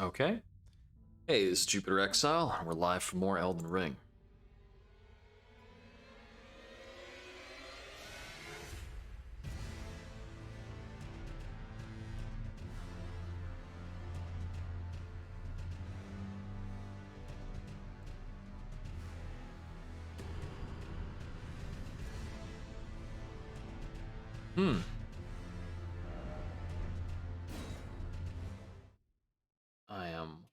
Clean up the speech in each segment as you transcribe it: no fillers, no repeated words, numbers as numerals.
Okay. Hey, this is Jupiter Exile. We're live for more Elden Ring. I am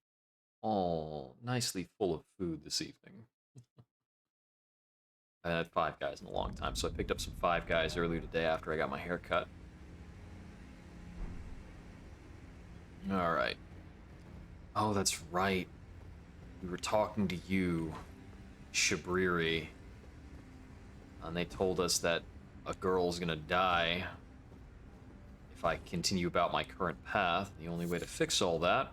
all nicely full of food this evening. I had Five Guys in a long time, so I picked up some Five Guys earlier today after I got my hair cut. Alright. Oh, that's right. We were talking to you, Shabriri, and they told us that a girl's gonna die if I continue about my current path. The only way to fix all that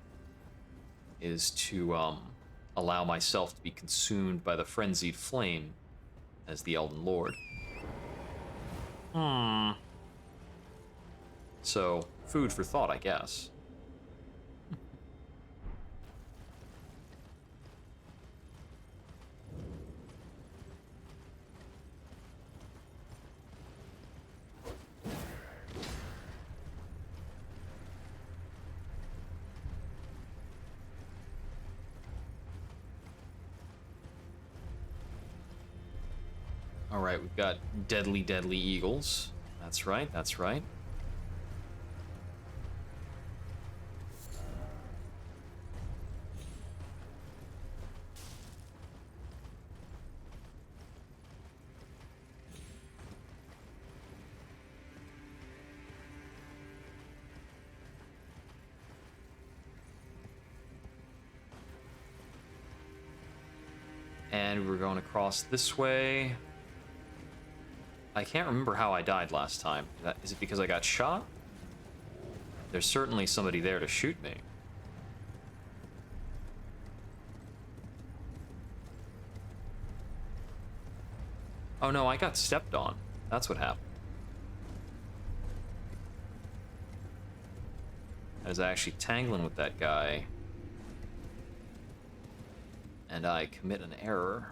is to allow myself to be consumed by the frenzied flame as the Elden Lord. So, food for thought, I guess. Alright, we've got deadly, deadly eagles. That's right, that's right. And we're going across this way. I can't remember how I died last time. Is it because I got shot? There's certainly somebody there to shoot me. Oh no, I got stepped on. That's what happened. I was actually tangling with that guy. And I commit an error.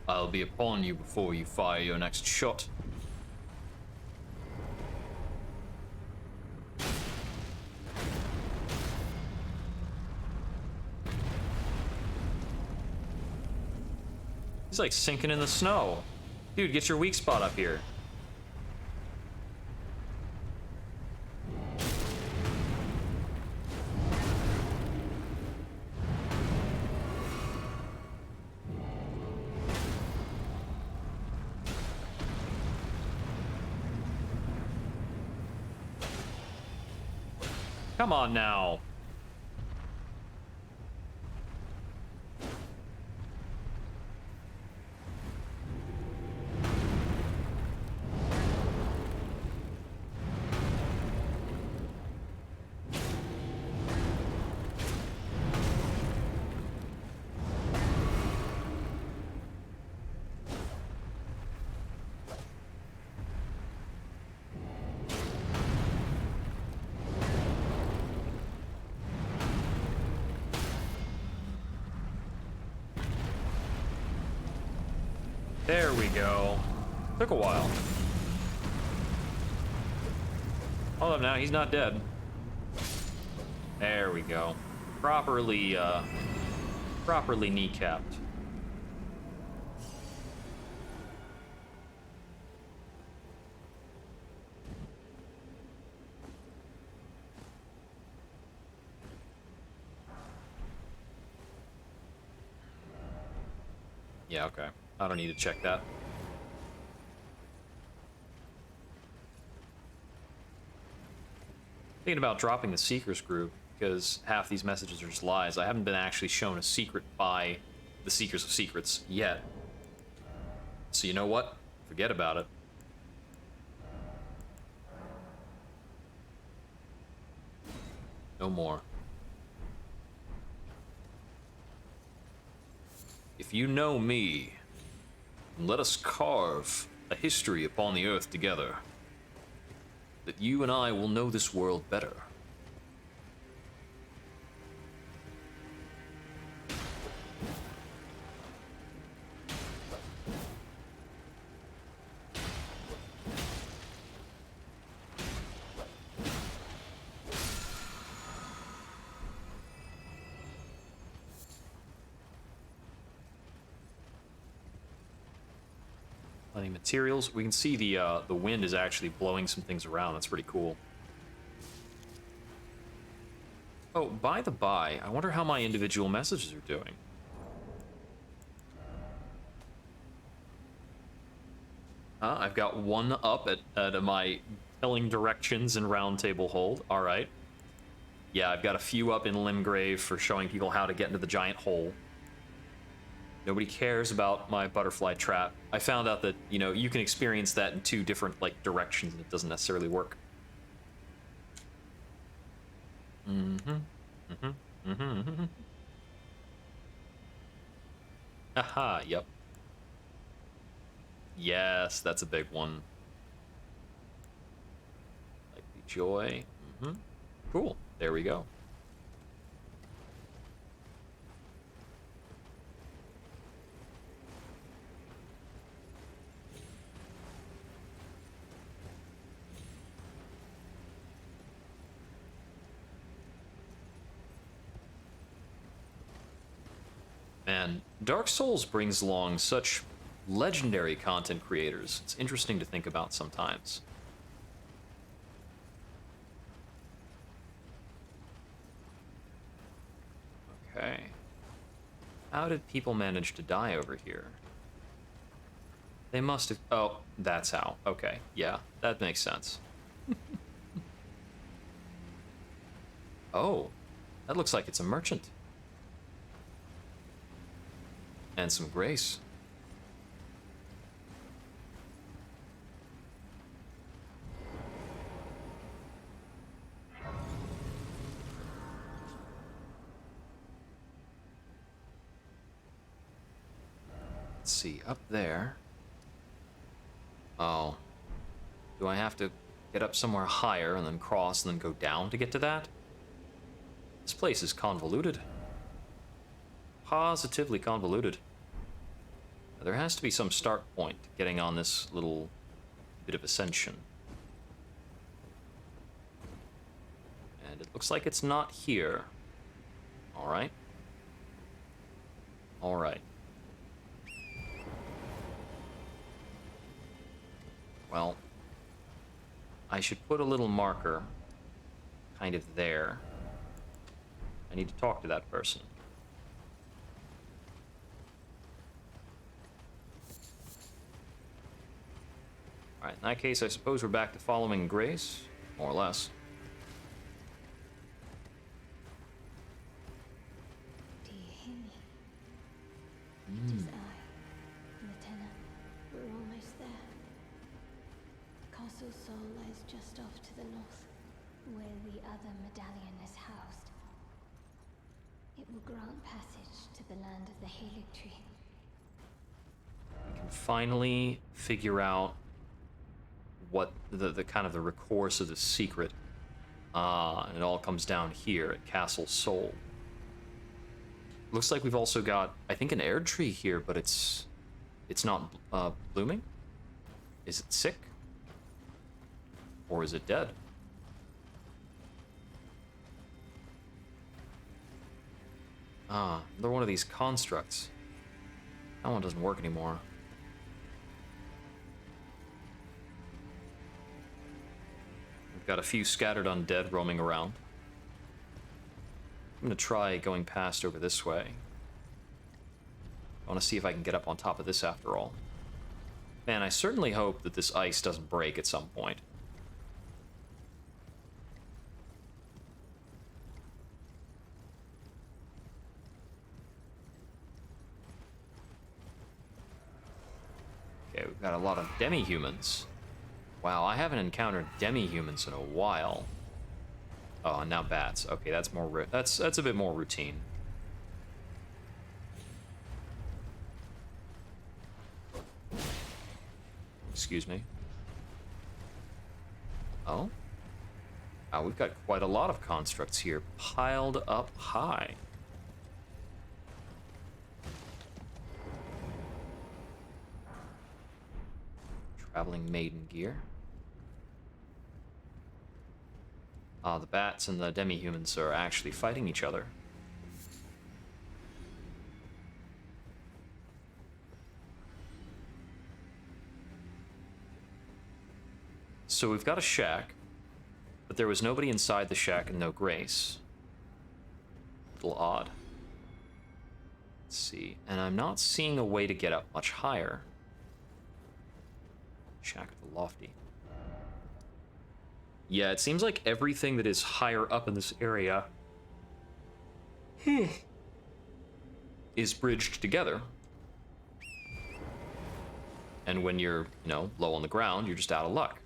I'll be upon you before you fire your next shot. He's like sinking in the snow. Dude, get your weak spot up here. Come on now. There we go. Took a while. Hold up now, he's not dead. There we go. Properly kneecapped. Yeah, okay. I don't need to check that. Thinking about dropping the Seekers group, because half these messages are just lies. I haven't been actually shown a secret by the Seekers of Secrets yet. So you know what? Forget about it. No more. If you know me, let us carve a history upon the earth together, that you and I will know this world better. Plenty materials. We can see the wind is actually blowing some things around. That's pretty cool. Oh, by the by, I wonder how my individual messages are doing. I've got one up at my telling directions in Roundtable Hold. All right. Yeah, I've got a few up in Limgrave for showing people how to get into the giant hole. Nobody cares about my butterfly trap. I found out that, you know, you can experience that in two different, like, directions, and it doesn't necessarily work. Aha, yep. Yes, that's a big one. Like the joy. Cool, there we go. Man, Dark Souls brings along such legendary content creators. It's interesting to think about sometimes. Okay. How did people manage to die over here? They must have... Oh, that's how. Okay, yeah, that makes sense. Oh, that looks like it's a merchant. And some grace. Let's see, up there. Oh. Do I have to get up somewhere higher and then cross and then go down to get to that? This place is convoluted. Positively convoluted. There has to be some start point getting on this little bit of ascension. And it looks like it's not here. Alright. Alright. Well, I should put a little marker kind of there. I need to talk to that person. Alright, in that case, I suppose we're back to following Grace, more or less. Do you hear me? It is I, Lieutenant. We're almost there. Castle Sol lies just off to the north, where the other medallion is housed. It will grant passage to the land of the Halig Tree. We can finally figure out what the kind of the recourse of the secret. And it all comes down here at Castle Sol. Looks like we've also got, I think, an air tree here, but it's not blooming. Is it sick? Or is it dead? They're one of these constructs. That one doesn't work anymore. We've got a few scattered undead roaming around. I'm gonna try going past over this way. I want to see if I can get up on top of this after all. Man, I certainly hope that this ice doesn't break at some point. Okay, we've got a lot of demi-humans. Wow, I haven't encountered demi-humans in a while. Oh, and now bats. Okay, that's more. That's a bit more routine. Excuse me. Oh? Wow, we've got quite a lot of constructs here, piled up high. Traveling maiden gear. Ah, the bats and the demi-humans are actually fighting each other. So we've got a shack, but there was nobody inside the shack and no Grace. A little odd. Let's see. And I'm not seeing a way to get up much higher. Shack of the Lofty. Yeah, it seems like everything that is higher up in this area is bridged together. And when you're, low on the ground, you're just out of luck.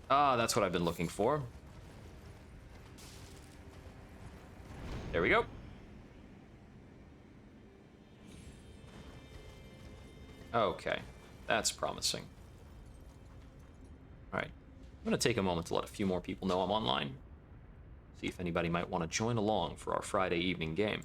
Ah, that's what I've been looking for. There we go. Okay, that's promising. All right, I'm gonna take a moment to let a few more people know I'm online. See if anybody might want to join along for our Friday evening game.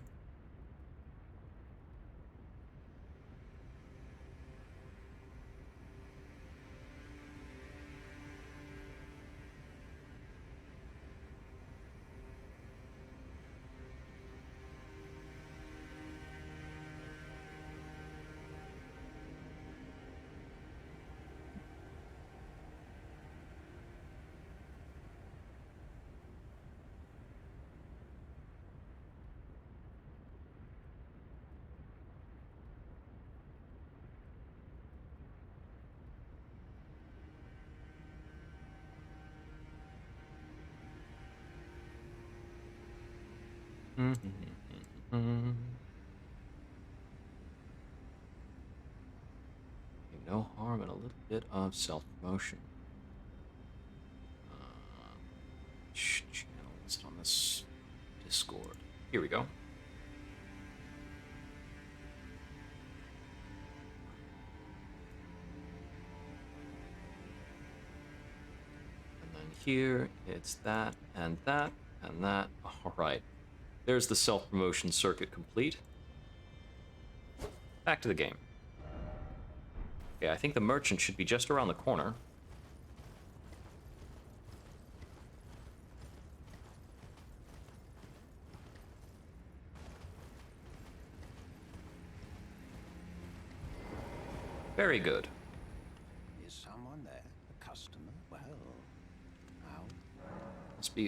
No harm in a little bit of self-promotion. Channel is it on this Discord? Here we go. And then here, it's that, and that, and that. All right. There's the self-promotion circuit complete. Back to the game. Okay, I think the merchant should be just around the corner. Very good. Is someone there? A customer? Well, how?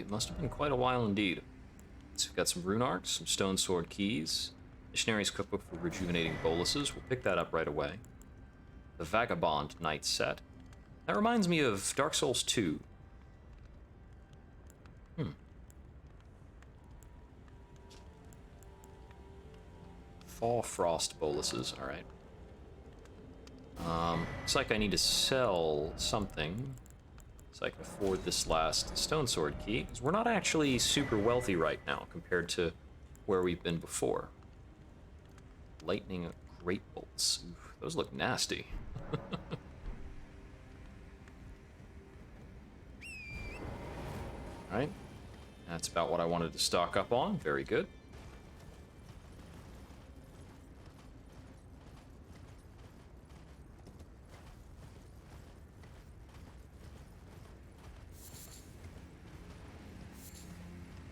Must have been quite a while indeed. So we've got some rune arcs, some stone sword keys, missionary's cookbook for rejuvenating boluses. We'll pick that up right away. The Vagabond Knight set. That reminds me of Dark Souls 2. Fall Frost boluses, alright. Looks like I need to sell something so I can afford this last stone sword key, because we're not actually super wealthy right now compared to where we've been before. Lightning great bolts. Oof, those look nasty. Alright. That's about what I wanted to stock up on. Very good.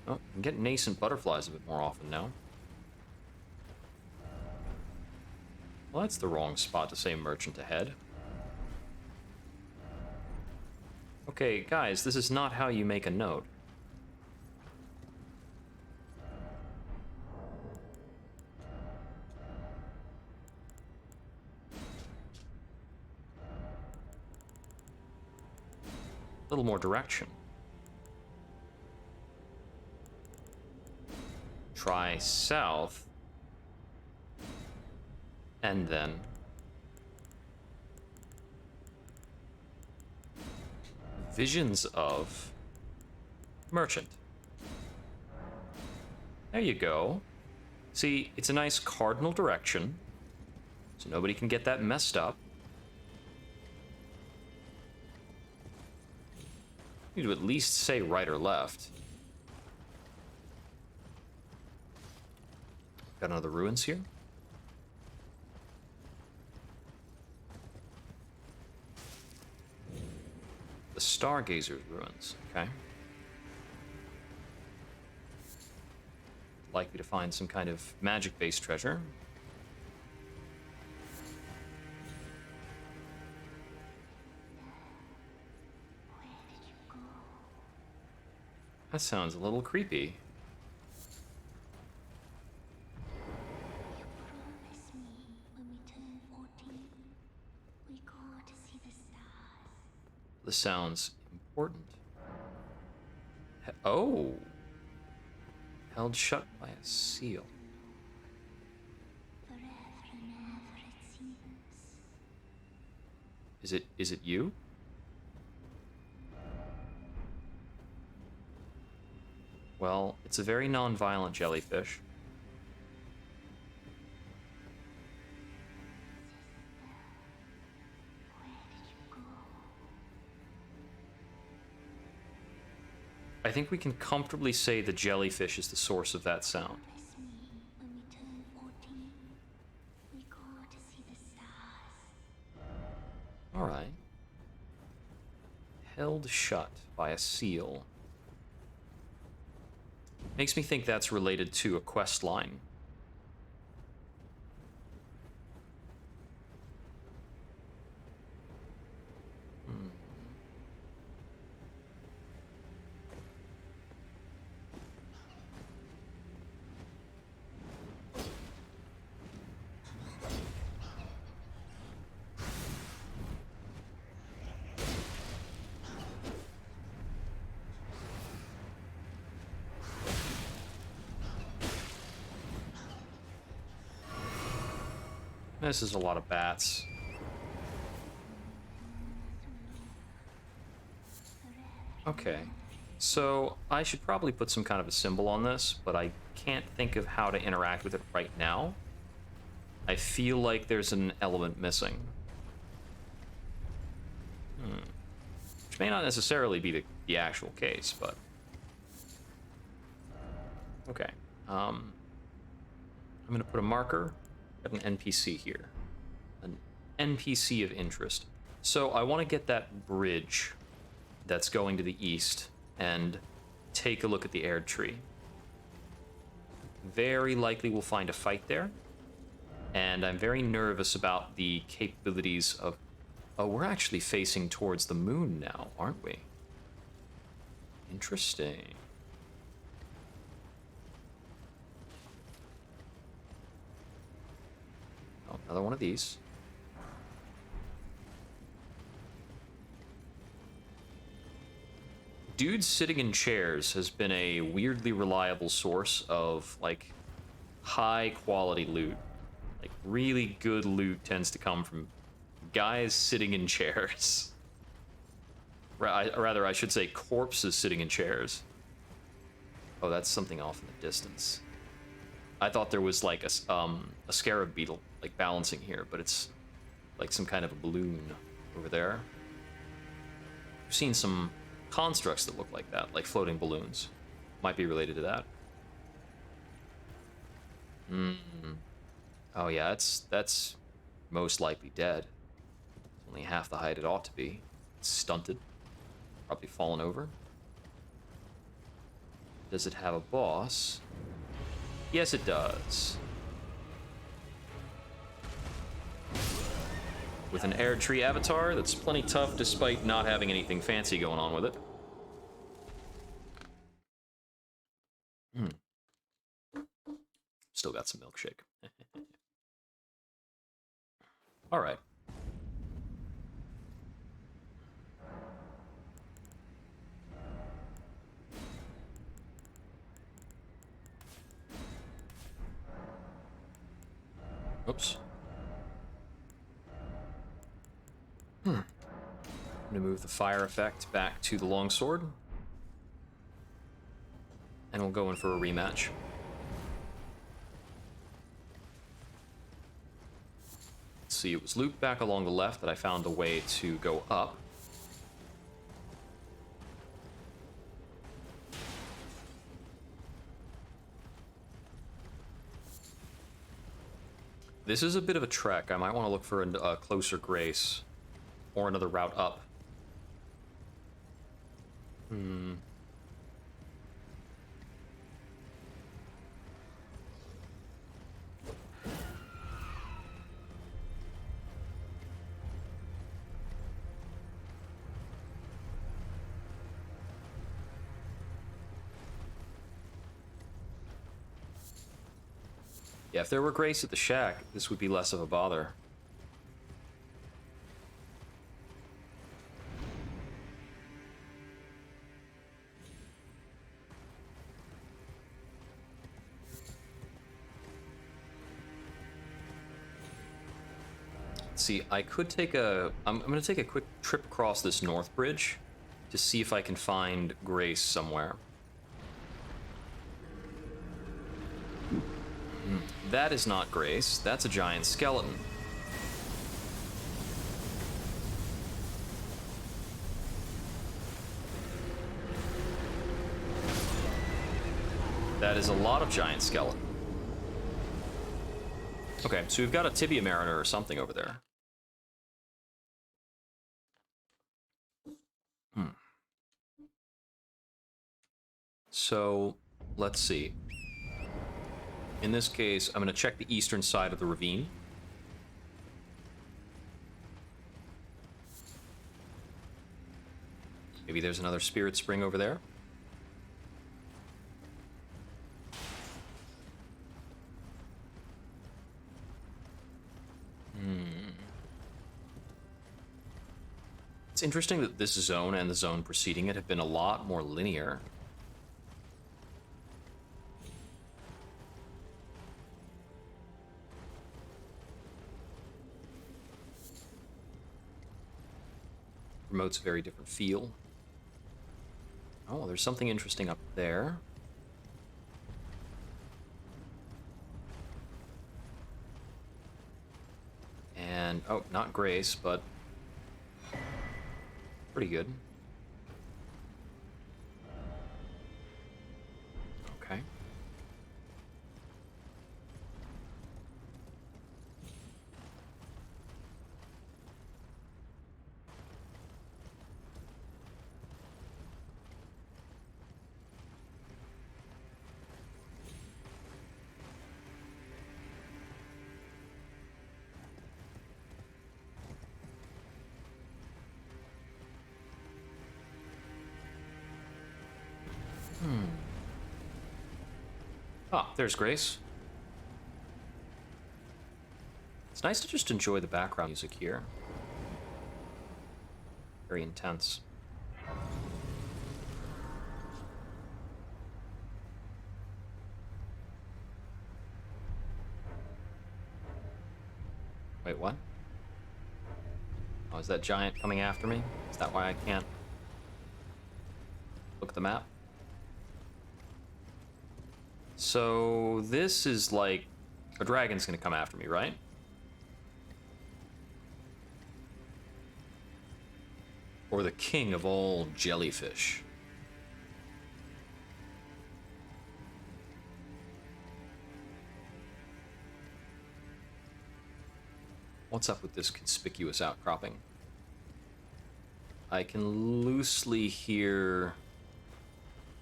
Oh, I'm getting nascent butterflies a bit more often now. Well, that's the wrong spot to say merchant ahead. Okay, guys, this is not how you make a note. A little more direction. Try south. And then Visions of Merchant. There you go. See, it's a nice cardinal direction, so nobody can get that messed up. You need to at least say right or left. Got another ruins here. The Stargazers Ruins, okay. Likely to find some kind of magic-based treasure. That sounds a little creepy. You promised me when we turn 14, we go to see the stars. This sounds important. Oh! Held shut by a seal. Forever and ever it seems. Is it you? Well, it's a very non-violent jellyfish. I think we can comfortably say the jellyfish is the source of that sound. Promise me when we turn 14, we go to see the stars. Alright. Held shut by a seal. Makes me think that's related to a quest line. This is a lot of bats. Okay, so I should probably put some kind of a symbol on this, but I can't think of how to interact with it right now. I feel like there's an element missing. Which may not necessarily be the actual case, but... Okay. I'm gonna put a marker at an NPC here. An NPC of interest. So I want to get that bridge that's going to the east and take a look at the air tree. Very likely we'll find a fight there. And I'm very nervous about the capabilities of... Oh, we're actually facing towards the moon now, aren't we? Interesting. Oh, another one of these. Dudes sitting in chairs has been a weirdly reliable source of, like, high quality loot. Like, really good loot tends to come from guys sitting in chairs. Rather, I should say corpses sitting in chairs. Oh, that's something off in the distance. I thought there was, like, a scarab beetle, like, balancing here, but it's like some kind of a balloon over there. I've seen some constructs that look like that, like floating balloons. Might be related to that. Oh yeah, that's most likely dead. Only half the height it ought to be. It's stunted. Probably fallen over. Does it have a boss? Yes, it does. With an air tree avatar that's plenty tough despite not having anything fancy going on with it. Still got some milkshake. All right. Oops. I'm gonna move the fire effect back to the longsword. And we'll go in for a rematch. Let's see, it was looped back along the left that I found a way to go up. This is a bit of a trek. I might want to look for a closer grace or another route up. Yeah, if there were grace at the shack, this would be less of a bother. See, I could take I'm gonna take a quick trip across this north bridge to see if I can find grace somewhere. That is not grace, that's a giant skeleton. That is a lot of giant skeleton. Okay, so we've got a tibia mariner or something over there. So, let's see. In this case, I'm going to check the eastern side of the ravine. Maybe there's another spirit spring over there. It's interesting that this zone and the zone preceding it have been a lot more linear. Promotes a very different feel. Oh, there's something interesting up there. And, oh, not grace, but pretty good. Okay. Ah, there's Grace. It's nice to just enjoy the background music here. Very intense. Wait, what? Oh, is that giant coming after me? Is that why I can't look at the map? So this is like a dragon's gonna come after me, right? Or the king of all jellyfish. What's up with this conspicuous outcropping? I can loosely hear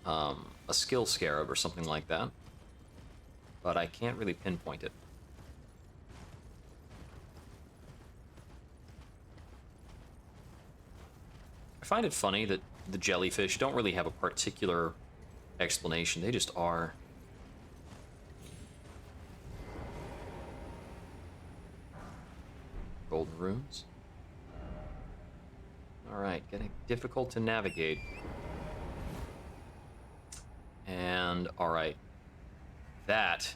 a skill scarab or something like that, but I can't really pinpoint it. I find it funny that the jellyfish don't really have a particular explanation, they just are. Golden runes. Alright, getting difficult to navigate. And, alright. That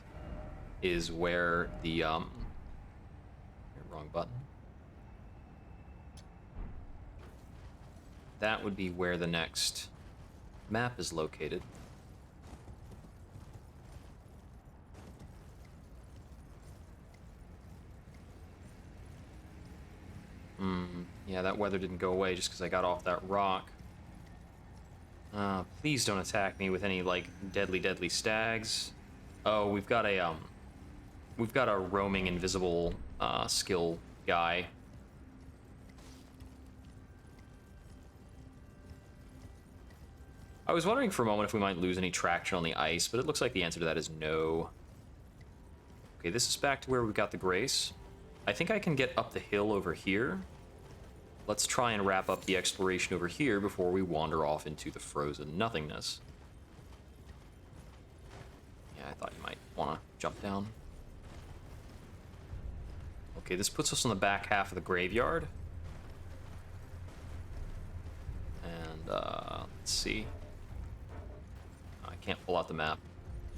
is where the, wrong button. that would be where the next map is located. Yeah, that weather didn't go away just because I got off that rock. Please don't attack me with any, like, deadly stags. Oh, we've got a roaming invisible, skill guy. I was wondering for a moment if we might lose any traction on the ice, but it looks like the answer to that is no. Okay, this is back to where we've got the Grace. I think I can get up the hill over here. Let's try and wrap up the exploration over here before we wander off into the frozen nothingness. Yeah, I thought you might want to jump down. Okay, this puts us on the back half of the graveyard. And, let's see. I can't pull out the map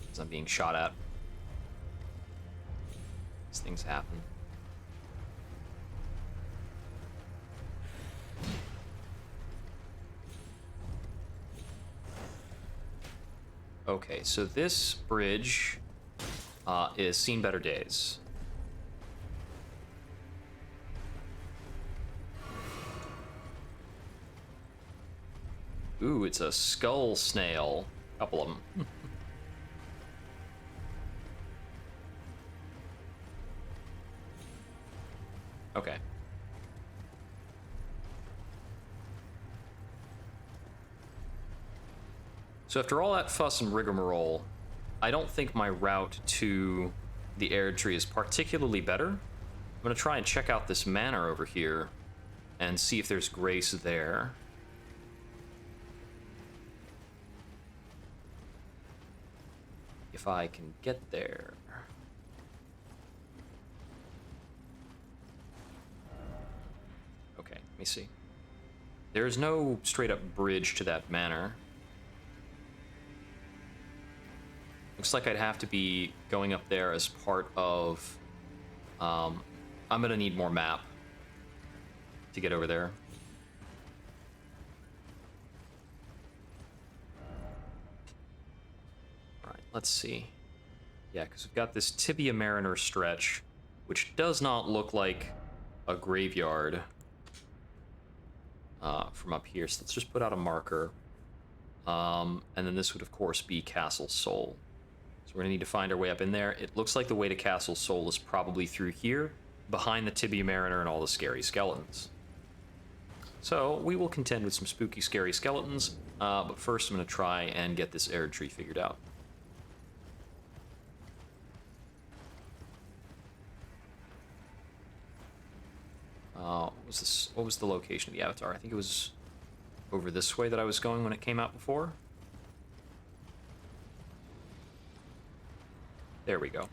because I'm being shot at. These things happen. Okay, so this bridge is Seen Better Days. Ooh, it's a skull snail. Couple of them. Okay. So after all that fuss and rigmarole, I don't think my route to the Erd Tree is particularly better. I'm gonna try and check out this manor over here and see if there's Grace there. If I can get there. Okay, let me see. There's no straight up bridge to that manor. Looks like I'd have to be going up there as part of... I'm gonna need more map to get over there. Alright, let's see. Yeah, because we've got this Tibia Mariner stretch, which does not look like a graveyard from up here. So let's just put out a marker. And then this would, of course, be Castle Soul. So we're going to need to find our way up in there. It looks like the way to Castle Soul is probably through here, behind the Tibia Mariner and all the scary skeletons. So we will contend with some spooky, scary skeletons, but first I'm going to try and get this Erd Tree figured out. What was the location of the avatar? I think it was over this way that I was going when it came out before. There we go.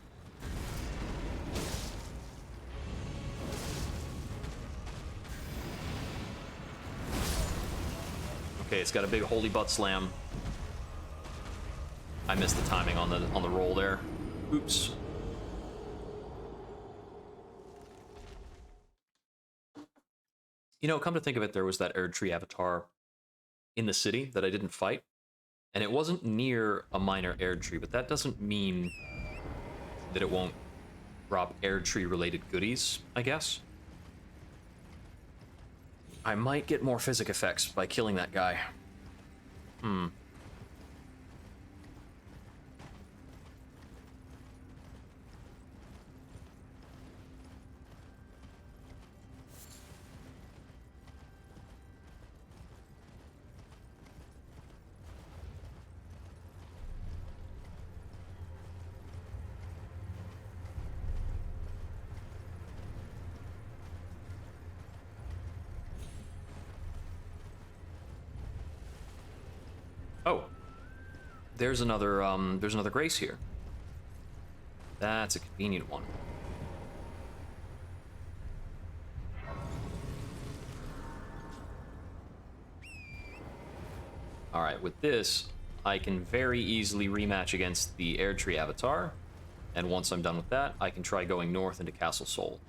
Okay, it's got a big holy butt slam. I missed the timing on the roll there. Oops. You know, come to think of it, there was that Erd Tree avatar in the city that I didn't fight. And it wasn't near a minor Erd Tree, but that doesn't mean that it won't drop Erd Tree related goodies, I guess. I might get more physic effects by killing that guy. Oh, there's another Grace here. That's a convenient one. All right, with this, I can very easily rematch against the Erd Tree avatar, and once I'm done with that, I can try going north into Castle Soul,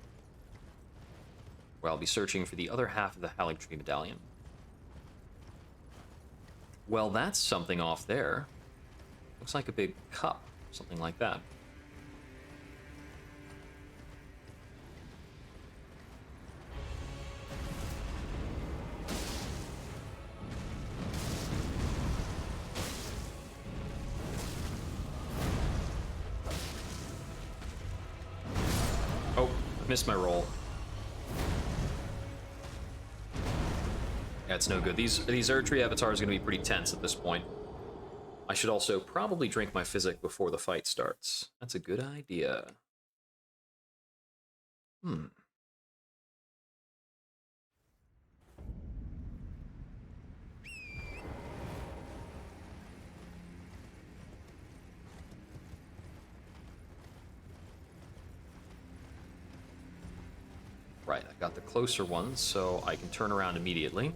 where I'll be searching for the other half of the Haligtree medallion. Well, that's something off there. Looks like a big cup, something like that. Oh, missed my roll. Yeah, it's no good. These Erdtree avatars are going to be pretty tense at this point. I should also probably drink my physic before the fight starts. That's a good idea. Right, I got the closer one, so I can turn around immediately.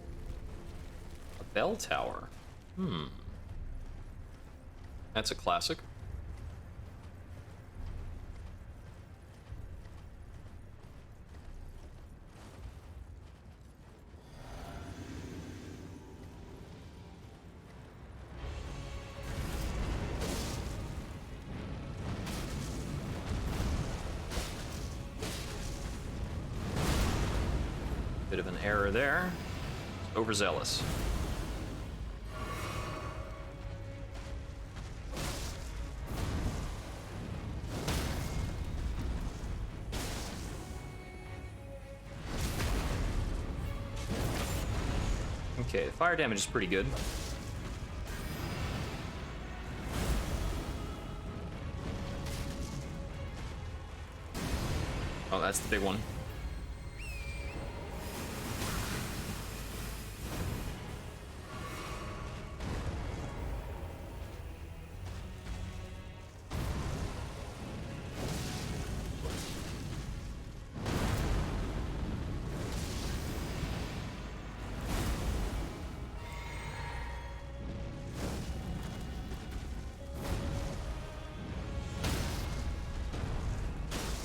A bell tower. That's a classic. Bit of an error there. Overzealous. Okay, the fire damage is pretty good. Oh, that's the big one.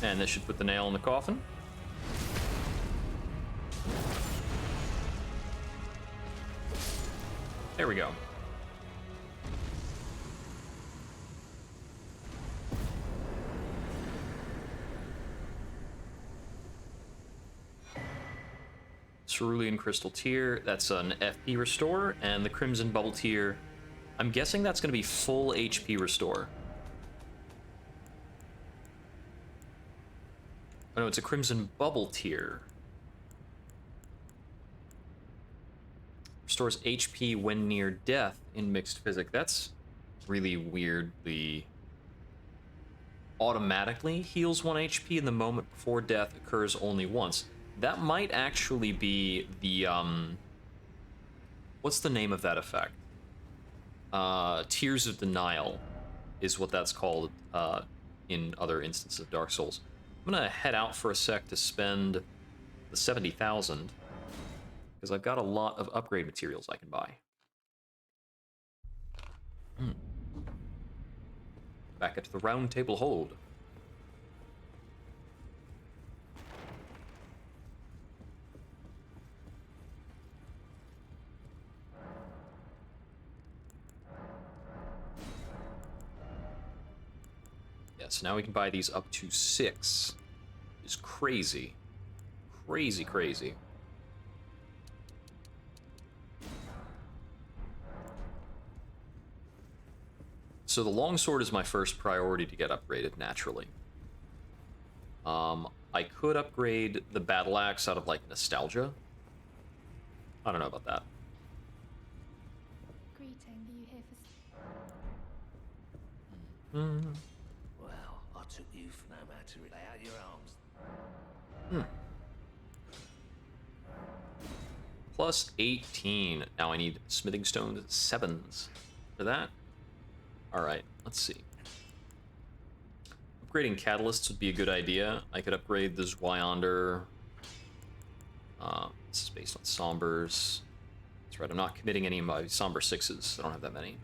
And this should put the nail in the coffin. There we go. Cerulean Crystal Tear, that's an FP restore, and the Crimson Bubble Tear, I'm guessing that's going to be full HP restore. Oh no, it's a Crimson Bubble Tear. Restores HP when near death in mixed physic. That's really weirdly... Automatically heals 1 HP in the moment before death occurs only once. That might actually be the, what's the name of that effect? Tears of Denial is what that's called in other instances of Dark Souls. I'm gonna head out for a sec to spend the 70,000 because I've got a lot of upgrade materials I can buy. Back at the Round Table Hold. Yeah, so now we can buy these up to 6. It's crazy. Crazy, crazy. So the longsword is my first priority to get upgraded, naturally. I could upgrade the battle axe out of, like, nostalgia. I don't know about that. Greeting, are you here for... Well, I took you for no man to lay out your arms. Plus 18. Now I need smithing stones 7s for that. Alright, let's see. Upgrading catalysts would be a good idea. I could upgrade the Zweiander. This is based on Sombers. That's right, I'm not committing any of my Somber 6s. I don't have that many.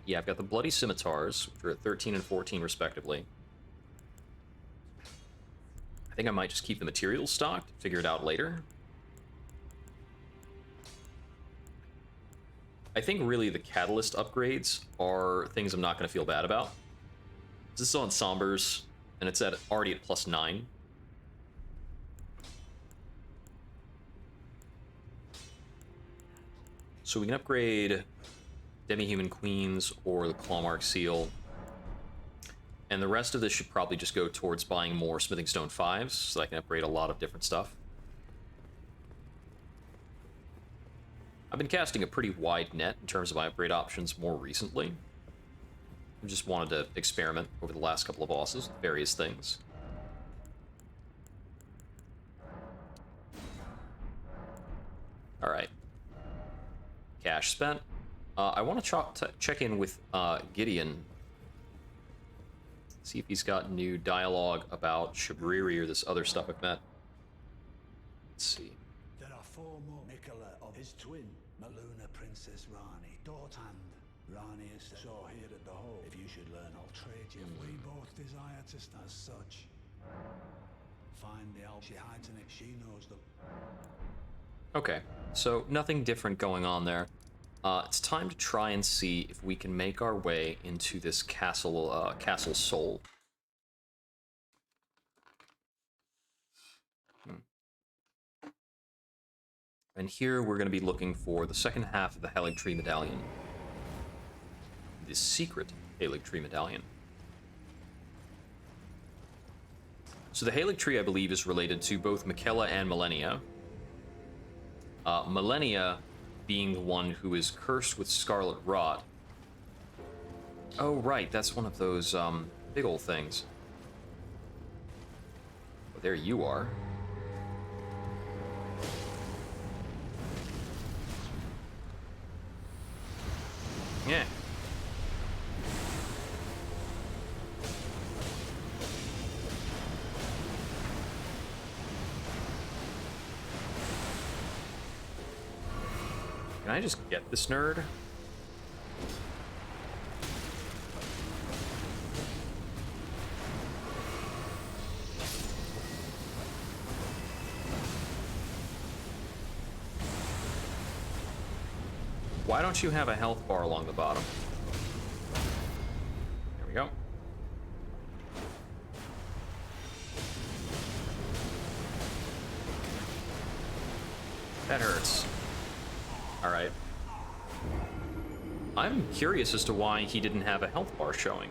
Yeah, I've got the Bloody Scimitars, which are at 13 and 14 respectively. I think I might just keep the materials stocked, figure it out later. I think really the catalyst upgrades are things I'm not going to feel bad about. This is on Sombers, and it's already at +9. So we can upgrade Demi-Human Queens or the Clawmark Seal. And the rest of this should probably just go towards buying more Smithing Stone 5s, so I can upgrade a lot of different stuff. I've been casting a pretty wide net in terms of my upgrade options more recently. I just wanted to experiment over the last couple of bosses with various things. Alright. Cash spent. I want to check in with Gideon. See if he's got new dialogue about Shabriri or this other stuff I've met. Let's see. There are 4 more. Mikola of his twin, Maluna Princess Rani, Dorthand. Rani is so here at the hall. If you should learn, I'll trade you. If we both desire to stand as such. Find the elf. She hides in it. She knows them. Okay, so nothing different going on there. It's time to try and see if we can make our way into this castle, Castle Soul. And here we're going to be looking for the second half of the Halig Tree Medallion. The secret Halig Tree Medallion. So the Halig Tree, I believe, is related to both Miquella and Millennia. Millennia being the one who is cursed with Scarlet Rot. Oh, right, that's one of those, big old things. Well, there you are. Yeah. Can I just get this nerd? Why don't you have a health bar along the bottom? There we go. That hurts. Alright. I'm curious as to why he didn't have a health bar showing.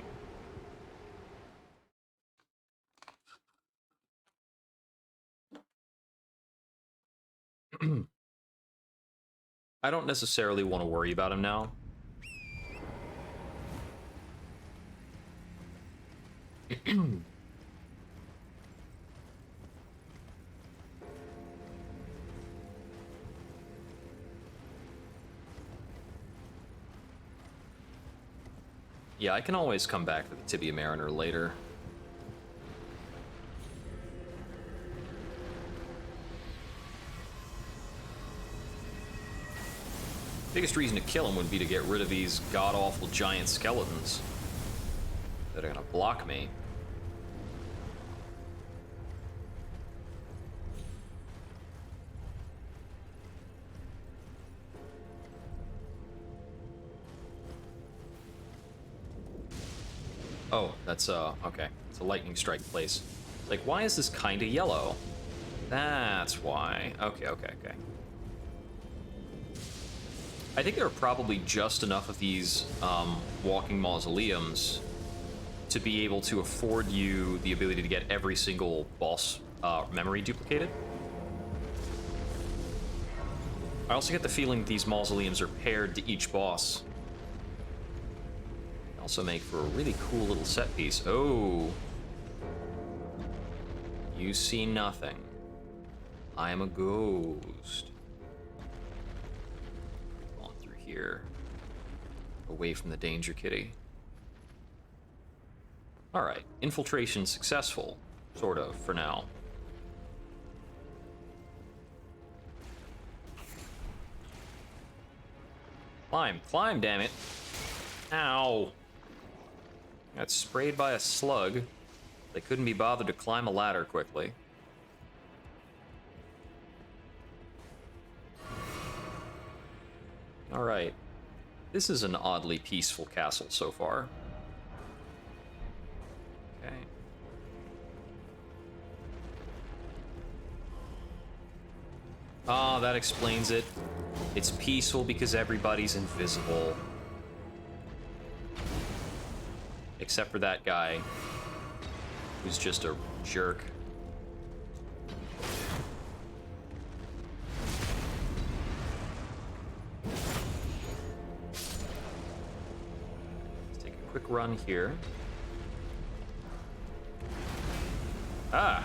I don't necessarily want to worry about him now. Yeah, I can always come back for the Tibia Mariner later. Biggest reason to kill him would be to get rid of these god-awful giant skeletons that are gonna block me. Oh, that's, okay. It's a lightning strike place. Like, why is this kinda yellow? That's why. Okay. I think there are probably just enough of these, walking mausoleums to be able to afford you the ability to get every single boss, memory duplicated. I also get the feeling that these mausoleums are paired to each boss. Also make for a really cool little set piece. Oh. You see nothing. I am a ghost. On through here. Away from the danger kitty. Alright. Infiltration successful. Sort of, for now. Climb, damn it. Ow. Got sprayed by a slug. They couldn't be bothered to climb a ladder quickly. Alright. This is an oddly peaceful castle so far. Okay. Ah, that explains it. It's peaceful because everybody's invisible. Except for that guy, who's just a jerk. Let's take a quick run here. Ah!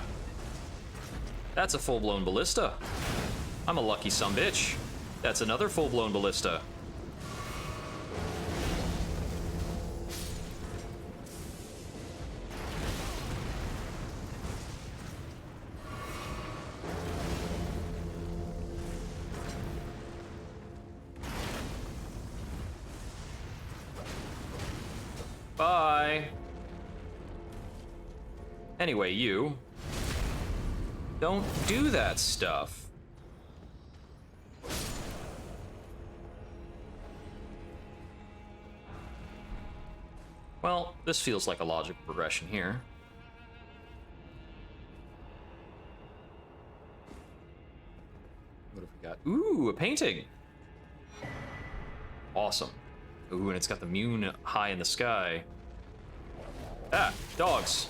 That's a full-blown ballista. I'm a lucky sumbitch. That's another full-blown ballista. Bye. Anyway, you don't do that stuff. Well, this feels like a logical progression here. What have we got? Ooh, a painting! Awesome. Ooh, and it's got the moon high in the sky. Ah, dogs.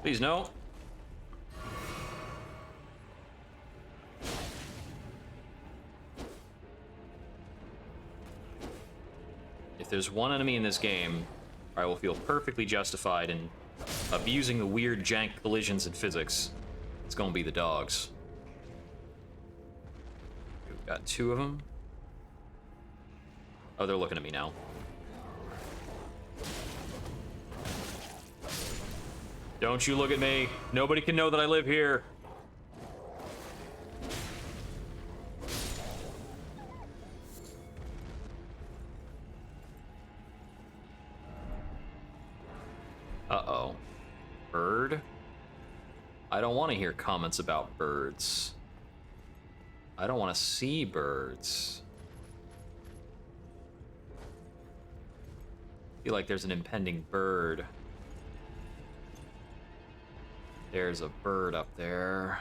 Please, no. If there's one enemy in this game, I will feel perfectly justified in abusing the weird jank collisions in physics, it's gonna be the dogs. We've got two of them. Oh, they're looking at me now. Don't you look at me. Nobody can know that I live here. Uh-oh. Bird? I don't want to hear comments about birds. I don't want to see birds. I feel like there's an impending bird. There's a bird up there.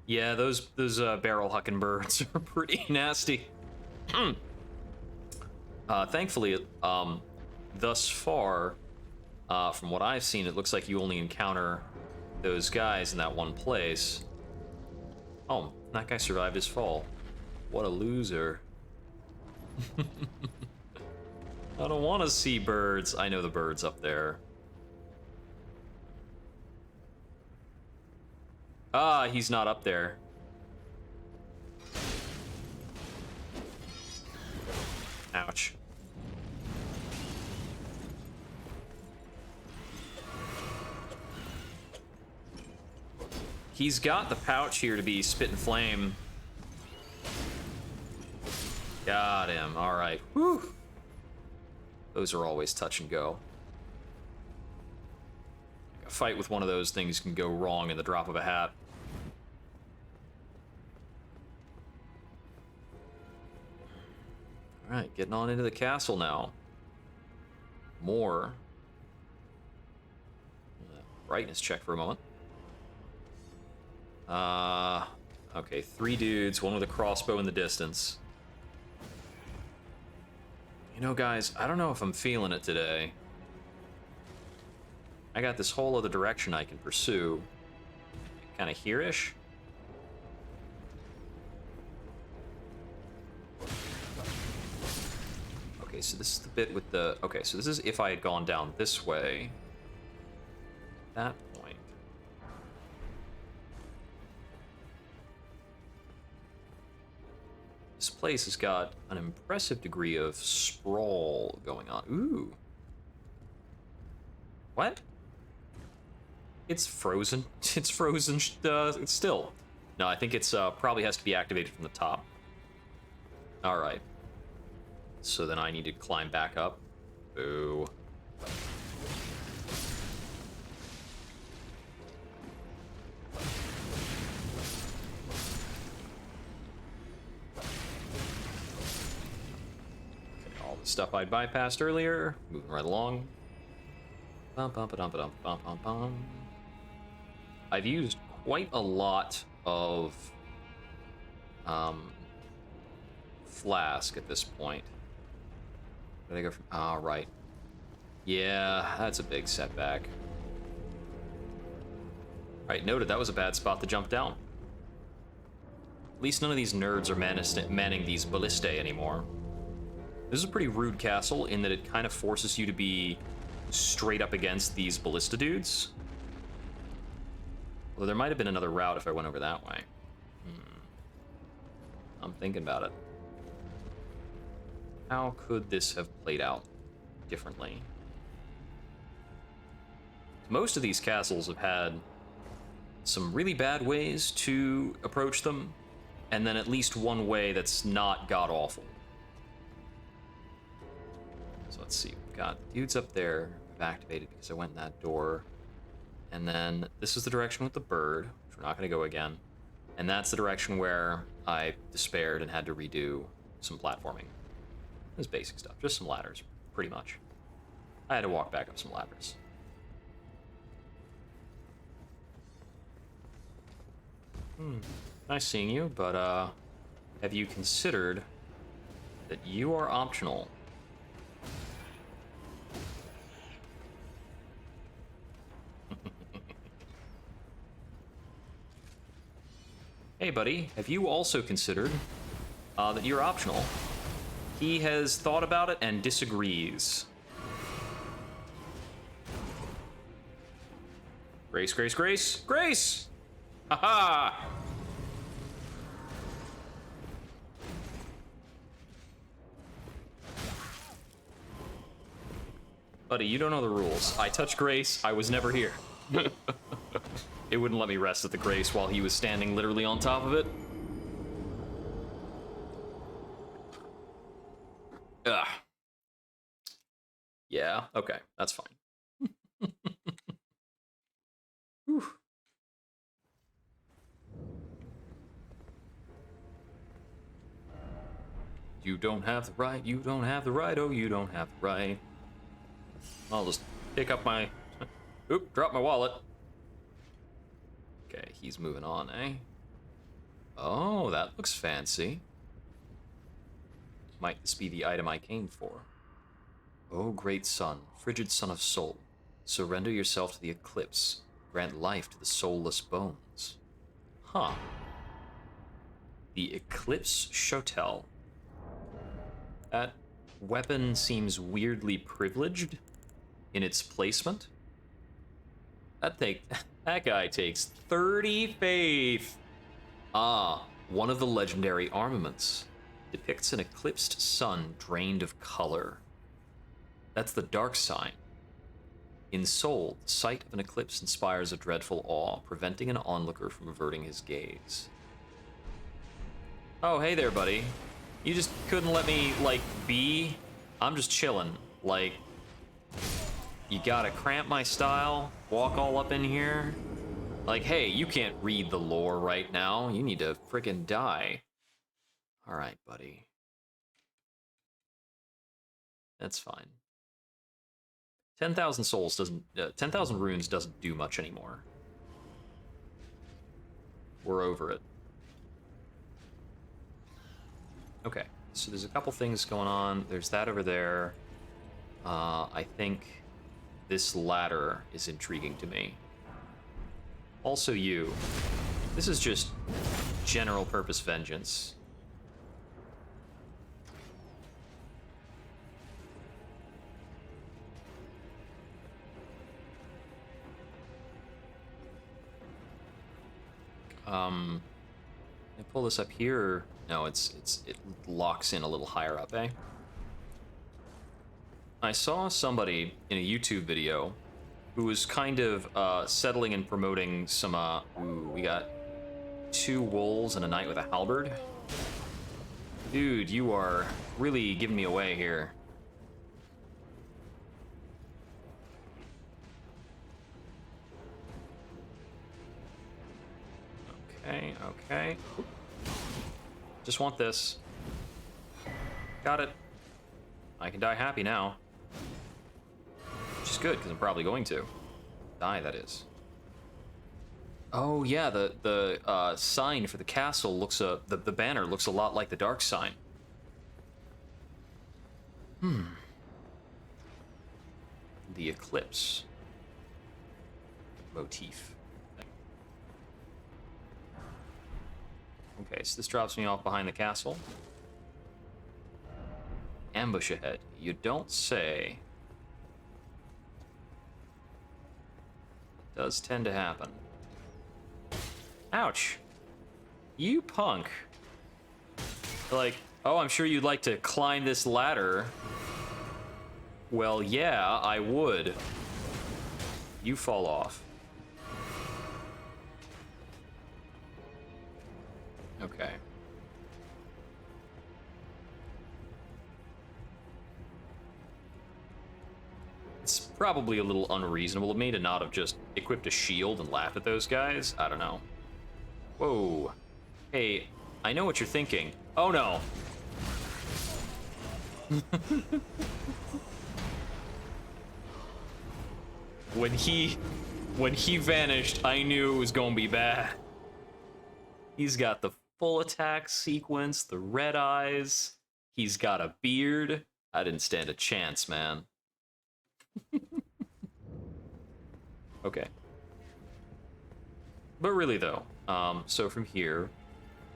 Yeah, those barrel hucking birds are pretty nasty. Thankfully, thus far, from what I've seen, it looks like you only encounter those guys in that one place. Oh, that guy survived his fall. What a loser. I don't want to see birds. I know the bird's up there. Ah, he's not up there. Ouch. He's got the pouch here to be spit and flame. Got him. All right. Whew. Those are always touch and go. A fight with one of those things can go wrong in the drop of a hat. All right, getting on into the castle now. More. Brightness check for a moment. Okay, 3 dudes, one with a crossbow in the distance. You know, guys, I don't know if I'm feeling it today. I got this whole other direction I can pursue. Kind of here-ish. Okay, so this is the bit with the... Okay, so this is if I had gone down this way. That point. This place has got an impressive degree of sprawl going on. Ooh. What? It's frozen. It's frozen still. No, I think it's probably has to be activated from the top. All right. So then I need to climb back up. Boo. stuff I'd bypassed earlier. Moving right along. I've used quite a lot of flask at this point. Where did I go from? Oh, right. Yeah, that's a big setback. Alright, noted. That was a bad spot to jump down. At least none of these nerds are manning these ballistae anymore. This is a pretty rude castle in that it kind of forces you to be straight up against these ballista dudes. Although there might have been another route if I went over that way. I'm thinking about it. How could this have played out differently? Most of these castles have had some really bad ways to approach them, and then at least one way that's not god-awful. So let's see, we've got dudes up there. I've activated because I went in that door. And then this is the direction with the bird, which we're not going to go again. And that's the direction where I despaired and had to redo some platforming. It was basic stuff, just some ladders, pretty much. I had to walk back up some ladders. Nice seeing you, but have you considered that you are optional? Hey buddy, have you also considered that you're optional? He has thought about it and disagrees. Grace, Grace, Grace, Grace! Haha! Buddy, you don't know the rules. I touched Grace, I was never here. It wouldn't let me rest at the Grace while he was standing literally on top of it. Ugh. Yeah, okay, that's fine. Whew. You don't have the right, you don't have the right, oh, you don't have the right. I'll just pick up my... Oop, drop my wallet. Okay, he's moving on, eh? Oh, that looks fancy. Might this be the item I came for? Oh, great sun, frigid son of soul, surrender yourself to the eclipse. Grant life to the soulless bones. Huh. The Eclipse Shotel. That weapon seems weirdly privileged in its placement. That guy takes 30 faith. Ah, one of the legendary armaments. Depicts an eclipsed sun drained of color. That's the dark sign. In Soul, the sight of an eclipse inspires a dreadful awe, preventing an onlooker from averting his gaze. Oh, hey there, buddy. You just couldn't let me, like, be? I'm just chilling. Like, you gotta cramp my style, walk all up in here. Like, hey, you can't read the lore right now. You need to frickin' die. Alright, buddy. That's fine. 10,000 souls doesn't... 10,000 runes doesn't do much anymore. We're over it. Okay, so there's a couple things going on. There's that over there. I think this ladder is intriguing to me. Also you. This is just general purpose vengeance. I pull this up here. No, it locks in a little higher up, eh? I saw somebody in a YouTube video who was kind of settling and promoting some. Ooh, we got 2 wolves and a knight with a halberd. Dude, you are really giving me away here. Okay, okay. Just want this. Got it. I can die happy now. Which is good, because I'm probably going to. Die, that is. Oh, yeah, the sign for the castle looks, the banner looks a lot like the dark sign. The eclipse motif. Okay, so this drops me off behind the castle. Ambush ahead. You don't say. Does tend to happen. Ouch. You punk. Like, oh, I'm sure you'd like to climb this ladder. Well, yeah, I would. You fall off. Okay. It's probably a little unreasonable of me to not have just equipped a shield and laughed at those guys. I don't know. Whoa. Hey, I know what you're thinking. Oh no. When he vanished, I knew it was gonna be bad. He's got the full attack sequence, the red eyes. He's got a beard. I didn't stand a chance, man. Okay. But really, though, so from here,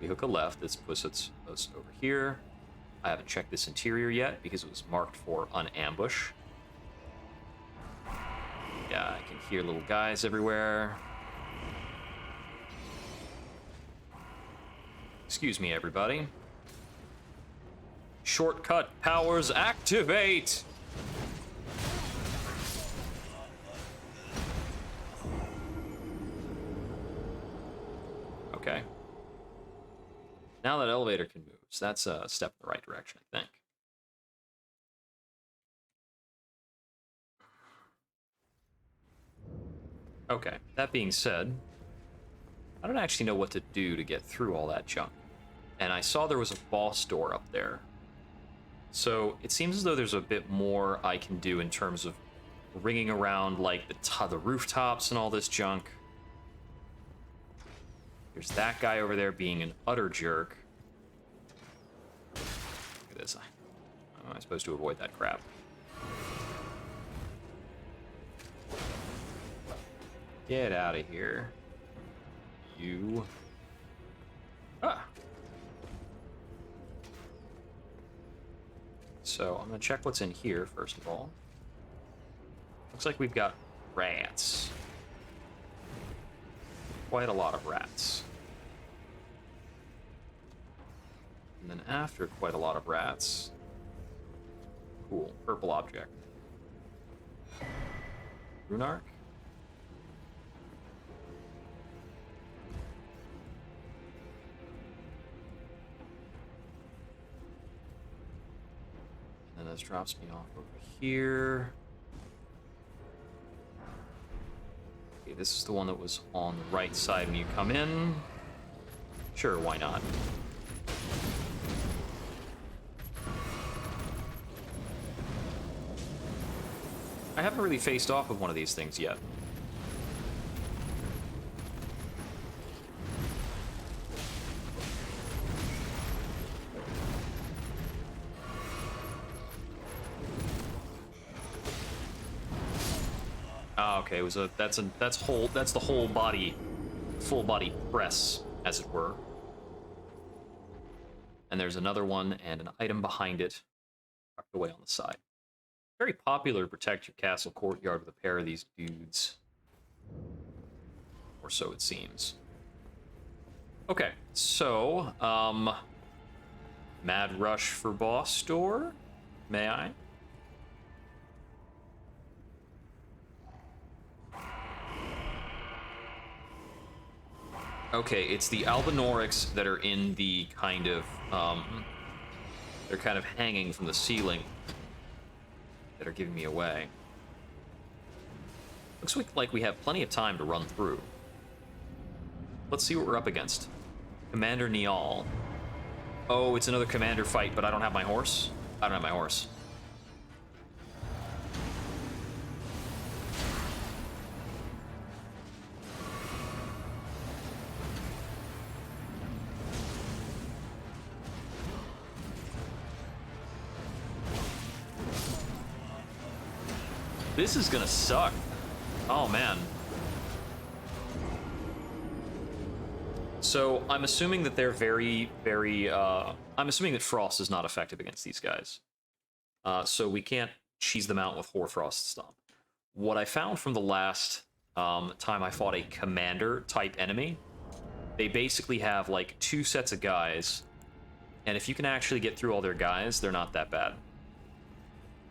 we hook a left. This puts us over here. I haven't checked this interior yet because it was marked for an ambush. Yeah, I can hear little guys everywhere. Excuse me, everybody. Shortcut powers activate! Okay. Now that elevator can move, so that's a step in the right direction, I think. Okay, that being said, I don't actually know what to do to get through all that junk. And I saw there was a boss door up there. So it seems as though there's a bit more I can do in terms of ringing around like the rooftops and all this junk. There's that guy over there being an utter jerk. Look at this. How am I supposed to avoid that crap? Get out of here. You. Ah. So I'm gonna check what's in here first of all. Looks like we've got rats. Quite a lot of rats. And then after quite a lot of rats. Cool. Purple object. Runark? And this drops me off over here. Okay, this is the one that was on the right side when you come in. Sure, why not? I haven't really faced off with one of these things yet. Ah, okay. It was that's the whole body, full body press, as it were. And there's another one and an item behind it, tucked away on the side. Very popular to protect your castle courtyard with a pair of these dudes. Or so it seems. Okay, so, mad rush for boss door? May I? Okay, it's the Albinorics that are in the kind of, they're kind of hanging from the ceiling that are giving me away. Looks like we have plenty of time to run through. Let's see what we're up against. Commander Niall. Oh, it's another commander fight, but I don't have my horse? I don't have my horse. This is gonna suck. Oh, man. So, I'm assuming that they're very, very, I'm assuming that Frost is not effective against these guys. So we can't cheese them out with Hoarfrost Stomp. What I found from the last time I fought a commander-type enemy, they basically have, like, 2 sets of guys, and if you can actually get through all their guys, they're not that bad.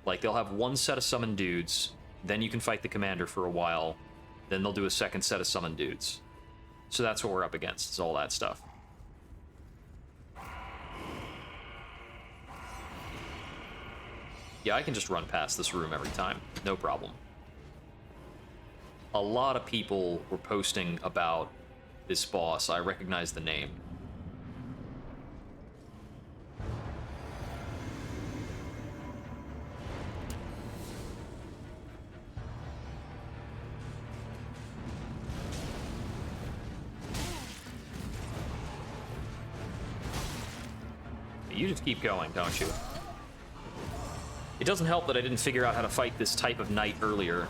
Like, they'll have 1 set of summoned dudes, then you can fight the commander for a while, then they'll do a 2nd set of summoned dudes. So that's what we're up against, is all that stuff. Yeah, I can just run past this room every time, no problem. A lot of people were posting about this boss. I recognize the name. You just keep going, don't you? It doesn't help that I didn't figure out how to fight this type of knight earlier.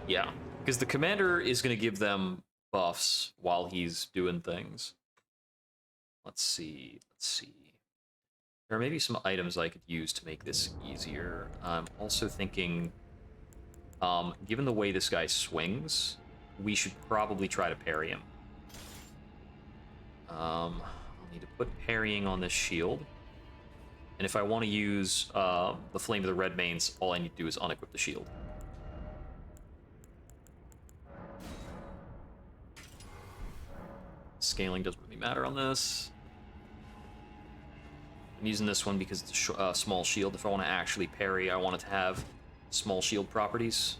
Yeah, because the commander is going to give them buffs while he's doing things. Let's see. There may be some items I could use to make this easier. I'm also thinking, given the way this guy swings, we should probably try to parry him. I'll need to put parrying on this shield. And if I want to use the Flame of the Redmanes, all I need to do is unequip the shield. Scaling doesn't really matter on this. I'm using this one because it's a small shield. If I want to actually parry, I want it to have small shield properties.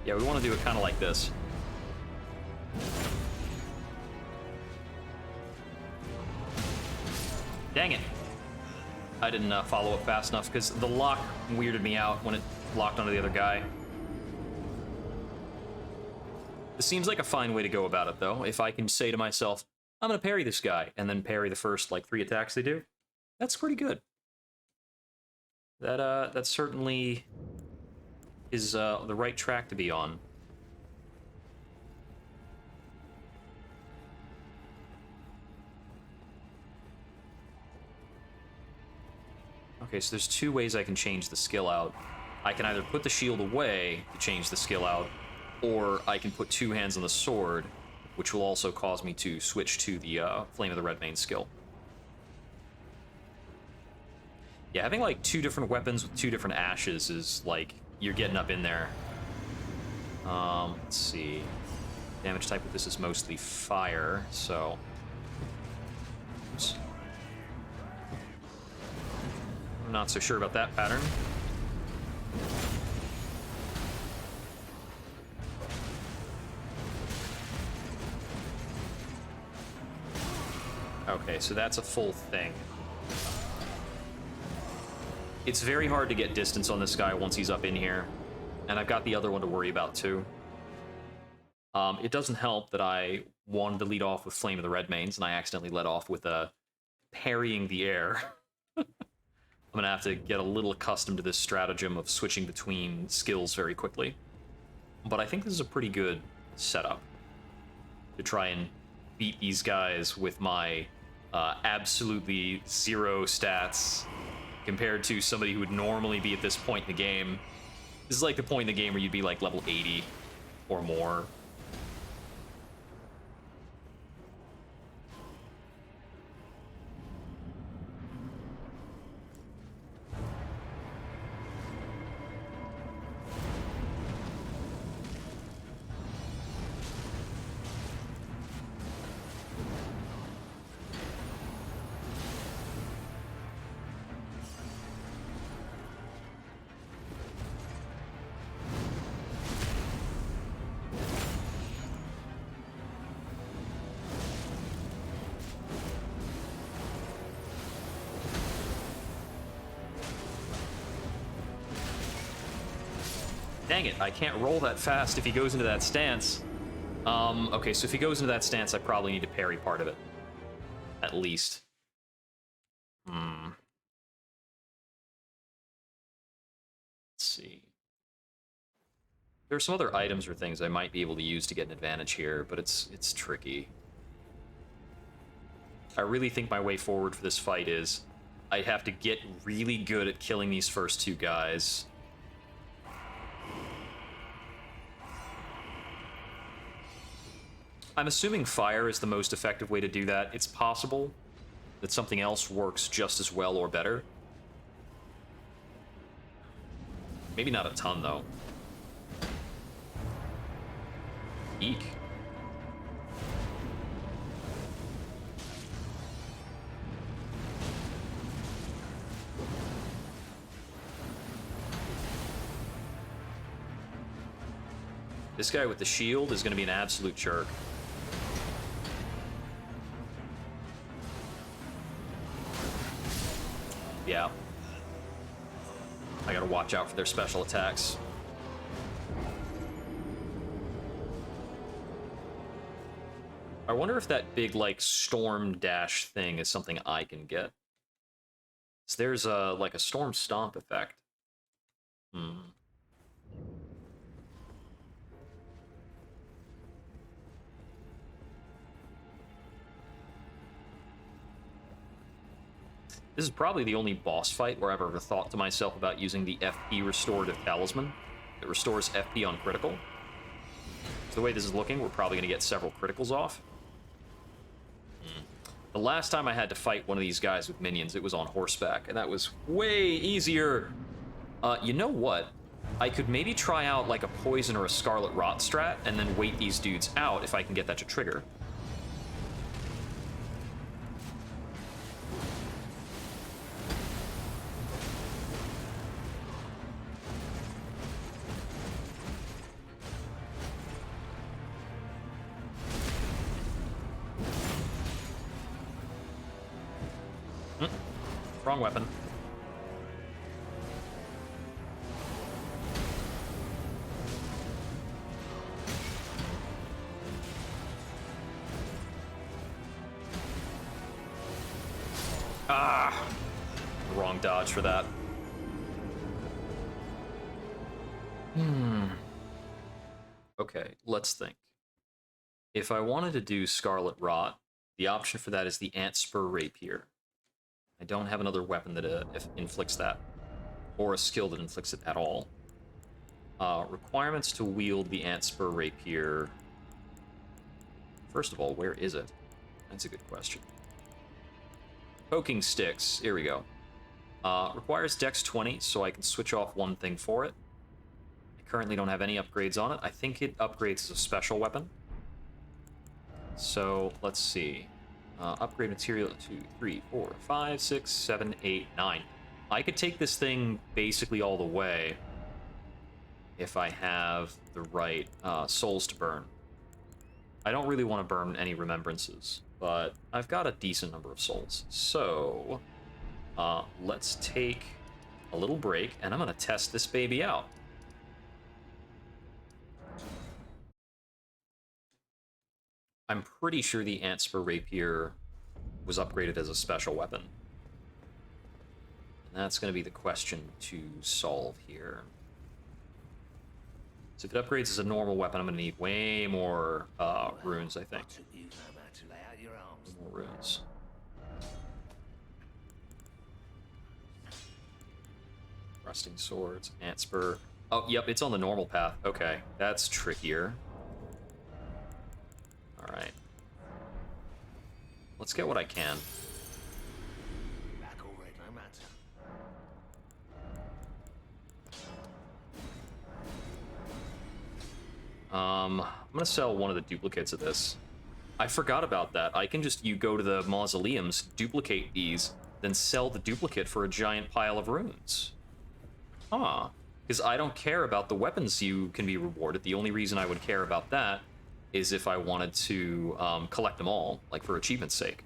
Yeah, we want to do it kind of like this. Dang it. I didn't follow up fast enough because the lock weirded me out when it locked onto the other guy. This seems like a fine way to go about it, though. If I can say to myself, I'm going to parry this guy, and then parry the first, like, 3 attacks they do, that's pretty good. That certainly is the right track to be on. Okay, so there's 2 ways I can change the skill out. I can either put the shield away to change the skill out, or I can put 2 hands on the sword, which will also cause me to switch to the Flame of the Redmane skill. Yeah, having like 2 different weapons with 2 different ashes is like, you're getting up in there. Let's see. Damage type with this is mostly fire, so... Oops. I'm not so sure about that pattern. Okay, so that's a full thing. It's very hard to get distance on this guy once he's up in here. And I've got the other one to worry about, too. It doesn't help that I wanted to lead off with Flame of the Redmanes, and I accidentally led off with parrying the air. I'm gonna have to get a little accustomed to this stratagem of switching between skills very quickly. But I think this is a pretty good setup to try and beat these guys with my absolutely 0 stats compared to somebody who would normally be at this point in the game This is like the point in the game where you'd be like level 80 or more. Dang it, I can't roll that fast if he goes into that stance. Okay, so if he goes into that stance, I probably need to parry part of it. At least. Let's see. There are some other items or things I might be able to use to get an advantage here, but it's tricky. I really think my way forward for this fight is I have to get really good at killing these first two guys. I'm assuming fire is the most effective way to do that. It's possible that something else works just as well or better. Maybe not a ton, though. Eek. This guy with the shield is going to be an absolute jerk. Yeah. I gotta watch out for their special attacks. I wonder if that big, like, storm dash thing is something I can get. So there's a, like, a storm stomp effect. This is probably the only boss fight where I've ever thought to myself about using the FP Restorative Talisman. It restores FP on critical. So the way this is looking, we're probably going to get several criticals off. The last time I had to fight one of these guys with minions, it was on horseback, and that was way easier. You know what? I could maybe try out like a poison or a scarlet rot strat, and then wait these dudes out if I can get that to trigger. Wrong weapon. Ah! Wrong dodge for that. Okay, let's think. If I wanted to do Scarlet Rot, the option for that is the Ant Spur Rapier. I don't have another weapon that inflicts that, or a skill that inflicts it at all. Requirements to wield the Ant Spur Rapier. First of all, where is it? That's a good question. Poking sticks. Here we go. Requires Dex 20, so I can switch off one thing for it. I currently don't have any upgrades on it. I think it upgrades as a special weapon. So let's see. Upgrade material 2, 3, 4, 5, 6, 7, 8, 9. I could take this thing basically all the way if I have the right souls to burn. I don't really want to burn any remembrances, but I've got a decent number of souls. So let's take a little break, and I'm going to test this baby out. I'm pretty sure the Ant Spur Rapier was upgraded as a special weapon. And that's going to be the question to solve here. So if it upgrades as a normal weapon, I'm going to need way more runes, I think. More runes. Rusting swords, Ant Spur. Oh, yep, it's on the normal path. Okay, that's trickier. Alright. Let's get what I can. I'm gonna sell one of the duplicates of this. I forgot about that. I can just, you go to the mausoleums, duplicate these, then sell the duplicate for a giant pile of runes. Huh. Because I don't care about the weapons you can be rewarded. The only reason I would care about that is if I wanted to collect them all, like for achievement's sake.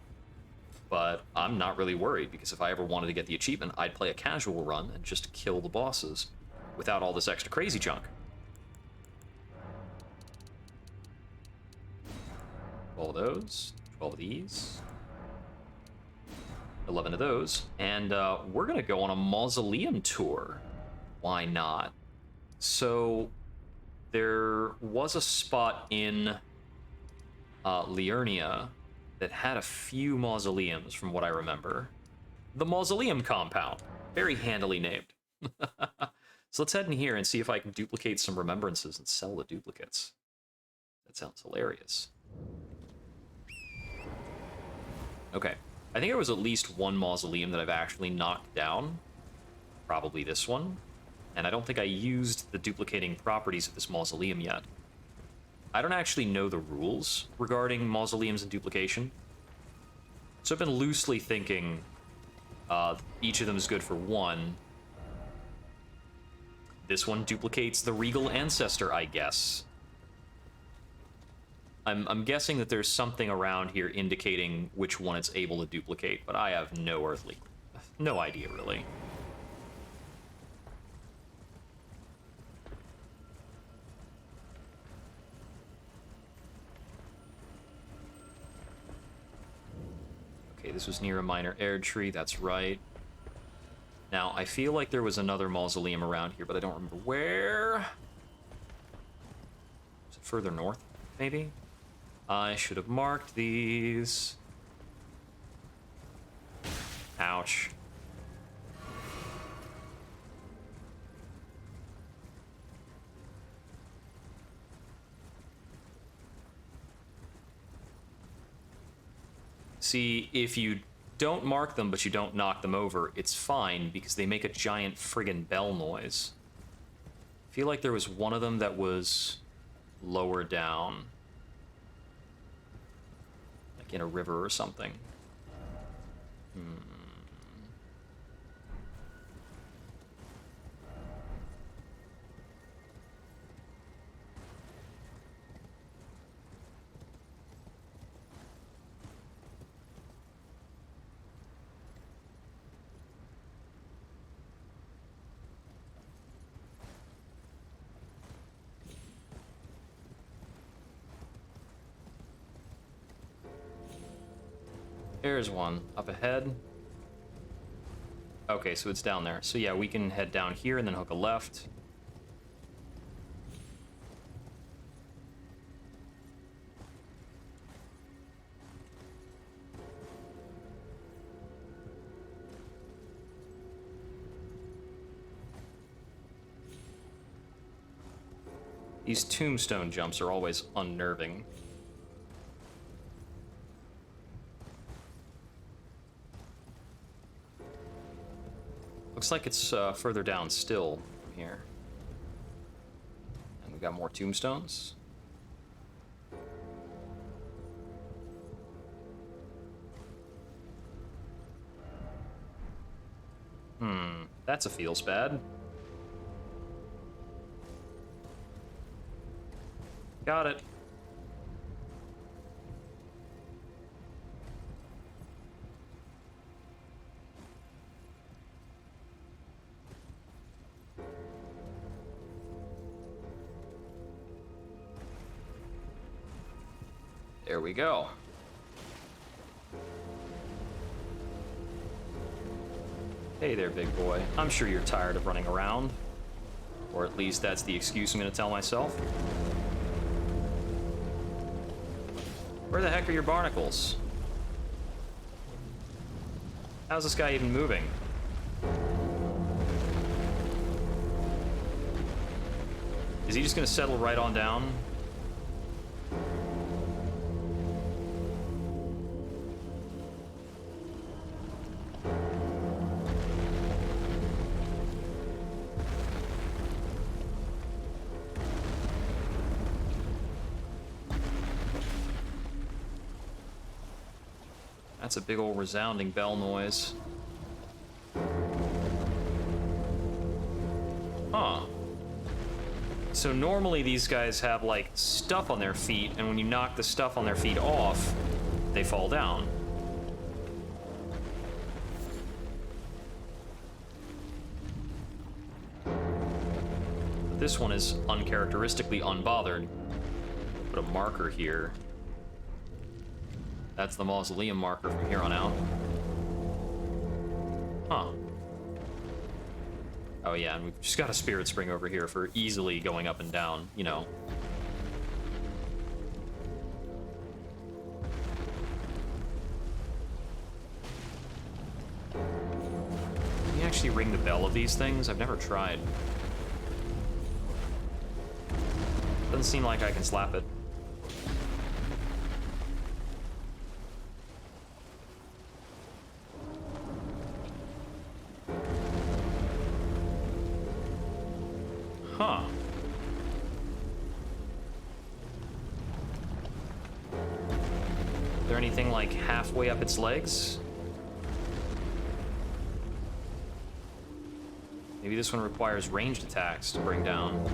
But I'm not really worried, because if I ever wanted to get the achievement, I'd play a casual run and just kill the bosses without all this extra crazy junk. 12 of those, 12 of these, 11 of those, and we're gonna go on a Mausoleum Tour. Why not? So there was a spot in Liurnia that had a few mausoleums, from what I remember. The Mausoleum Compound, very handily named. So let's head in here and see if I can duplicate some remembrances and sell the duplicates. That sounds hilarious. Okay, I think there was at least one mausoleum that I've actually knocked down. Probably this one. And I don't think I used the duplicating properties of this mausoleum yet. I don't actually know the rules regarding mausoleums and duplication. So I've been loosely thinking each of them is good for one. This one duplicates the Regal Ancestor, I guess. I'm guessing that there's something around here indicating which one it's able to duplicate, but I have no idea, really. Okay, this was near a minor air tree, that's right. Now, I feel like there was another mausoleum around here, but I don't remember where. Is it further north, maybe? I should have marked these. Ouch. See, if you don't mark them, but you don't knock them over, it's fine, because they make a giant friggin' bell noise. I feel like there was one of them that was lower down. Like in a river or something. There's one up ahead. Okay, so it's down there. So yeah, we can head down here and then hook a left. These tombstone jumps are always unnerving. Looks like it's further down still from here. And we got more tombstones. That's a feels bad. Got it. There we go. Hey there, big boy. I'm sure you're tired of running around. Or at least that's the excuse I'm gonna tell myself. Where the heck are your barnacles? How's this guy even moving? Is he just gonna settle right on down? That's a big old resounding bell noise. Huh. So normally these guys have like stuff on their feet, and when you knock the stuff on their feet off, they fall down. But this one is uncharacteristically unbothered. Put a marker here. That's the mausoleum marker from here on out. Huh. Oh yeah, and we've just got a spirit spring over here for easily going up and down, you know. Can you actually ring the bell of these things? I've never tried. Doesn't seem like I can slap it. Huh. Is there anything like halfway up its legs? Maybe this one requires ranged attacks to bring down.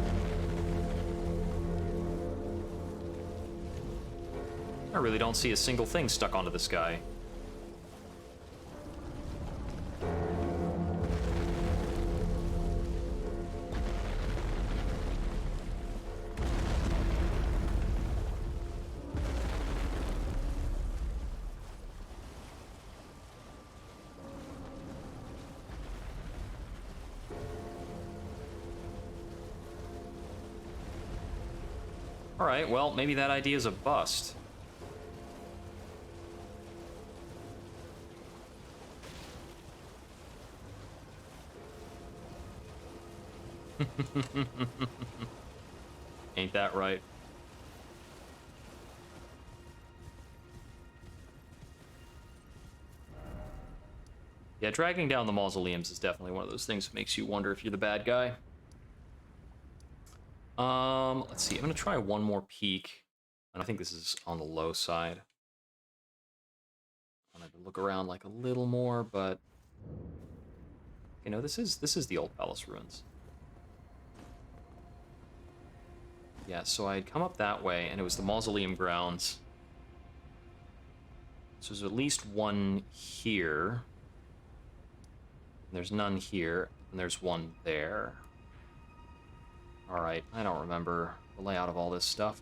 I really don't see a single thing stuck onto this guy. Alright, well, maybe that idea is a bust. Ain't that right? Yeah, dragging down the mausoleums is definitely one of those things that makes you wonder if you're the bad guy. Let's see. I'm gonna try one more peek, and I think this is on the low side. I wanted to look around like a little more, but you know, this is the old palace ruins. Yeah, so I'd come up that way, and it was the mausoleum grounds. So there's at least one here. There's none here, and there's one there. Alright, I don't remember the layout of all this stuff.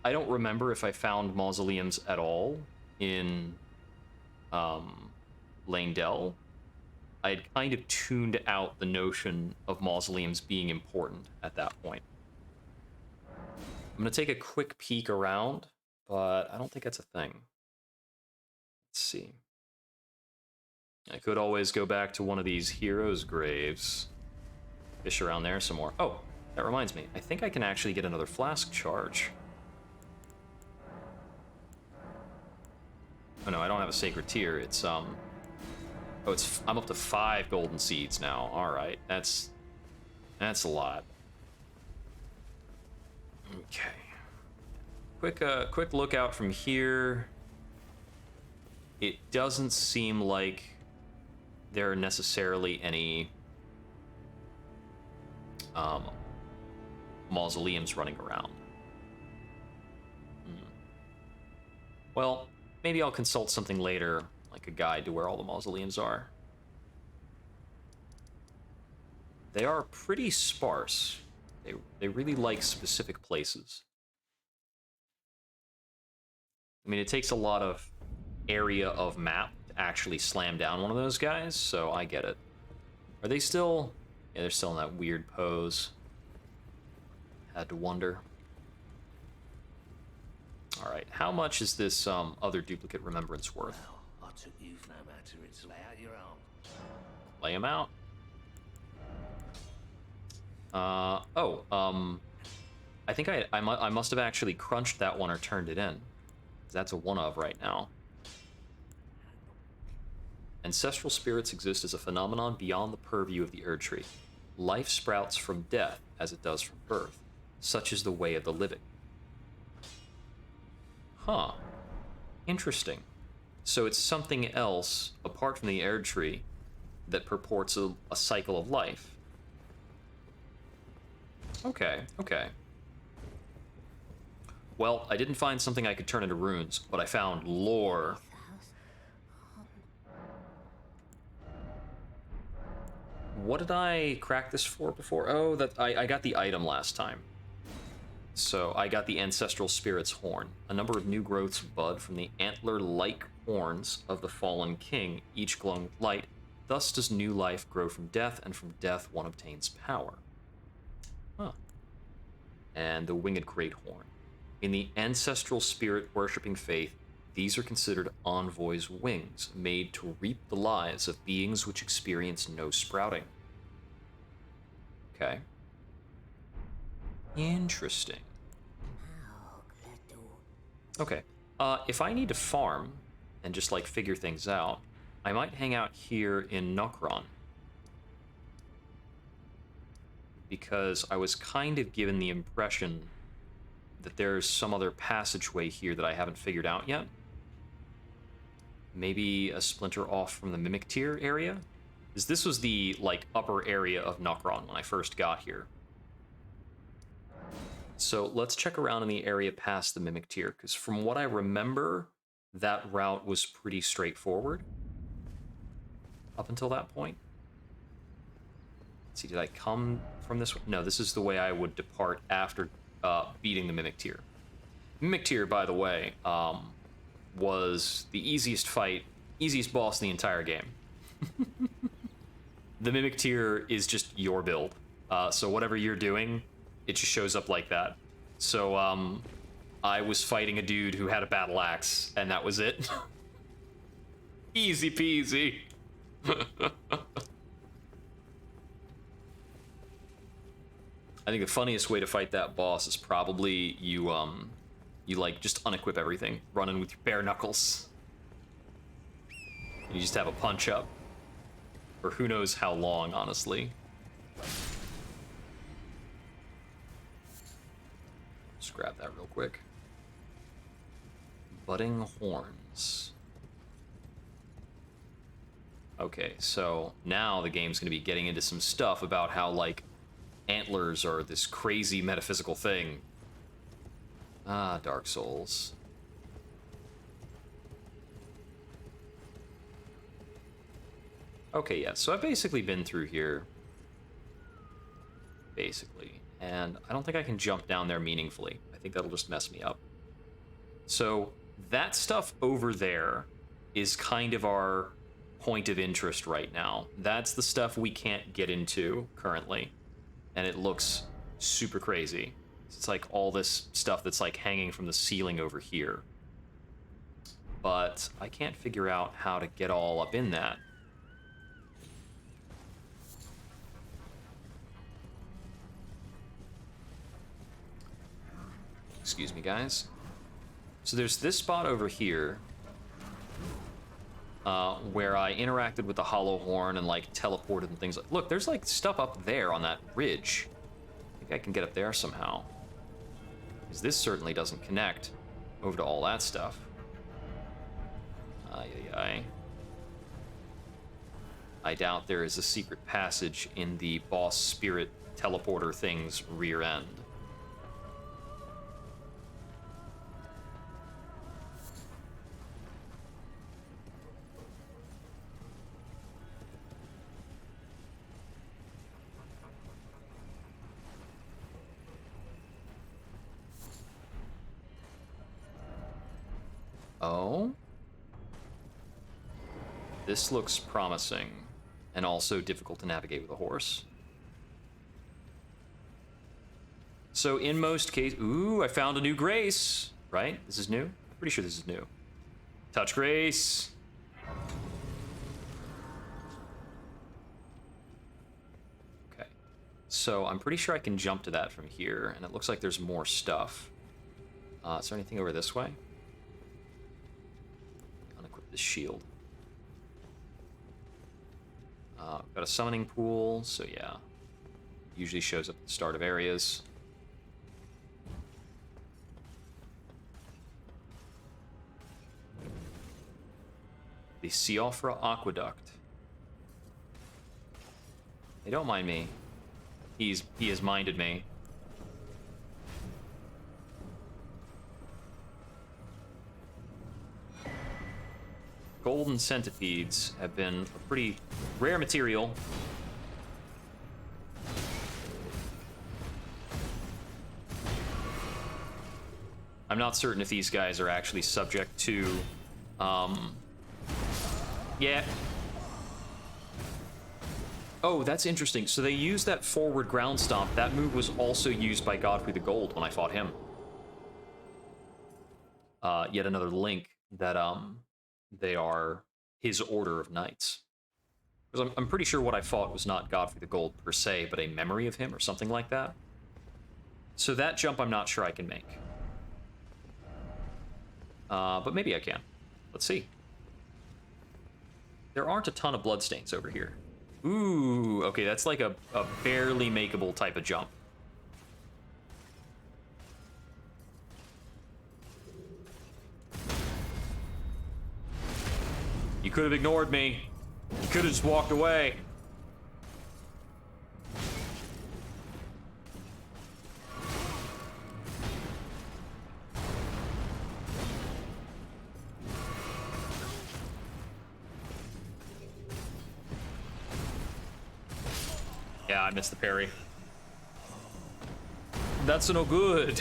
I don't remember if I found mausoleums at all in Lane Dell. I had kind of tuned out the notion of mausoleums being important at that point. I'm going to take a quick peek around, but I don't think that's a thing. Let's see. I could always go back to one of these heroes' graves. Fish around there some more. Oh, that reminds me. I think I can actually get another flask charge. Oh no, I don't have a sacred tier. It's oh, I'm up to 5 golden seeds now. All right, that's a lot. Okay. Quick look out from here. It doesn't seem like there are necessarily any mausoleums running around. Well, maybe I'll consult something later, like a guide to where all the mausoleums are. They are pretty sparse. They really like specific places. I mean, it takes a lot of area of map to actually slam down one of those guys, so I get it. Are they still... Yeah, they're still in that weird pose. Had to wonder. Alright, how much is this other duplicate remembrance worth? Well, I took you for no matter. It's lay out your arm. Lay him out. I think I must have actually crunched that one or turned it in. That's a one of right now. Ancestral spirits exist as a phenomenon beyond the purview of the Erdtree. Life sprouts from death as it does from birth. Such is the way of the living. Huh. Interesting. So it's something else, apart from the Erdtree, that purports a cycle of life. Okay, okay. Well, I didn't find something I could turn into runes, but I found lore. What did I crack this for before? Oh, that I got the item last time. So I got the Ancestral Spirit's Horn. A number of new growths bud from the antler-like horns of the fallen king, each glowing with light. Thus does new life grow from death, and from death one obtains power. Huh. And the Winged Great Horn. In the Ancestral Spirit worshipping faith, these are considered envoys' wings, made to reap the lives of beings which experience no sprouting. Okay. Interesting. Okay. If I need to farm and just, like, figure things out, I might hang out here in Nokron. Because I was kind of given the impression that there's some other passageway here that I haven't figured out yet. Maybe a splinter off from the Mimic Tier area? Because this was the, like, upper area of Nokron when I first got here. So let's check around in the area past the Mimic Tier, because from what I remember, that route was pretty straightforward. Up until that point. Let's see, did I come from this way? No, this is the way I would depart after beating the Mimic Tier. Mimic Tier, by the way, was the easiest boss in the entire game. The Mimic Tier is just your build. So whatever you're doing, it just shows up like that. So I was fighting a dude who had a battle axe, and that was it. Easy peasy. I think the funniest way to fight that boss is probably you like just unequip everything, running with your bare knuckles. And you just have a punch up. For who knows how long, honestly. Just grab that real quick. Budding horns. Okay, so now the game's gonna be getting into some stuff about how, like, antlers are this crazy metaphysical thing. Ah, Dark Souls. Okay, yeah, so I've basically been through here. Basically. And I don't think I can jump down there meaningfully. I think that'll just mess me up. So that stuff over there is kind of our point of interest right now. That's the stuff we can't get into currently. And it looks super crazy. It's like all this stuff that's like hanging from the ceiling over here. But I can't figure out how to get all up in that. Excuse me, guys. So there's this spot over here where I interacted with the hollow horn and like teleported and things. Look, there's like stuff up there on that ridge. Maybe I can get up there somehow. Because this certainly doesn't connect over to all that stuff. I doubt there is a secret passage in the boss spirit teleporter thing's rear end. Oh? This looks promising, and also difficult to navigate with a horse. So in most cases... Ooh, I found a new grace! Right? This is new? Pretty sure this is new. Touch grace! Okay. So I'm pretty sure I can jump to that from here, and it looks like there's more stuff. Is there anything over this way? Unequip this shield. Got a summoning pool, so yeah. Usually shows up at the start of areas. The Siofra Aqueduct. Hey, don't mind me. He has minded me. Golden centipedes have been a pretty rare material. I'm not certain if these guys are actually subject to, yeah. Oh, that's interesting. So they used that forward ground stomp. That move was also used by Godfrey the Gold when I fought him. Yet another link that, they are his order of knights. Because I'm pretty sure what I fought was not Godfrey the Gold per se, but a memory of him or something like that. So that jump I'm not sure I can make. But maybe I can. Let's see. There aren't a ton of bloodstains over here. Ooh, okay, that's like a barely makeable type of jump. You could have ignored me. You could have just walked away. Yeah, I missed the parry. That's no good.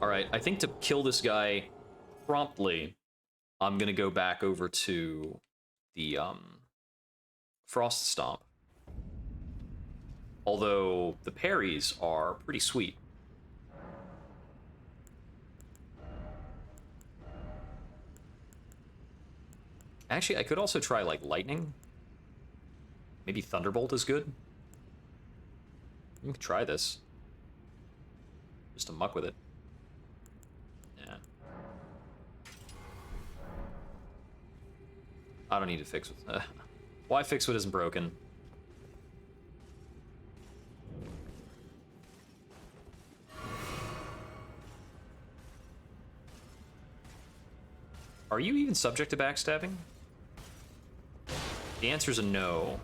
All right, I think to kill this guy promptly, I'm gonna go back over to the Frost Stomp. Although the parries are pretty sweet. Actually, I could also try like lightning. Maybe Thunderbolt is good. We can try this. Just to muck with it. Yeah. I don't need to fix it. Why fix what isn't broken? Are you even subject to backstabbing? The answer is a no.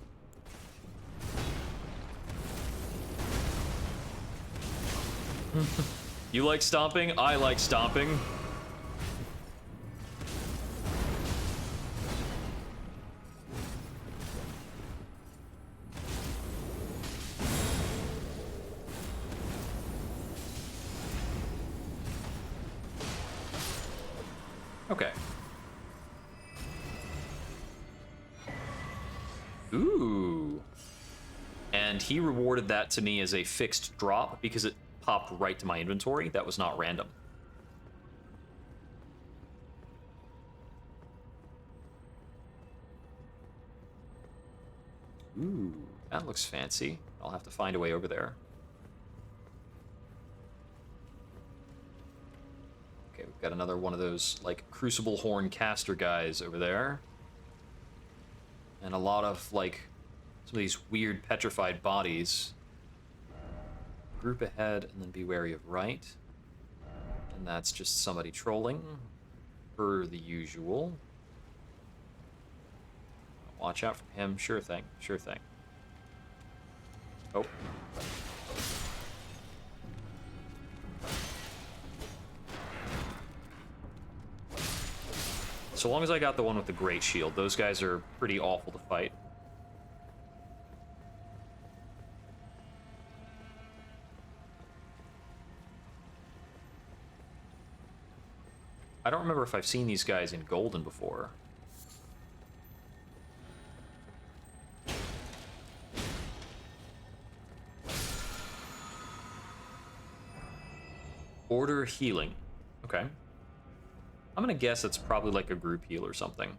You like stomping? I like stomping. Okay. Ooh. And he rewarded that to me as a fixed drop because it popped right to my inventory. That was not random. Ooh, that looks fancy. I'll have to find a way over there. Okay, we've got another one of those, like, Crucible Horn caster guys over there. And a lot of, like, some of these weird petrified bodies. Group ahead, and then be wary of right. And that's just somebody trolling, per the usual. Watch out for him. Sure thing. Sure thing. Oh. So long as I got the one with the great shield, those guys are pretty awful to fight. I don't remember if I've seen these guys in Golden before. Order healing. Okay. I'm gonna guess it's probably like a group heal or something. Is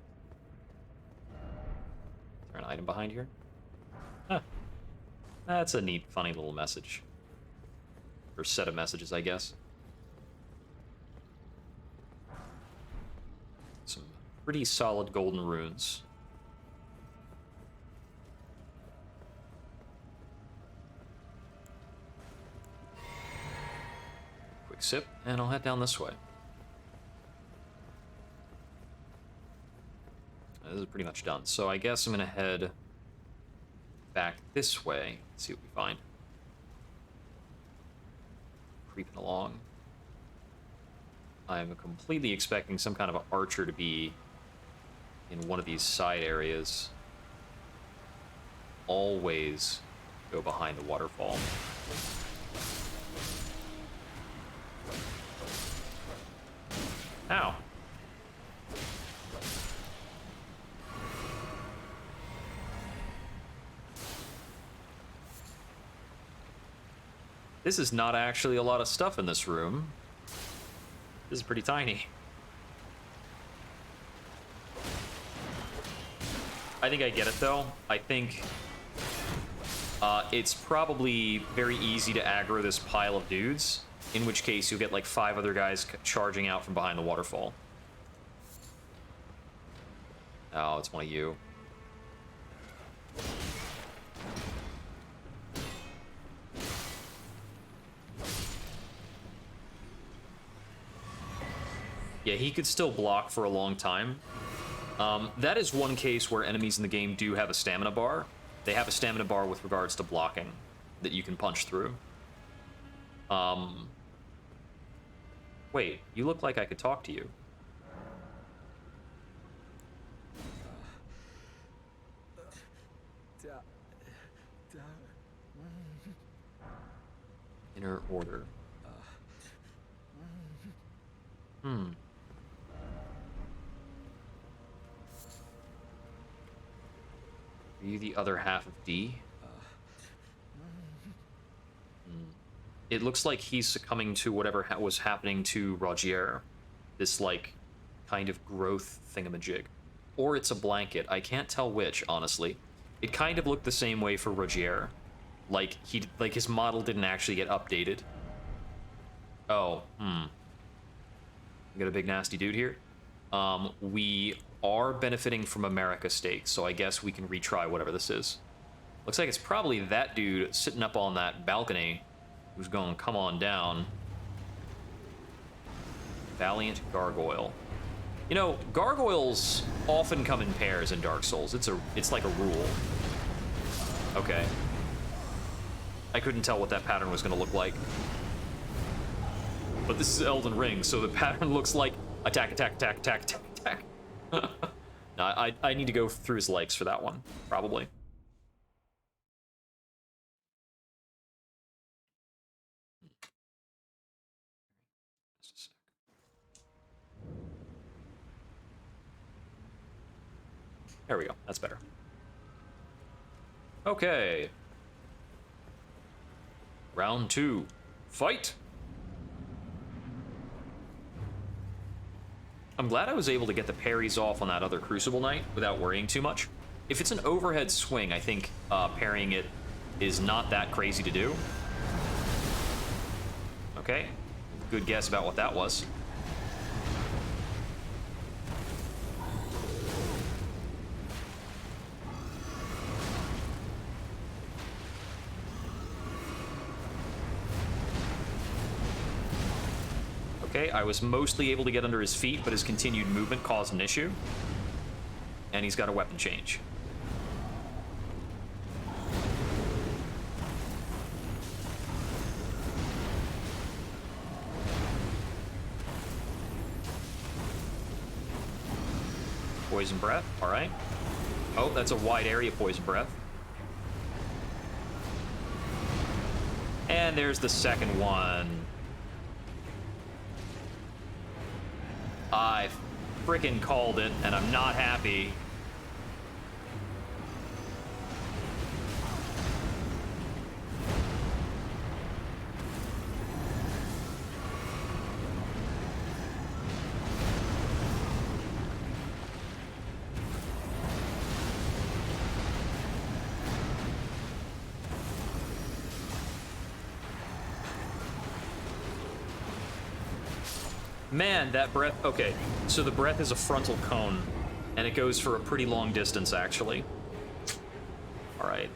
there an item behind here? That's a neat, funny little message. Or set of messages, I guess. Some pretty solid golden runes. Quick sip, and I'll head down this way. This is pretty much done. So I guess I'm gonna head back this way, see what we find. Creeping along. I'm completely expecting some kind of an archer to be in one of these side areas. Always go behind the waterfall. Ow. This is not actually a lot of stuff in this room. This is pretty tiny. I think I get it, though. I think it's probably very easy to aggro this pile of dudes, in which case you'll get like 5 other guys charging out from behind the waterfall. Oh, it's one of you. Yeah, he could still block for a long time. That is one case where enemies in the game do have a stamina bar. They have a stamina bar with regards to blocking that you can punch through. Wait, you look like I could talk to you. Inner order. Are you the other half of D? It looks like he's succumbing to whatever was happening to Rogier. This, like, kind of growth thingamajig. Or it's a blanket. I can't tell which, honestly. It kind of looked the same way for Rogier. Like, his model didn't actually get updated. Oh, We got a big nasty dude here. We are benefiting from America State, so I guess we can retry whatever this is. Looks like it's probably that dude sitting up on that balcony who's going to come on down. Valiant Gargoyle. You know, gargoyles often come in pairs in Dark Souls. It's like a rule. Okay. I couldn't tell what that pattern was going to look like. But this is Elden Ring, so the pattern looks like attack, attack, attack, attack, attack, attack. No, I need to go through his legs for that one, probably. Just a sec. There we go, that's better. Okay. Round 2. Fight! I'm glad I was able to get the parries off on that other Crucible Knight without worrying too much. If it's an overhead swing, I think parrying it is not that crazy to do. Okay, good guess about what that was. Okay, I was mostly able to get under his feet, but his continued movement caused an issue. And he's got a weapon change. Poison breath, alright. Oh, that's a wide area poison breath. And there's the second one. I frickin' called it, and I'm not happy. Man, that breath... Okay, so the breath is a frontal cone, and it goes for a pretty long distance, actually. Alright.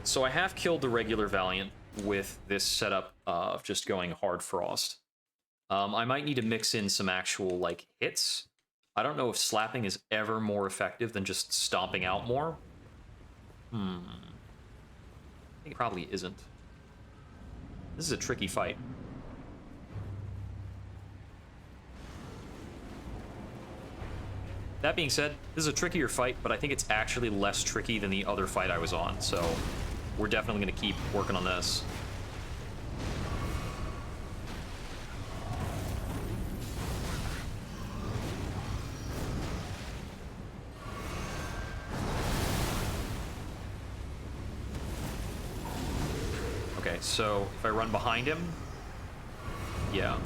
So I have killed the regular Valiant with this setup of just going hard frost. I might need to mix in some actual, like, hits. I don't know if slapping is ever more effective than just stomping out more. I think it probably isn't. This is a tricky fight. That being said, this is a trickier fight, but I think it's actually less tricky than the other fight I was on, so we're definitely going to keep working on this. Okay, so if I run behind him, yeah.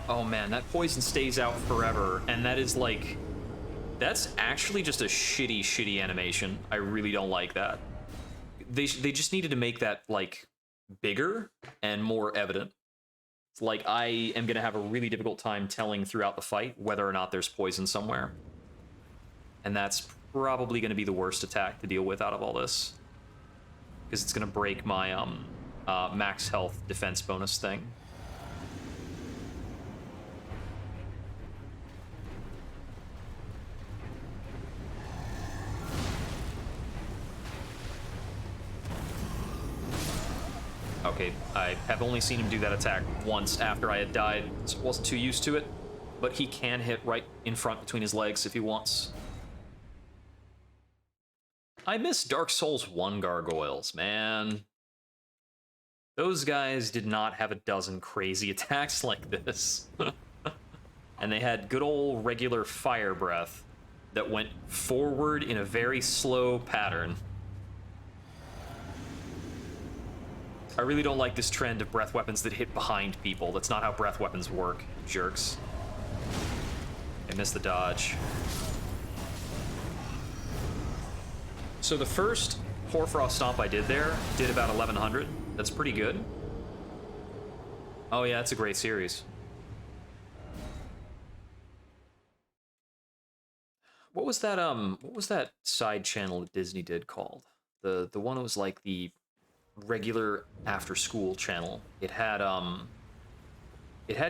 Oh man, that poison stays out forever, and that is like... That's actually just a shitty animation. I really don't like that. They just needed to make that, like, bigger and more evident. It's like, I am gonna have a really difficult time telling throughout the fight whether or not there's poison somewhere. And that's probably gonna be the worst attack to deal with out of all this. Because it's gonna break my, max health defense bonus thing. Okay, I have only seen him do that attack once after I had died, so I wasn't too used to it. But he can hit right in front between his legs if he wants. I miss Dark Souls 1 gargoyles, man. Those guys did not have a dozen crazy attacks like this. And they had good old regular fire breath that went forward in a very slow pattern. I really don't like this trend of breath weapons that hit behind people. That's not how breath weapons work, jerks. I missed the dodge. So the first Hoarfrost Stomp I did there did about 1100. That's pretty good. Oh yeah, it's a great series. What was that side channel that Disney did called? The one that was like the regular after school channel. It had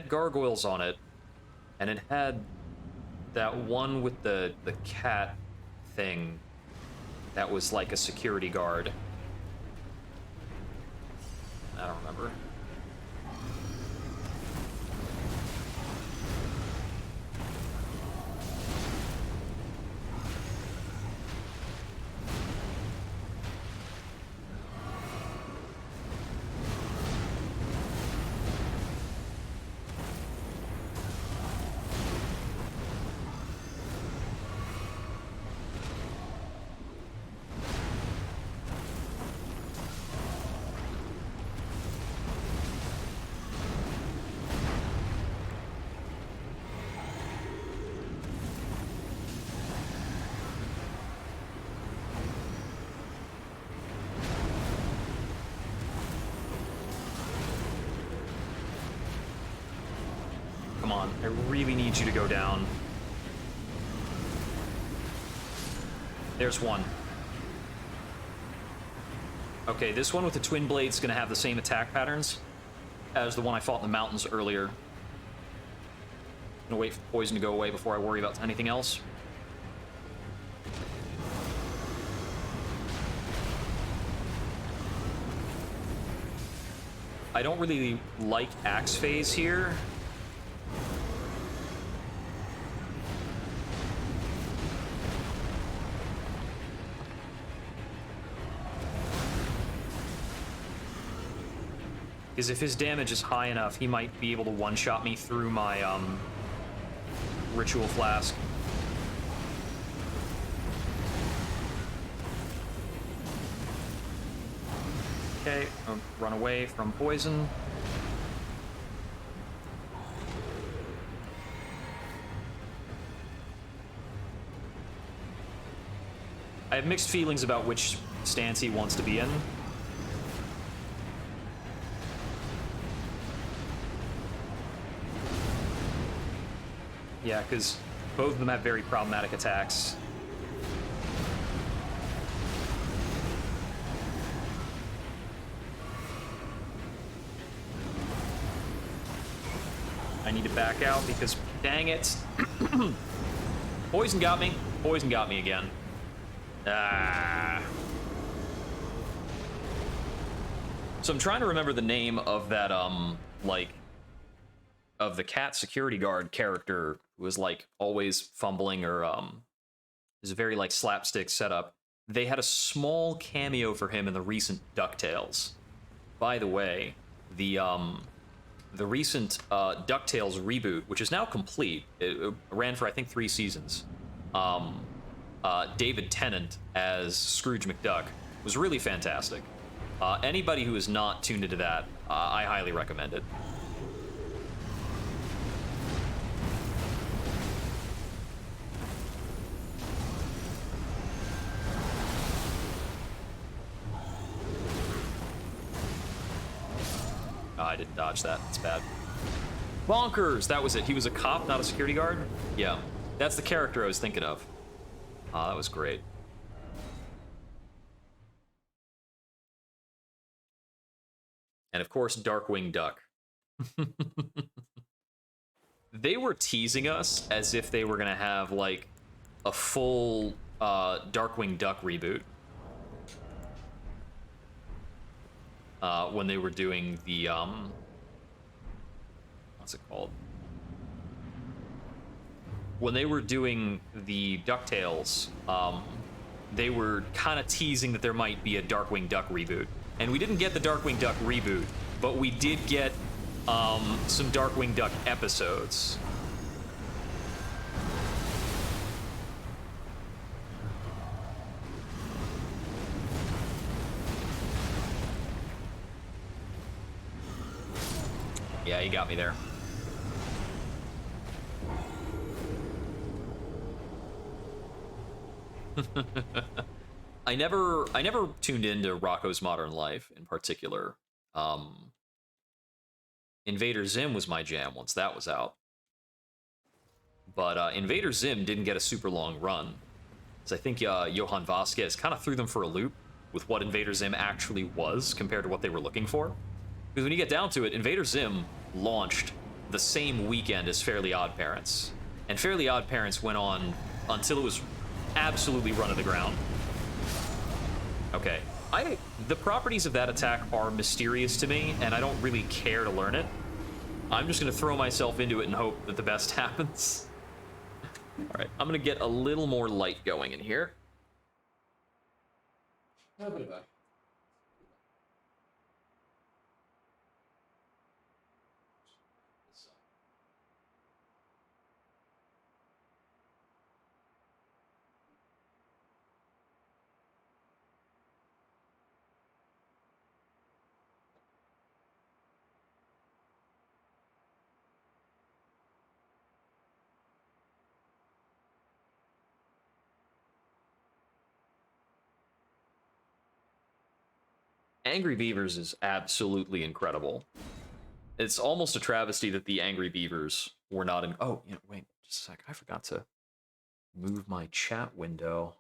gargoyles on it, and it had that one with the cat thing that was like a security guard. I don't remember. Come on, I really need you to go down. There's one. Okay, this one with the twin blades is gonna have the same attack patterns as the one I fought in the mountains earlier. I'm gonna wait for the poison to go away before I worry about anything else. I don't really like Axe Phase here. Because if his damage is high enough, he might be able to one-shot me through my, Ritual Flask. Okay, don't run away from poison. I have mixed feelings about which stance he wants to be in. Yeah, because both of them have very problematic attacks. I need to back out because, dang it. Poison got me. Poison got me again. Ah. So I'm trying to remember the name of that, like, of the cat security guard character who was, like, always fumbling or, is a very, like, slapstick setup. They had a small cameo for him in the recent DuckTales. By the way, the recent DuckTales reboot, which is now complete, it ran for, I think, 3 seasons. David Tennant as Scrooge McDuck was really fantastic. Anybody who is not tuned into that, I highly recommend it. Oh, I didn't dodge that. It's bad. Bonkers! That was it. He was a cop, not a security guard? Yeah. That's the character I was thinking of. That was great. And of course, Darkwing Duck. They were teasing us as if they were gonna have, like, a full Darkwing Duck reboot. When they were doing the, what's it called? When they were doing the DuckTales, they were kind of teasing that there might be a Darkwing Duck reboot. And we didn't get the Darkwing Duck reboot, but we did get some Darkwing Duck episodes. Yeah, he got me there. I never tuned into Rocco's Modern Life in particular. Invader Zim was my jam once that was out. But Invader Zim didn't get a super long run. So I think Johan Vasquez kind of threw them for a loop with what Invader Zim actually was compared to what they were looking for. Because when you get down to it, Invader Zim launched the same weekend as Fairly Odd Parents. And Fairly Odd Parents went on until it was absolutely run to the ground. Okay. The properties of that attack are mysterious to me, and I don't really care to learn it. I'm just going to throw myself into it and hope that the best happens. Alright, I'm going to get a little more light going in here. Angry Beavers is absolutely incredible. It's almost a travesty that the Angry Beavers were not in... Oh, yeah, wait, just a sec. I forgot to move my chat window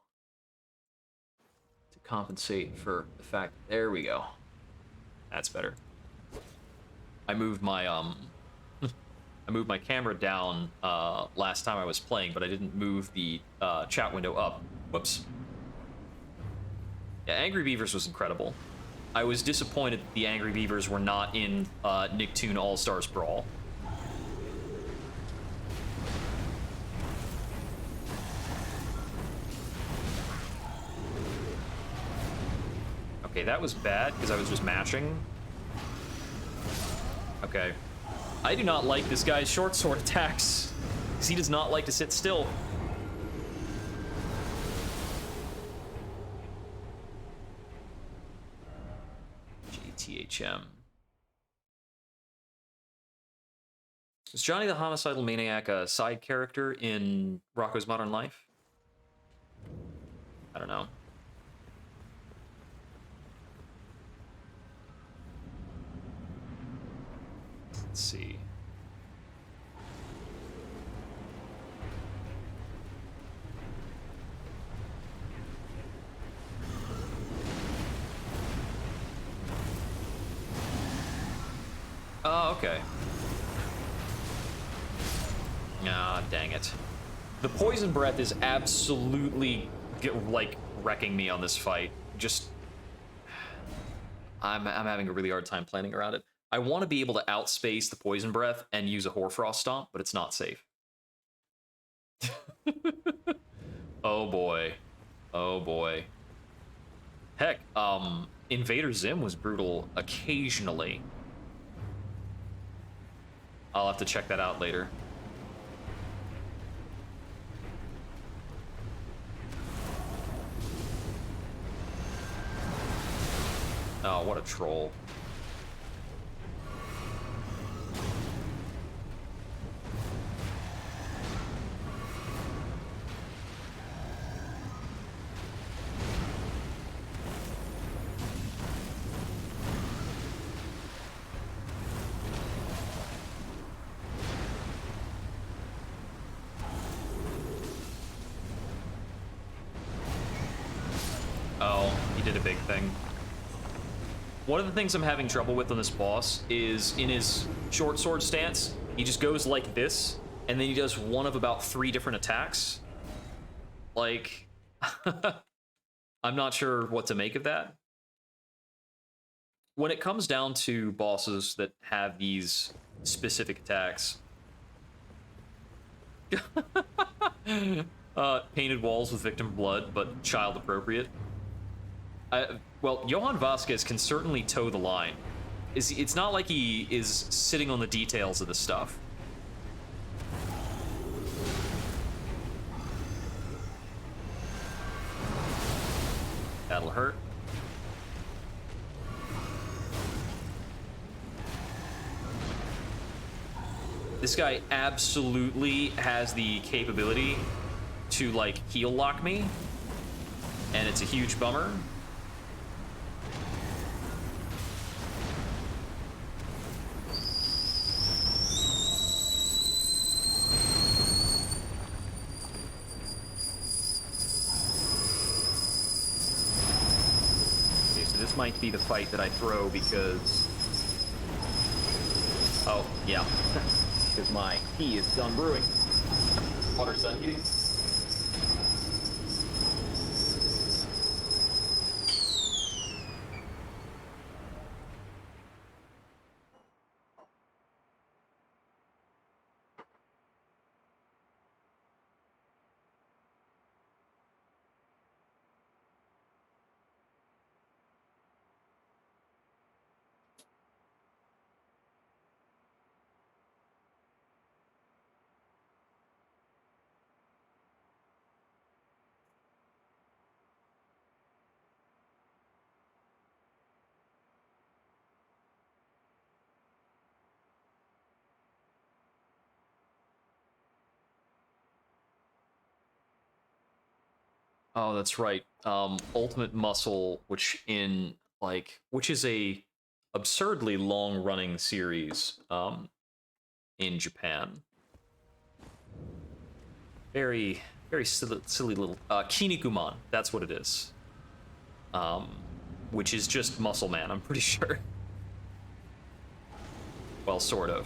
to compensate for the fact... There we go. That's better. I moved my, I moved my camera down last time I was playing, but I didn't move the chat window up. Whoops. Yeah, Angry Beavers was incredible. I was disappointed that the Angry Beavers were not in Nicktoon All-Stars Brawl. Okay, that was bad because I was just mashing. Okay. I do not like this guy's short sword attacks because he does not like to sit still. GTHM. Is Johnny the Homicidal Maniac a side character in Rocco's Modern Life? I don't know. Let's see. Okay. Ah, dang it. The poison breath is absolutely, like, wrecking me on this fight. Just... I'm having a really hard time planning around it. I want to be able to outspace the poison breath and use a Hoarfrost Stomp, but it's not safe. Oh boy. Oh boy. Heck, Invader Zim was brutal occasionally. I'll have to check that out later. Oh, what a troll. Oh, he did a big thing. One of the things I'm having trouble with on this boss is in his short sword stance, he just goes like this, and then he does one of about 3 different attacks. Like, I'm not sure what to make of that. When it comes down to bosses that have these specific attacks, painted walls with victim blood, but child appropriate. Well, Johann Vasquez can certainly toe the line. It's not like he is sitting on the details of this stuff. That'll hurt. This guy absolutely has the capability to, like, heal lock me, and it's a huge bummer. Okay, so this might be the fight that I throw because... Oh, yeah. Because my tea is done brewing. Water's done heating. Oh, that's right. Ultimate Muscle, which is a absurdly long-running series in Japan. Very, very silly little Kinnikuman. That's what it is. Which is just Muscle Man, I'm pretty sure. Well, sort of.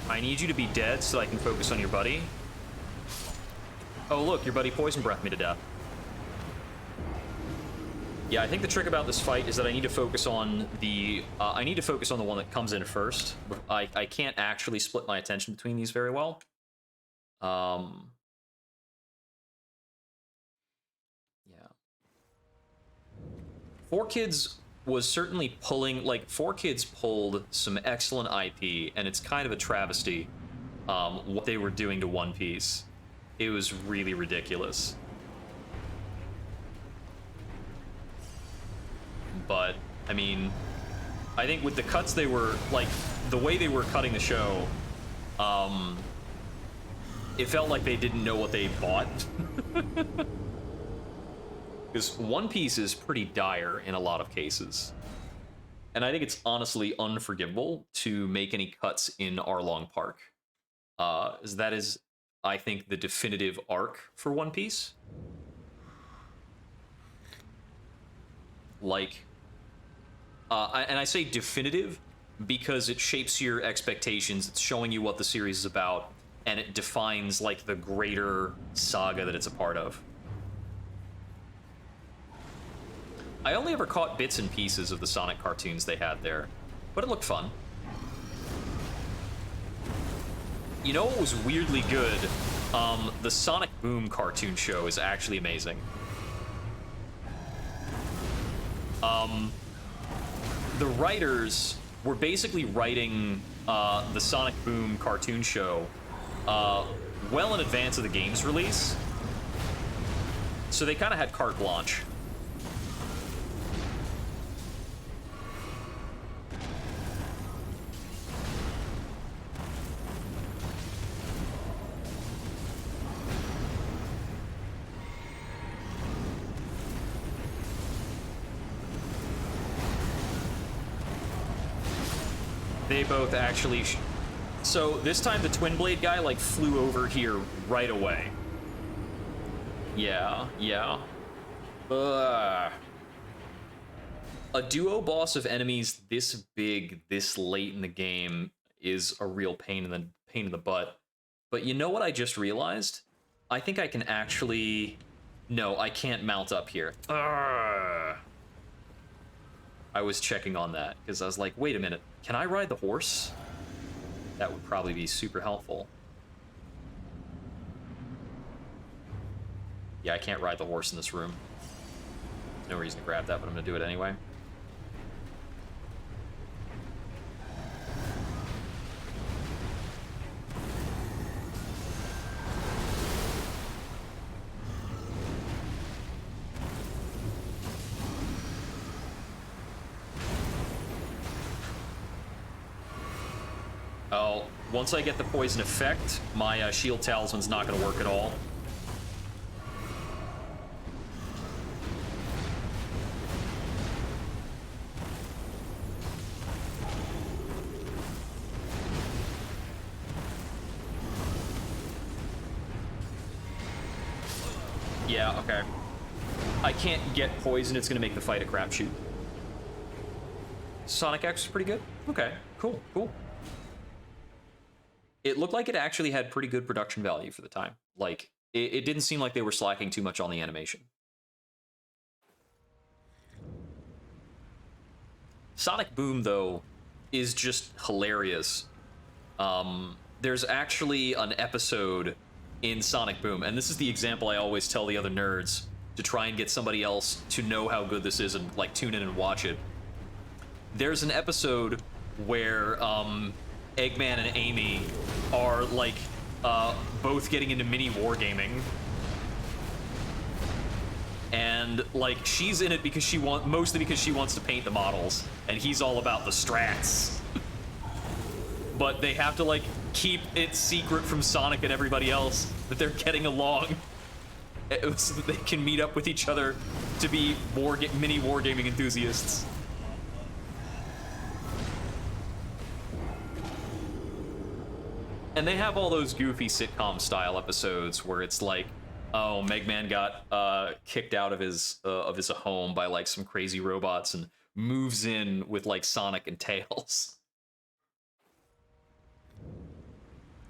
I need you to be dead so I can focus on your buddy. Oh, look, your buddy poison breathed me to death. Yeah, I think the trick about this fight is that I need to focus on the one that comes in first. I can't actually split my attention between these very well. Um, yeah. 4Kids was certainly pulling, like, 4Kids pulled some excellent IP, and it's kind of a travesty what they were doing to One Piece. It was really ridiculous. But, I mean, I think with the cuts they were, like, the way they were cutting the show, it felt like they didn't know what they bought. Because One Piece is pretty dire in a lot of cases. And I think it's honestly unforgivable to make any cuts in Arlong Park. As that is, I think, the definitive arc for One Piece. Like, and I say definitive because it shapes your expectations, it's showing you what the series is about, and it defines, like, the greater saga that it's a part of. I only ever caught bits and pieces of the Sonic cartoons they had there, but it looked fun. You know what was weirdly good? The Sonic Boom cartoon show is actually amazing. The writers were basically writing the Sonic Boom cartoon show well in advance of the game's release. So they kind of had carte blanche. They both actually... So this time the Twin Blade guy, like, flew over here right away. Yeah. A duo boss of enemies this big, this late in the game is a real pain in the butt. But you know what I just realized? I think I can actually... No, I can't mount up here. I was checking on that, because I was like, wait a minute, can I ride the horse? That would probably be super helpful. Yeah, I can't ride the horse in this room. There's no reason to grab that, but I'm gonna do it anyway. Oh, once I get the poison effect, my shield talisman's not going to work at all. Yeah, okay. I can't get poison, it's going to make the fight a crapshoot. Sonic X is pretty good? Okay, cool. It looked like it actually had pretty good production value for the time. Like, it didn't seem like they were slacking too much on the animation. Sonic Boom, though, is just hilarious. There's actually an episode in Sonic Boom, and this is the example I always tell the other nerds to try and get somebody else to know how good this is and, like, tune in and watch it. There's an episode where, Eggman and Amy are, like, both getting into mini wargaming. And, like, she's in it because mostly because she wants to paint the models, and he's all about the strats. But they have to, like, keep it secret from Sonic and everybody else that they're getting along, so that they can meet up with each other to be mini wargaming enthusiasts. And they have all those goofy sitcom-style episodes where it's like, oh, Megman got kicked out of his home by, like, some crazy robots and moves in with, like, Sonic and Tails.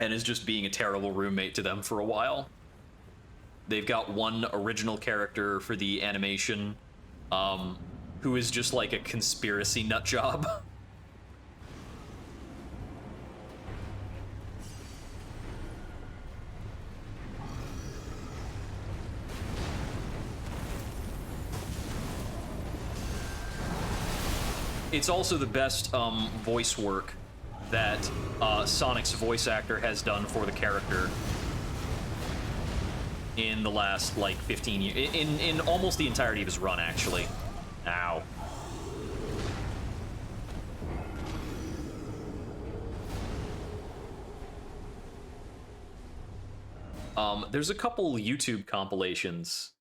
And is just being a terrible roommate to them for a while. They've got one original character for the animation, who is just, like, a conspiracy nutjob. It's also the best voice work that Sonic's voice actor has done for the character in the last, like, 15 years. In almost the entirety of his run, actually. Ow. There's a couple YouTube compilations.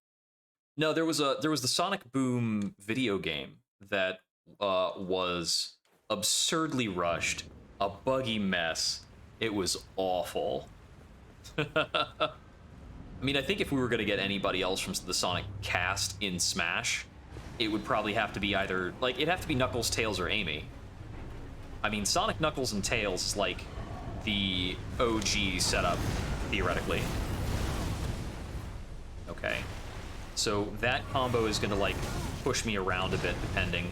No, there was the Sonic Boom video game that was absurdly rushed, a buggy mess. It was awful. I mean, I think if we were going to get anybody else from the Sonic cast in Smash, it would probably have to be either, like, it'd have to be Knuckles, Tails, or Amy. I mean, Sonic, Knuckles, and Tails is like the OG setup, theoretically. Okay. So that combo is gonna, like, push me around a bit, depending.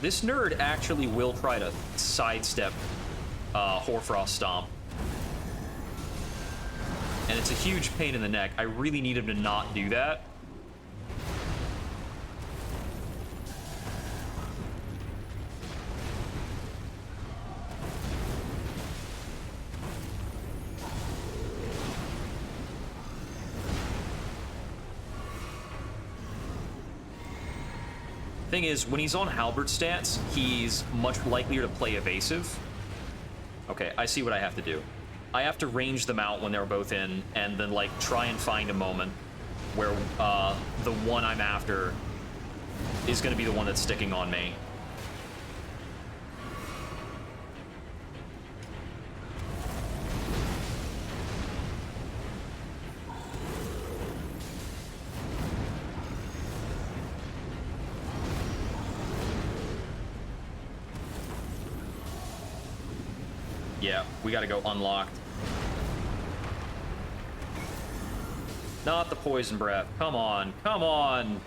This nerd actually will try to sidestep Hoarfrost Stomp. And it's a huge pain in the neck. I really need him to not do that. Thing is, when he's on Halberd stance, he's much likelier to play evasive. Okay, I see what I have to do. I have to range them out when they're both in, and then, like, try and find a moment where the one I'm after is going to be the one that's sticking on me. Yeah, we gotta go unlocked. Not the poison breath. Come on, come on.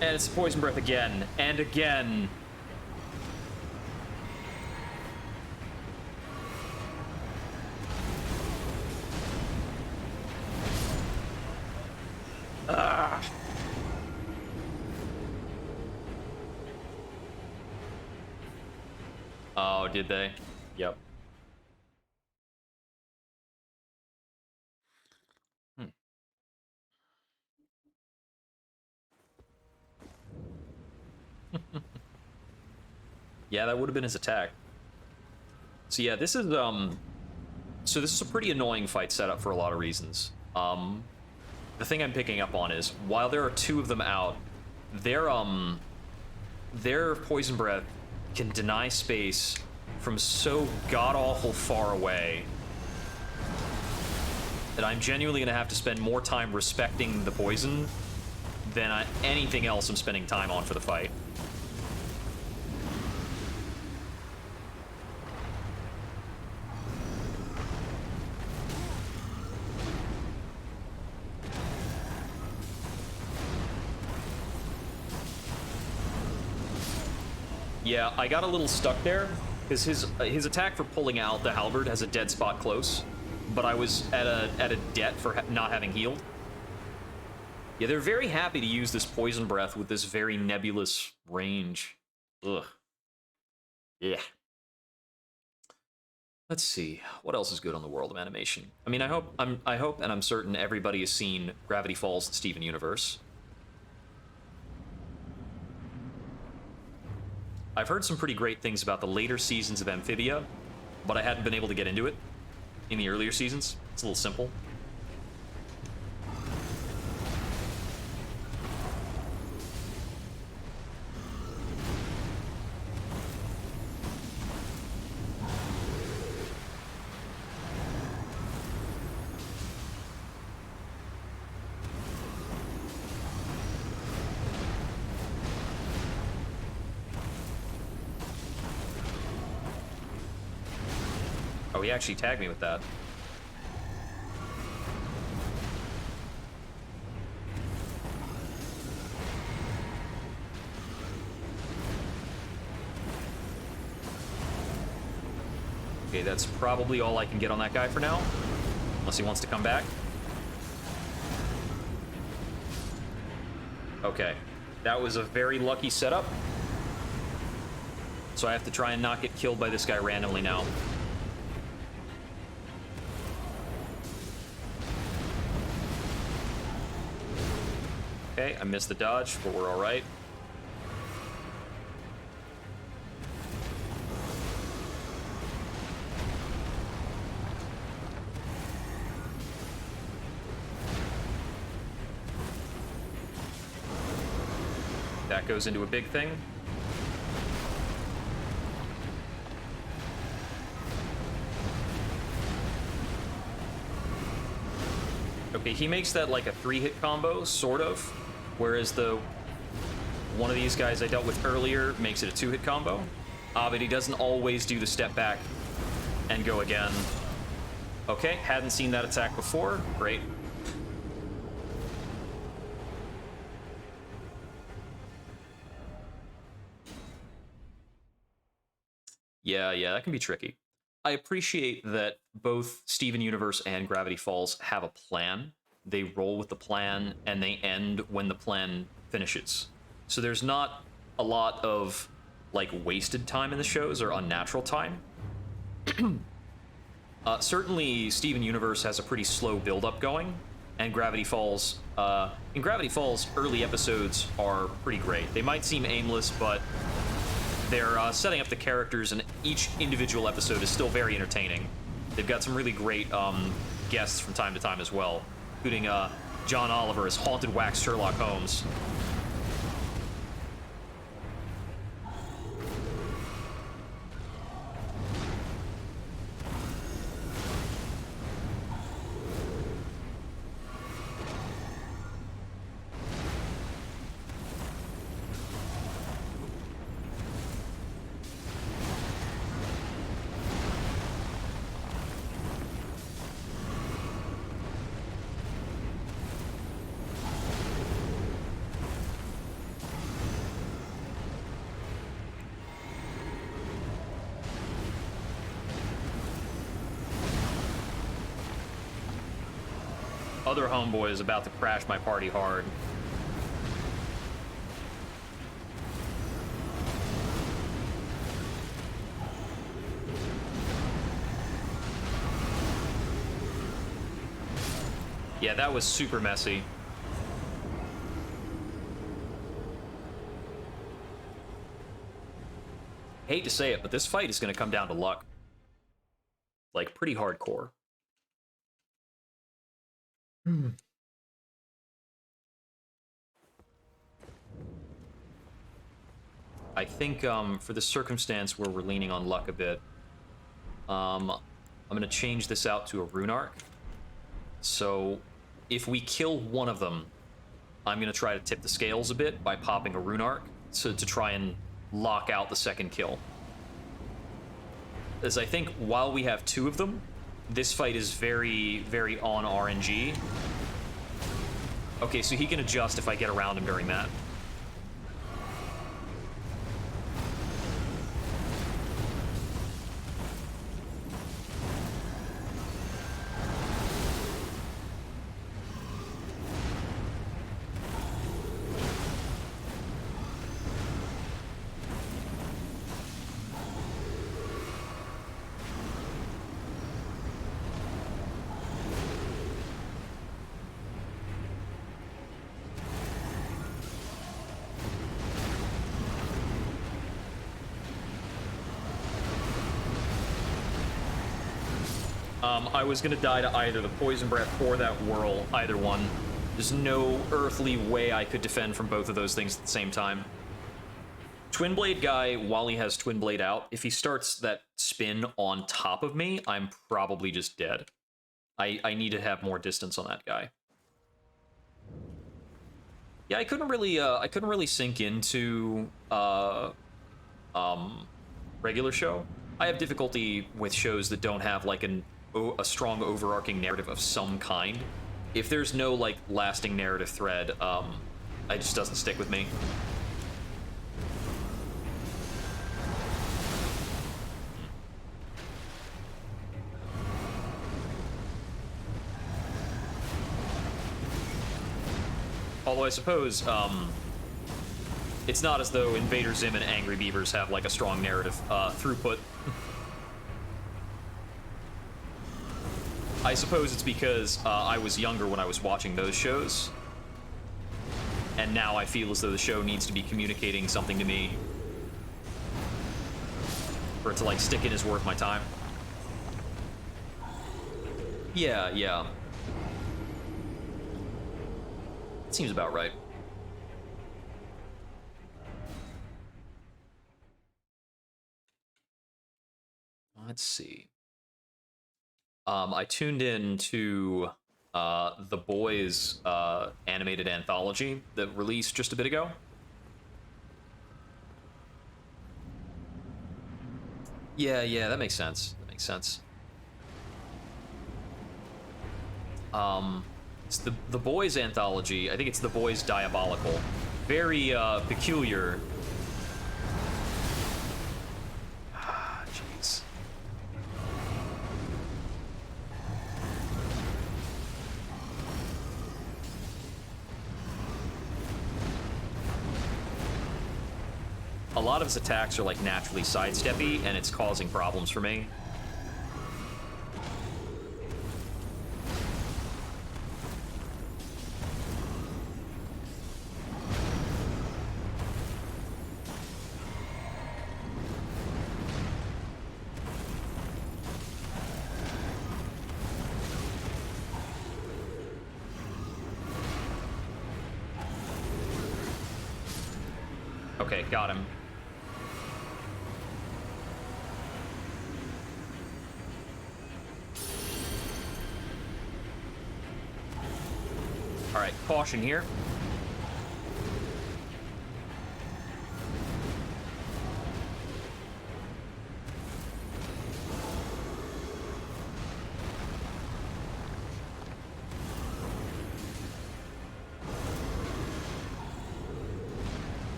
And it's poison breath again and again. Ah. Oh, did they? Yep. Yeah, that would have been his attack. So yeah, this is so this is a pretty annoying fight setup for a lot of reasons. The thing I'm picking up on is while there are two of them out, their poison breath can deny space from so god-awful far away that I'm genuinely gonna have to spend more time respecting the poison than anything else I'm spending time on for the fight. Yeah, I got a little stuck there, because his attack for pulling out the halberd has a dead spot close, but I was at a debt for not having healed. Yeah, they're very happy to use this poison breath with this very nebulous range. Ugh. Yeah. Let's see, what else is good on the world of animation? I mean, I hope and I'm certain everybody has seen Gravity Falls and Steven Universe. I've heard some pretty great things about the later seasons of Amphibia, but I hadn't been able to get into it in the earlier seasons. It's a little simple. Oh, he actually tagged me with that. Okay, that's probably all I can get on that guy for now. Unless he wants to come back. Okay. That was a very lucky setup. So I have to try and not get killed by this guy randomly now. Okay, I missed the dodge, but we're all right. That goes into a big thing. Okay, he makes that like a 3-hit combo, sort of. Whereas the one of these guys I dealt with earlier makes it a 2-hit combo. But he doesn't always do the step back and go again. Okay, hadn't seen that attack before. Great. Yeah, that can be tricky. I appreciate that both Steven Universe and Gravity Falls have a plan. They roll with the plan, and they end when the plan finishes. So there's not a lot of, like, wasted time in the shows or unnatural time. Certainly, Steven Universe has a pretty slow build-up going, and Gravity Falls, in Gravity Falls, early episodes are pretty great. They might seem aimless, but they're setting up the characters, and each individual episode is still very entertaining. They've got some really great guests from time to time as well, including John Oliver as Haunted Wax Sherlock Holmes. Other homeboy is about to crash my party hard. Yeah, that was super messy. Hate to say it, but this fight is going to come down to luck. Like, pretty hardcore. I think for the circumstance where we're leaning on luck a bit, I'm going to change this out to a rune arc. So if we kill one of them, I'm going to try to tip the scales a bit by popping a rune arc to try and lock out the second kill. As I think while we have two of them, this fight is very, very on RNG. Okay, so he can adjust if I get around him during that. I was gonna die to either the poison breath or that whirl, either one. There's no earthly way I could defend from both of those things at the same time. Twin Blade guy, while he has Twin Blade out, if he starts that spin on top of me, I'm probably just dead. I need to have more distance on that guy. Yeah, I couldn't really sink into regular show. I have difficulty with shows that don't have like a strong overarching narrative of some kind. If there's no like lasting narrative thread, it just doesn't stick with me. Although I suppose, it's not as though Invader Zim and Angry Beavers have like a strong narrative throughput. I suppose it's because I was younger when I was watching those shows, and now I feel as though the show needs to be communicating something to me for it to like stick in is worth my time. Yeah. Seems about right. Let's see. I tuned in to The Boys animated anthology that released just a bit ago. Yeah, that makes sense. It's the Boys anthology. I think it's The Boys Diabolical. Very peculiar. Jeez. A lot of his attacks are like naturally sidesteppy, and it's causing problems for me. Okay, got him. All right, caution here.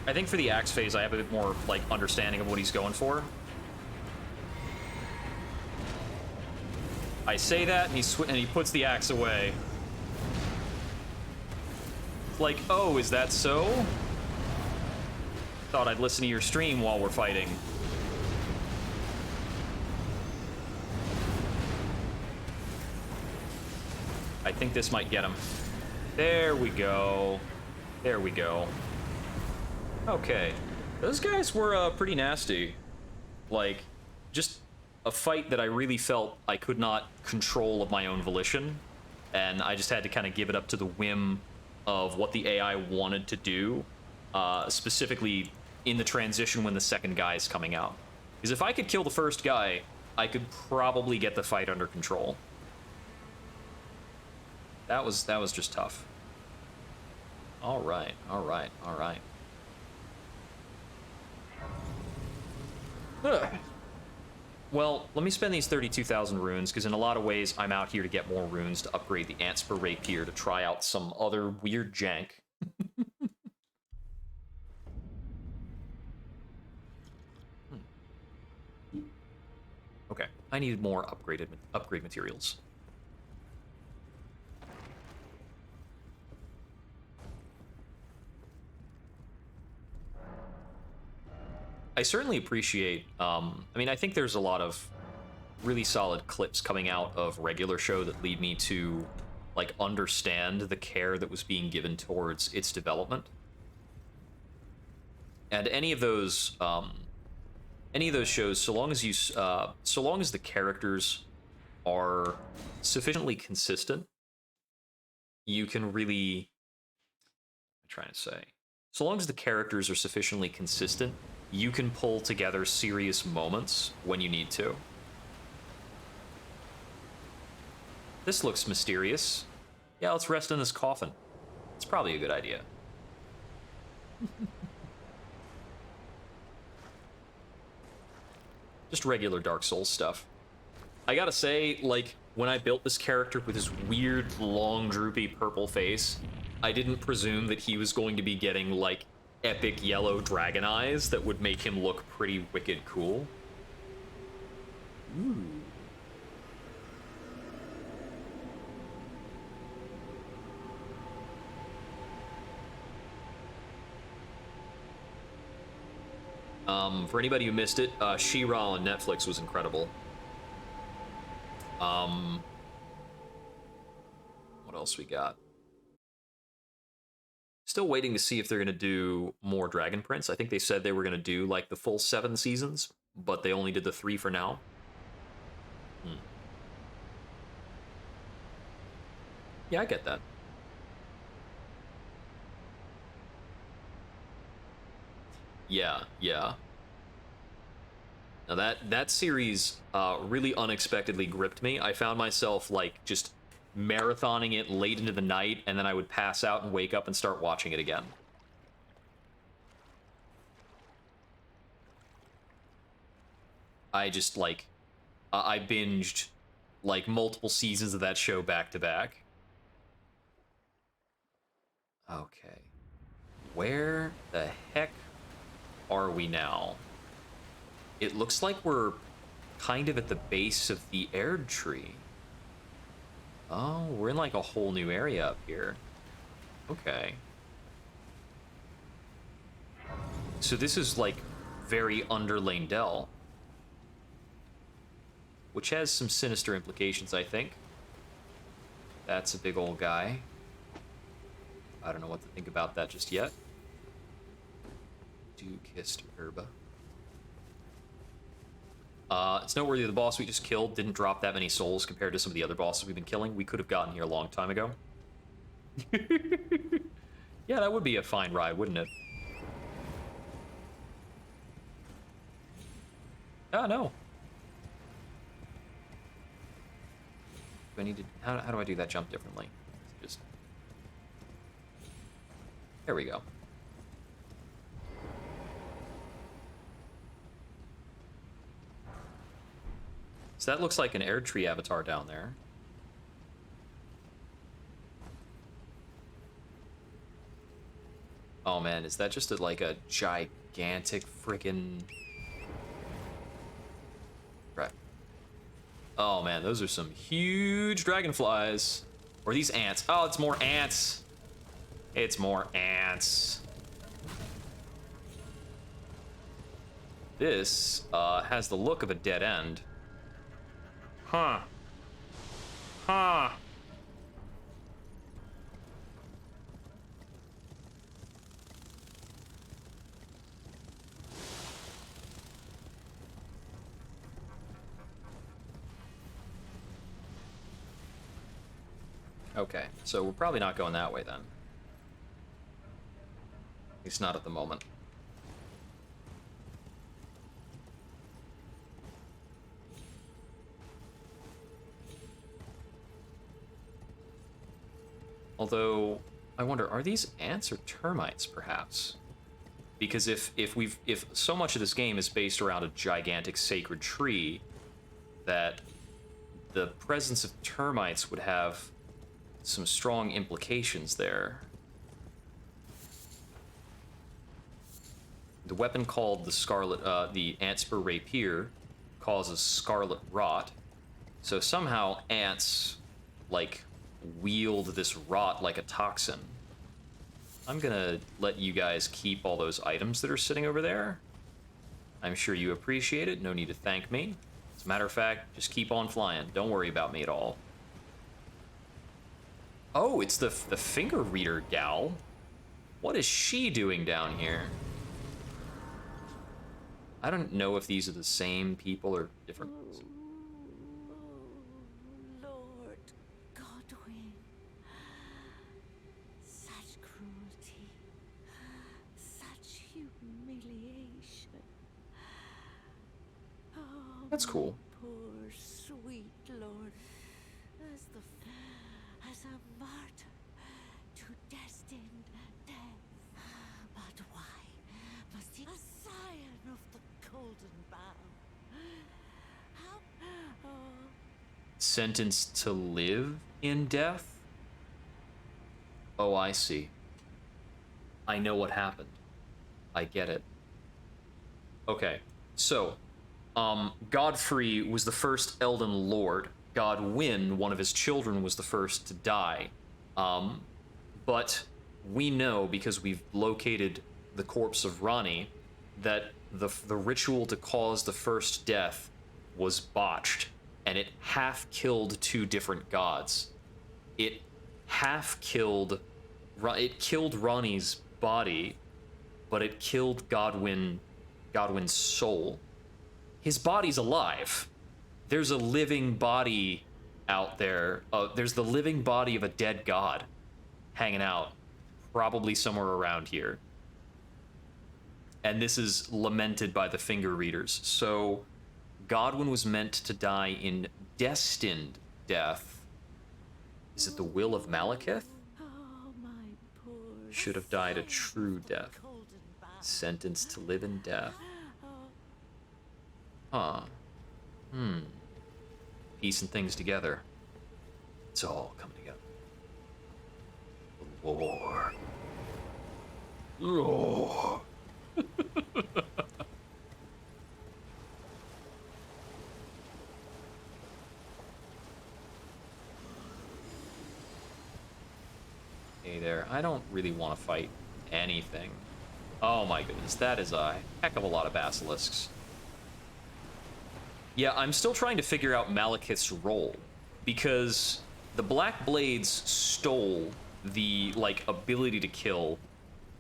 I think for the axe phase, I have a bit more like understanding of what he's going for. I say that, and he puts the axe away. Like, oh, is that so? Thought I'd listen to your stream while we're fighting. I think this might get him. There we go. There we go. Okay. Those guys were pretty nasty. Like, just a fight that I really felt I could not control of my own volition, and I just had to kind of give it up to the whim of what the AI wanted to do, specifically in the transition when the second guy is coming out. Because if I could kill the first guy, I could probably get the fight under control. That was just tough. All right. Ugh. Well, let me spend these 32,000 runes, because in a lot of ways, I'm out here to get more runes to upgrade the Antspur Rapier to try out some other weird jank. Okay, I needed more upgrade materials. I certainly appreciate, I mean, I think there's a lot of really solid clips coming out of regular show that lead me to, like, understand the care that was being given towards its development. And any of those shows, so long as so long as the characters are sufficiently consistent, you can really, I'm trying to say, so long as the characters are sufficiently consistent, you can pull together serious moments when you need to. This looks mysterious. Yeah, let's rest in this coffin. It's probably a good idea. Just regular Dark Souls stuff. I gotta say, like, when I built this character with his weird, long, droopy purple face, I didn't presume that he was going to be getting, like, epic yellow dragon eyes that would make him look pretty wicked cool. Ooh. For anybody who missed it, She-Ra on Netflix was incredible. What else we got? Still waiting to see if they're going to do more Dragon Prince. I think they said they were going to do, like, the full 7 seasons, but they only did the 3 for now. Yeah, I get that. Yeah. Now that series really unexpectedly gripped me. I found myself, like, just marathoning it late into the night, and then I would pass out and wake up and start watching it again. I just, like, I binged, like, multiple seasons of that show back to back. Okay. Where the heck are we now? It looks like we're kind of at the base of the Erd tree. Oh, we're in, like, a whole new area up here. Okay. So this is, like, very Underlane Dell, which has some sinister implications, I think. That's a big old guy. I don't know what to think about that just yet. Dew-kissed Herba. It's noteworthy the boss we just killed didn't drop that many souls compared to some of the other bosses we've been killing. We could have gotten here a long time ago. Yeah, that would be a fine ride, wouldn't it? Oh, no. Do I need to... How do I do that jump differently? Just... There we go. So that looks like an Erd tree avatar down there. Oh man, is that just like a gigantic freaking... Right. Oh man, those are some huge dragonflies. Or these ants. Oh, it's more ants. It's more ants. This has the look of a dead end. Huh. Okay, so we're probably not going that way then. At least not at the moment. Although, I wonder, are these ants or termites, perhaps? Because if so much of this game is based around a gigantic sacred tree, that the presence of termites would have some strong implications there. The weapon called the the Antspur Rapier causes scarlet rot. So somehow ants, like, wield this rot like a toxin. I'm gonna let you guys keep all those items that are sitting over there. I'm sure you appreciate it. No need to thank me. As a matter of fact, just keep on flying. Don't worry about me at all. Oh, it's the finger reader gal. What is she doing down here? I don't know if these are the same people or different. Lord Godwin, such cruelty, such humiliation. Oh, That's cool. poor sweet Lord, as a martyr to destined death. But why must he, a scion of the golden bough? How? Oh. Sentenced to live in death? Oh, I see. I know what happened. I get it. Okay, so, Godfrey was the first Elden Lord. Godwyn, one of his children, was the first to die. But we know, because we've located the corpse of Ranni, that the ritual to cause the first death was botched, and it half killed two different gods. It half killed, it killed Ranni's body, but it killed Godwyn's soul. His body's alive. There's a living body out there. There's the living body of a dead god hanging out, probably somewhere around here. And this is lamented by the finger readers. So Godwyn was meant to die in destined death. Is it the will of Malekith? Oh, my poor Should have died a true death. golden bough. Sentenced to live in death. Oh, Huh. Piecing things together. It's all coming together. The lore. Lore. Hey there. I don't really want to fight anything. Oh my goodness, that is a heck of a lot of basilisks. Yeah, I'm still trying to figure out Malekith's role, because the Black Blades stole the, like, ability to kill,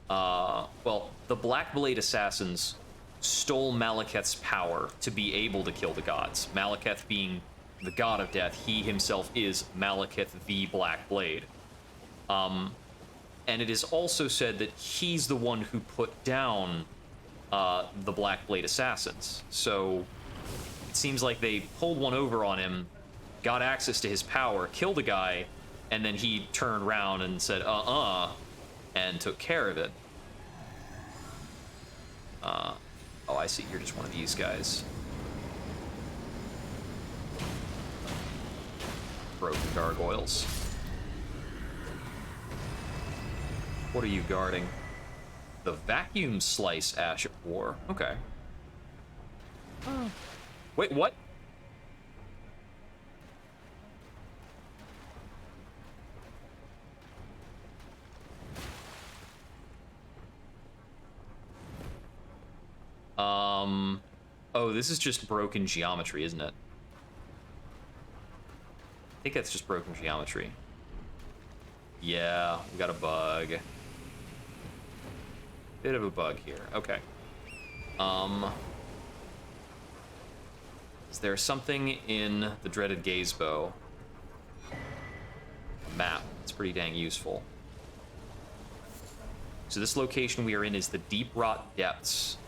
well, the Black Blade assassins stole Malekith's power to be able to kill the gods. Malekith being the god of death, he himself is Malekith the Black Blade. And it is also said that he's the one who put down the Black Blade assassins. So it seems like they pulled one over on him, got access to his power, killed a guy, and then he turned around and said, and took care of it. Oh, I see, you're just one of these guys. Broken gargoyles. What are you guarding? The vacuum slice Ash of War. Okay. Wait, what? Oh, this is just broken geometry, isn't it? I think that's just broken geometry. Yeah, we got a bug. Bit of a bug here. Okay. Is there something in the dreaded Gazebo? A map. It's pretty dang useful. So this location we are in is the Deep Rot Depths.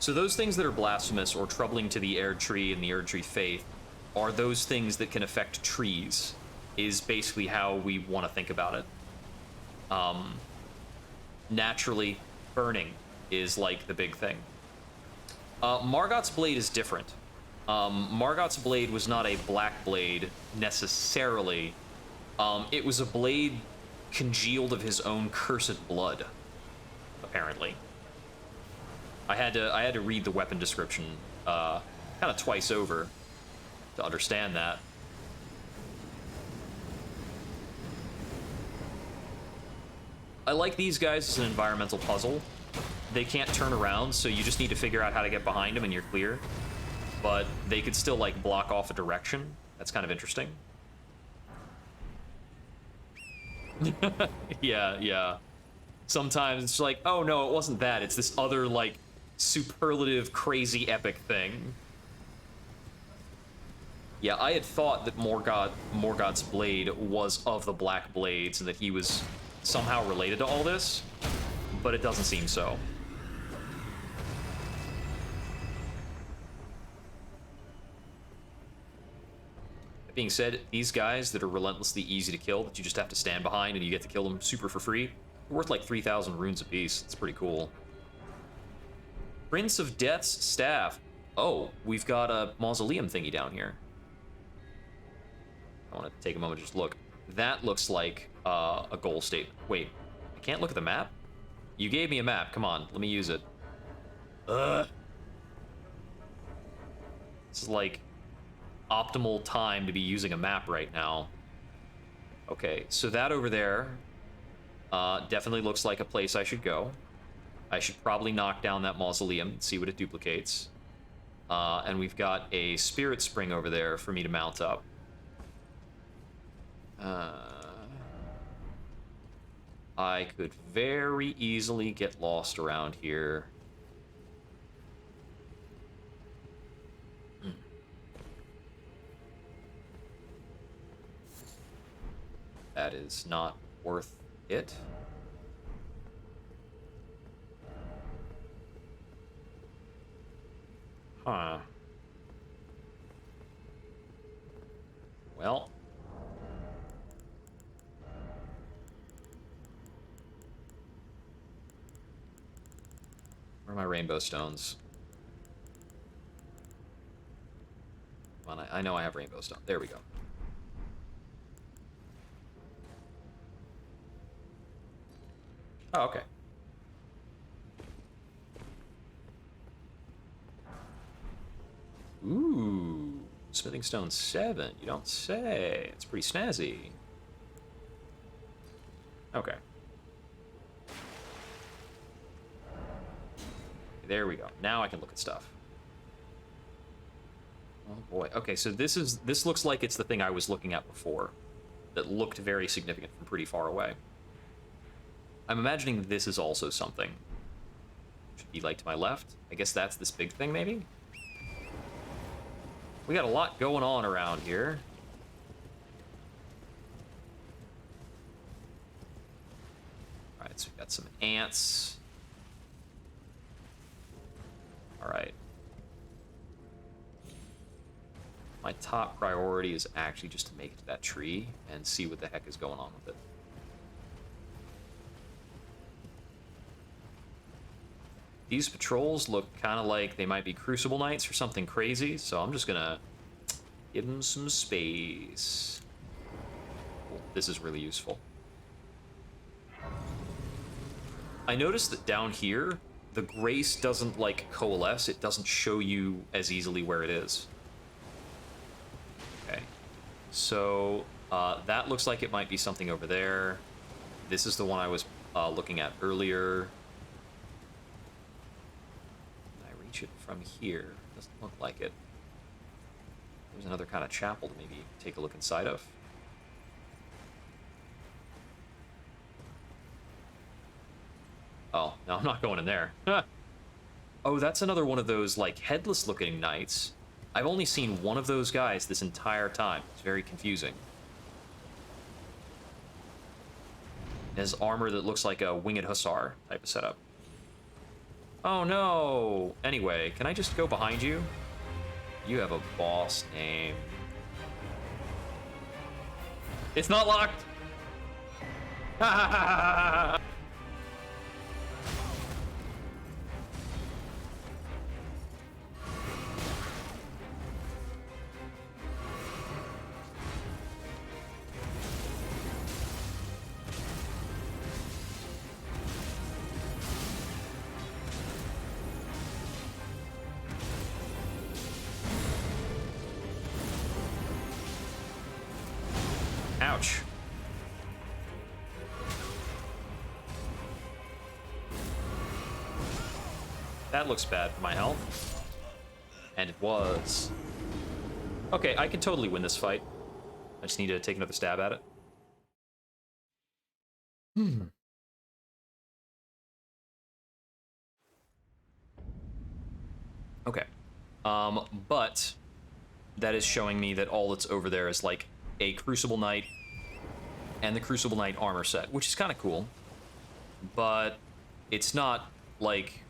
So those things that are blasphemous or troubling to the Erd Tree and the Erd Tree faith are those things that can affect trees, is basically how we want to think about it. Naturally, burning is like the big thing. Margot's blade is different. Margot's blade was not a black blade necessarily. It was a blade congealed of his own cursed blood, apparently. I had to read the weapon description kind of twice over to understand that. I like these guys as an environmental puzzle. They can't turn around, so you just need to figure out how to get behind them and you're clear. But they could still, like, block off a direction. That's kind of interesting. Yeah. Sometimes it's like, oh no, it wasn't that. It's this other, like, superlative, crazy, epic thing. Yeah, I had thought that Morgoth's blade was of the Black Blades and that he was somehow related to all this, but it doesn't seem so. That being said, these guys that are relentlessly easy to kill, that you just have to stand behind and you get to kill them super for free, they're worth like 3,000 runes apiece. It's pretty cool. Prince of Death's Staff. Oh, we've got a mausoleum thingy down here. I want to take a moment to just look. That looks like a goal statement. Wait, I can't look at the map? You gave me a map. Come on, let me use it. This is like optimal time to be using a map right now. Okay, so that over there definitely looks like a place I should go. I should probably knock down that mausoleum and see what it duplicates. And we've got a spirit spring over there for me to mount up. I could very easily get lost around here. That is not worth it. Huh. Well. Where are my rainbow stones? Come on, I know I have rainbow stone. There we go. Oh, okay. Ooh, smithing stone 7. You don't say. It's pretty snazzy. Okay. There we go. Now I can look at stuff. Oh boy. Okay, so this looks like it's the thing I was looking at before. That looked very significant from pretty far away. I'm imagining this is also something. Should be like to my left. I guess that's this big thing, maybe? We got a lot going on around here. Alright, so we've got some ants. Alright. My top priority is actually just to make it to that tree and see what the heck is going on with it. These patrols look kind of like they might be Crucible Knights or something crazy, so I'm just gonna give them some space. Cool. This is really useful. I noticed that down here, the grace doesn't, like, coalesce. It doesn't show you as easily where it is. Okay. So, that looks like it might be something over there. This is the one I was looking at earlier. It from here. Doesn't look like it. There's another kind of chapel to maybe take a look inside of. Oh, no, I'm not going in there. Oh, that's another one of those, like, headless looking knights. I've only seen one of those guys this entire time. It's very confusing. It has armor that looks like a winged hussar type of setup. Oh no! Anyway, can I just go behind you? You have a boss name. It's not locked! Ouch. That looks bad for my health. And it was. Okay, I can totally win this fight. I just need to take another stab at it. Okay. But that is showing me that all that's over there is like a Crucible Knight and the Crucible Knight armor set, which is kind of cool. But it's not like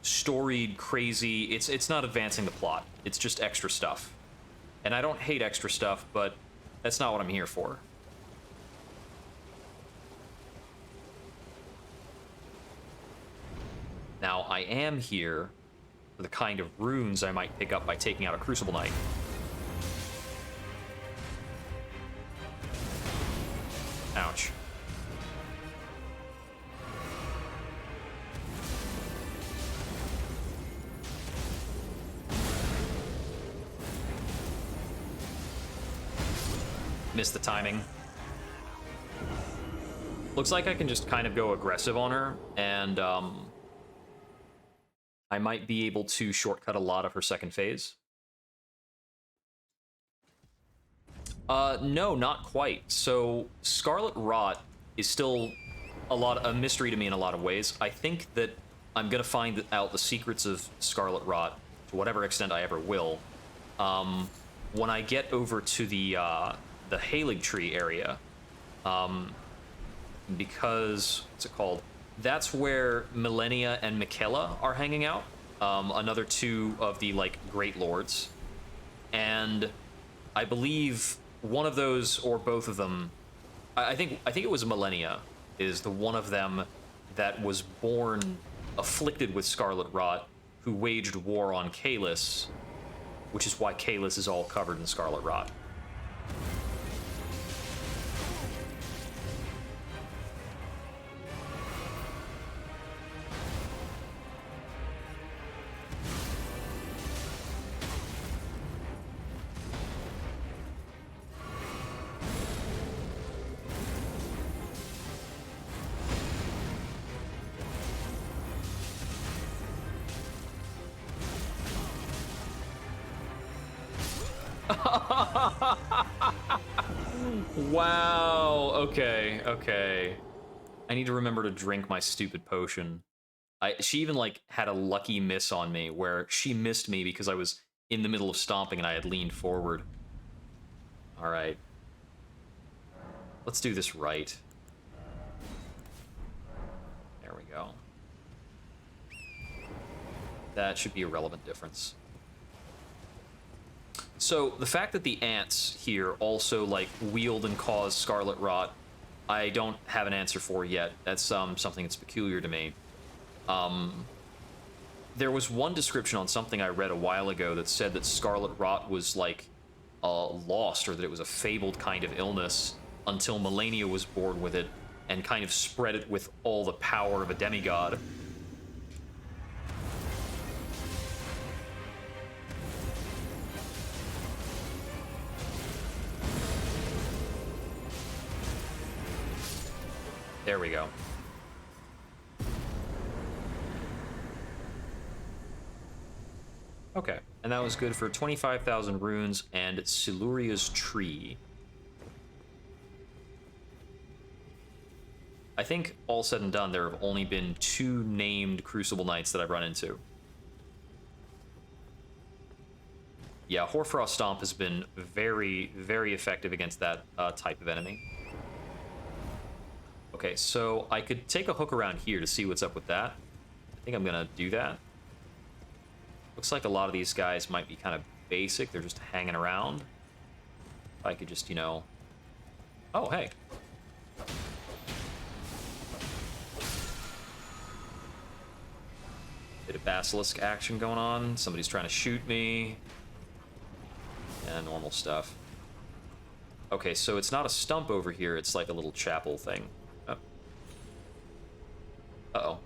storied crazy. It's not advancing the plot. It's just extra stuff. And I don't hate extra stuff, but that's not what I'm here for. Now, I am here for the kind of runes I might pick up by taking out a Crucible Knight. Ouch. Missed the timing. Looks like I can just kind of go aggressive on her, and I might be able to shortcut a lot of her second phase. No, not quite. So Scarlet Rot is still a mystery to me in a lot of ways. I think that I'm gonna find out the secrets of Scarlet Rot to whatever extent I ever will. When I get over to the Halig Tree area, because what's it called? That's where Millennia and Michaela are hanging out. Another two of the like Great Lords, and I believe one of those or both of them. I think it was Millennia is the one of them that was born afflicted with Scarlet Rot, who waged war on Kalis, which is why Kalis is all covered in Scarlet Rot. Wow, okay. I need to remember to drink my stupid potion. She even like had a lucky miss on me where she missed me because I was in the middle of stomping and I had leaned forward. All right. Let's do this right. There we go. That should be a relevant difference. So the fact that the ants here also like wield and cause Scarlet Rot, I don't have an answer for yet. That's something that's peculiar to me. There was one description on something I read a while ago that said that Scarlet Rot was like lost, or that it was a fabled kind of illness until Millennia was born with it and kind of spread it with all the power of a demigod. There we go. Okay, and that was good for 25,000 runes and Siluria's Tree. I think, all said and done, there have only been 2 named Crucible Knights that I've run into. Yeah, Hoarfrost Stomp has been very, very effective against that type of enemy. Okay, so I could take a hook around here to see what's up with that. I think I'm gonna do that. Looks like a lot of these guys might be kind of basic. They're just hanging around. If I could just, you know... Oh, hey. Bit of basilisk action going on. Somebody's trying to shoot me. Yeah, normal stuff. Okay, so it's not a stump over here. It's like a little chapel thing. Oh. Uh-oh.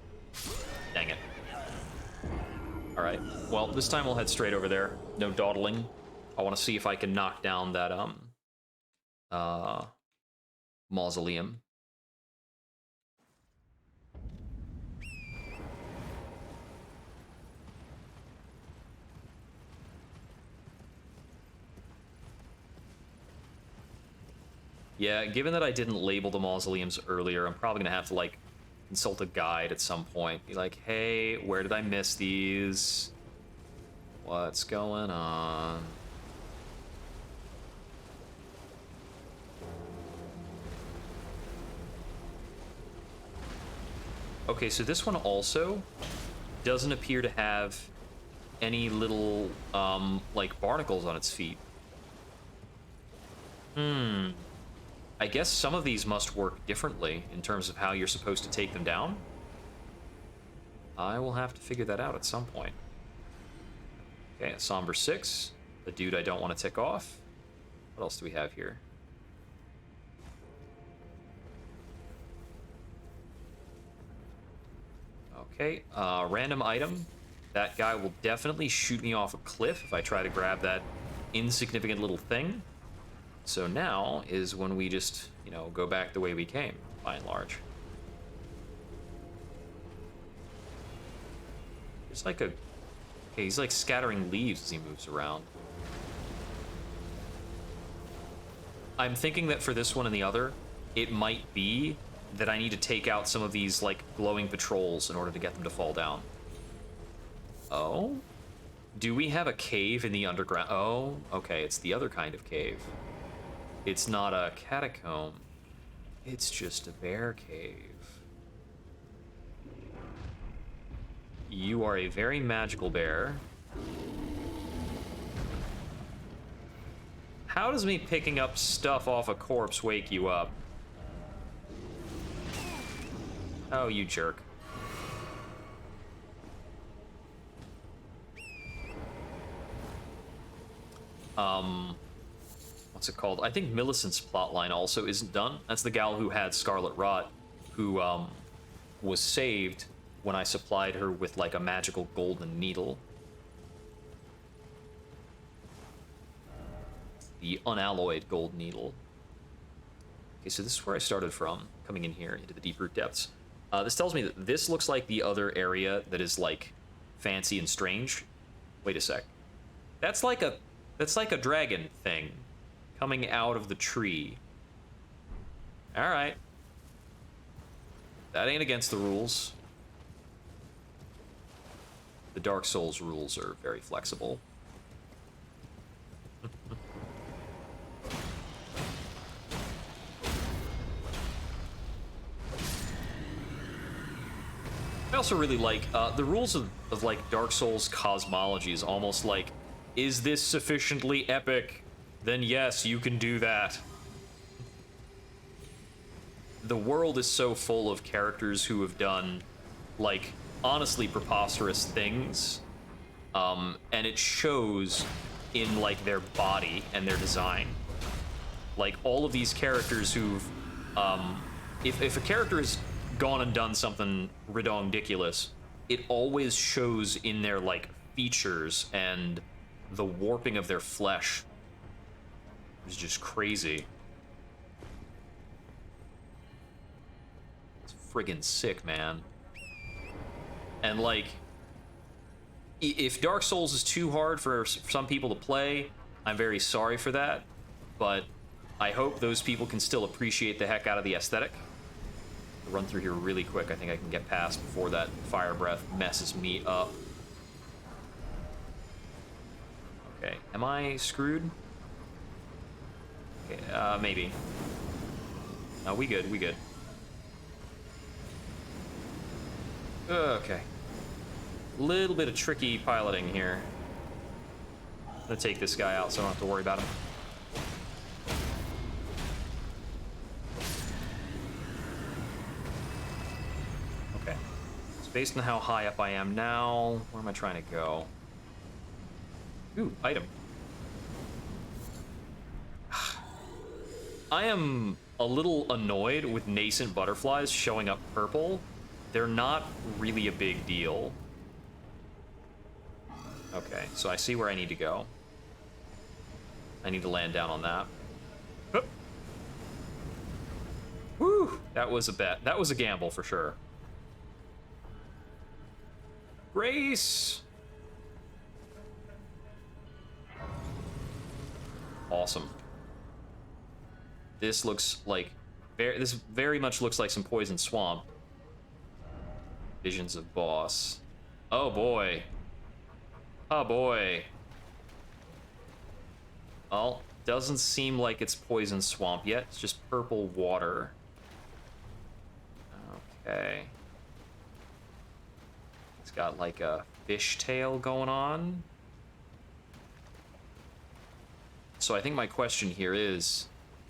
Dang it. Alright, well, this time we'll head straight over there. No dawdling. I want to see if I can knock down that, mausoleum. Yeah, given that I didn't label the mausoleums earlier, I'm probably gonna have to, like, consult a guide at some point. Be like, hey, where did I miss these? What's going on? Okay, so this one also doesn't appear to have any little, like, barnacles on its feet. I guess some of these must work differently in terms of how you're supposed to take them down. I will have to figure that out at some point. Okay, a Somber 6. The dude I don't want to tick off. What else do we have here? Okay, random item. That guy will definitely shoot me off a cliff if I try to grab that insignificant little thing. So now is when we just, you know, go back the way we came, by and large. There's like a... Okay, he's like scattering leaves as he moves around. I'm thinking that for this one and the other, it might be that I need to take out some of these, like, glowing patrols in order to get them to fall down. Oh? Do we have a cave in the underground? Oh, okay, it's the other kind of cave. It's not a catacomb. It's just a bear cave. You are a very magical bear. How does me picking up stuff off a corpse wake you up? Oh, you jerk. What's it called? I think Millicent's plotline also isn't done. That's the gal who had Scarlet Rot, who, was saved when I supplied her with, like, a magical golden needle. The unalloyed gold needle. Okay, so this is where I started from, coming in here into the deep root depths. This tells me that this looks like the other area that is, like, fancy and strange. Wait a sec. That's like a dragon thing coming out of the tree. All right. That ain't against the rules. The Dark Souls rules are very flexible. I also really like the rules of like Dark Souls cosmology is almost like, is this sufficiently epic? Then yes, you can do that. The world is so full of characters who have done, like, honestly preposterous things, and it shows in, like, their body and their design. Like, all of these characters who've, if a character has gone and done something redonkulous, it always shows in their, like, features and the warping of their flesh. It's just crazy. It's friggin' sick, man. And, like, if Dark Souls is too hard for some people to play, I'm very sorry for that, but I hope those people can still appreciate the heck out of the aesthetic. I'll run through here really quick. I think I can get past before that fire breath messes me up. Okay, am I screwed? Okay, maybe. No, we good, we good. Okay. Little bit of tricky piloting here. I'm gonna take this guy out so I don't have to worry about him. Okay. So based on how high up I am now, where am I trying to go? Ooh, item. I am a little annoyed with nascent butterflies showing up purple. They're not really a big deal. Okay, so I see where I need to go. I need to land down on that. Hup. Woo! That was a bet. That was a gamble for sure. Grace! Awesome. This looks like... This very much looks like some poison swamp. Visions of boss. Oh boy. Oh boy. Well, doesn't seem like it's poison swamp yet. It's just purple water. Okay. It's got like a fishtail going on. So I think my question here is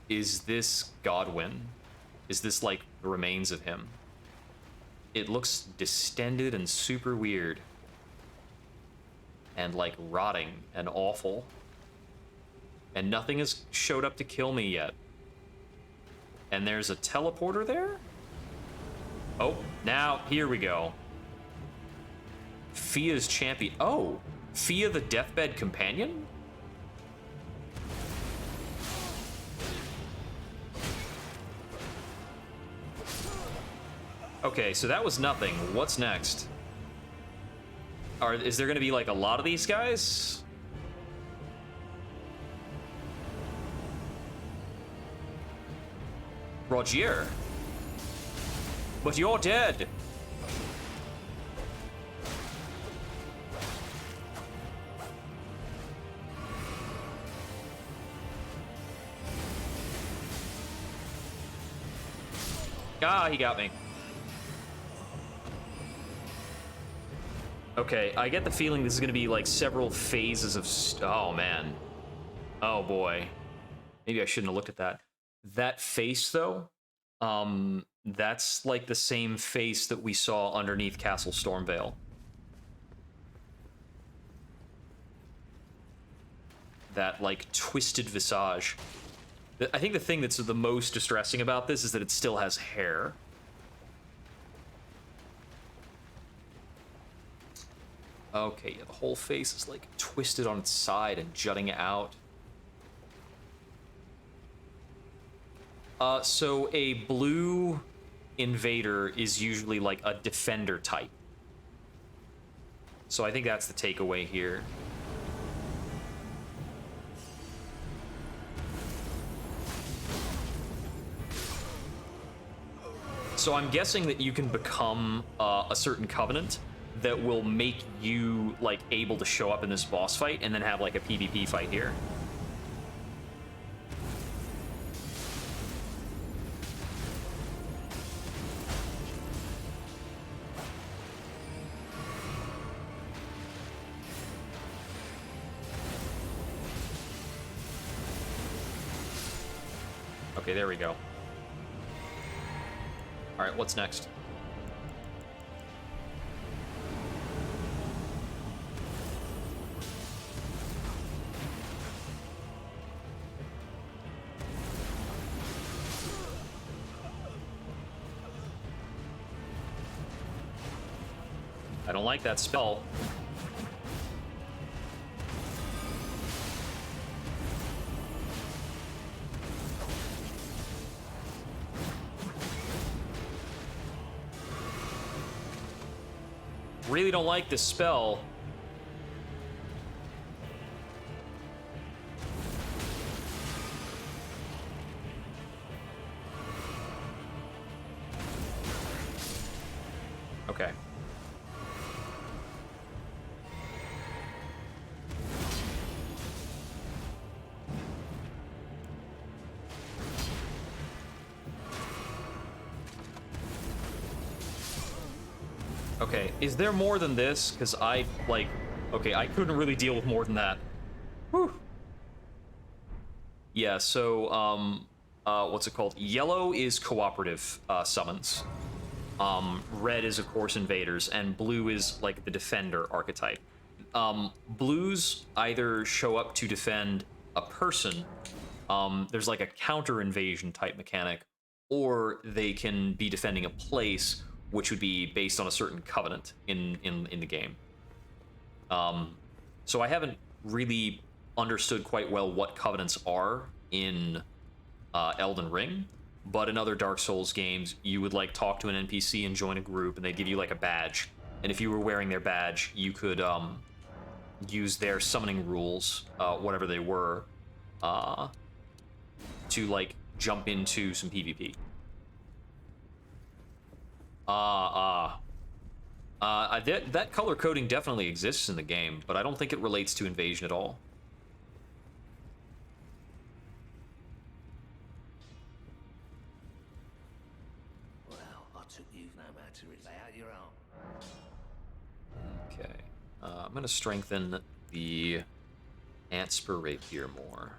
this Godwin? Is this like the remains of him? It looks distended and super weird. And like rotting and awful. And nothing has showed up to kill me yet. And there's a teleporter there? Oh, now, here we go. Fia's champion. Oh, Fia the Deathbed Companion? Okay, so that was nothing. What's next? Is there gonna be like a lot of these guys? Rogier. But you're dead. Ah, he got me. Okay, I get the feeling this is gonna be like several phases of oh man. Oh boy. Maybe I shouldn't have looked at that. That face though, that's like the same face that we saw underneath Castle Stormvale. That like twisted visage. I think the thing that's the most distressing about this is that it still has hair. Okay, yeah, the whole face is like twisted on its side and jutting out. So a blue invader is usually like a defender type. So I think that's the takeaway here. So I'm guessing that you can become a certain covenant that will make you like able to show up in this boss fight and then have like a PvP fight here. Okay, there we go. All right, what's next? I don't like that spell. Really don't like this spell. Okay. Okay, is there more than this? Because I, like, okay, I couldn't really deal with more than that. Whew. Yeah, so, what's it called? Yellow is cooperative summons. Red is, of course, invaders, and blue is, like, the defender archetype. Blues either show up to defend a person, there's, like, a counter-invasion type mechanic, or they can be defending a place, which would be based on a certain covenant in the game. So I haven't really understood quite well what covenants are in Elden Ring, but in other Dark Souls games, you would like talk to an NPC and join a group, and they give you like a badge. And if you were wearing their badge, you could use their summoning rules, whatever they were, to like jump into some PvP. That color coding definitely exists in the game, but I don't think it relates to Invasion at all. Well, I took you no matter. Lay out your arm. Okay. I'm going to strengthen the Antspur Rapier more.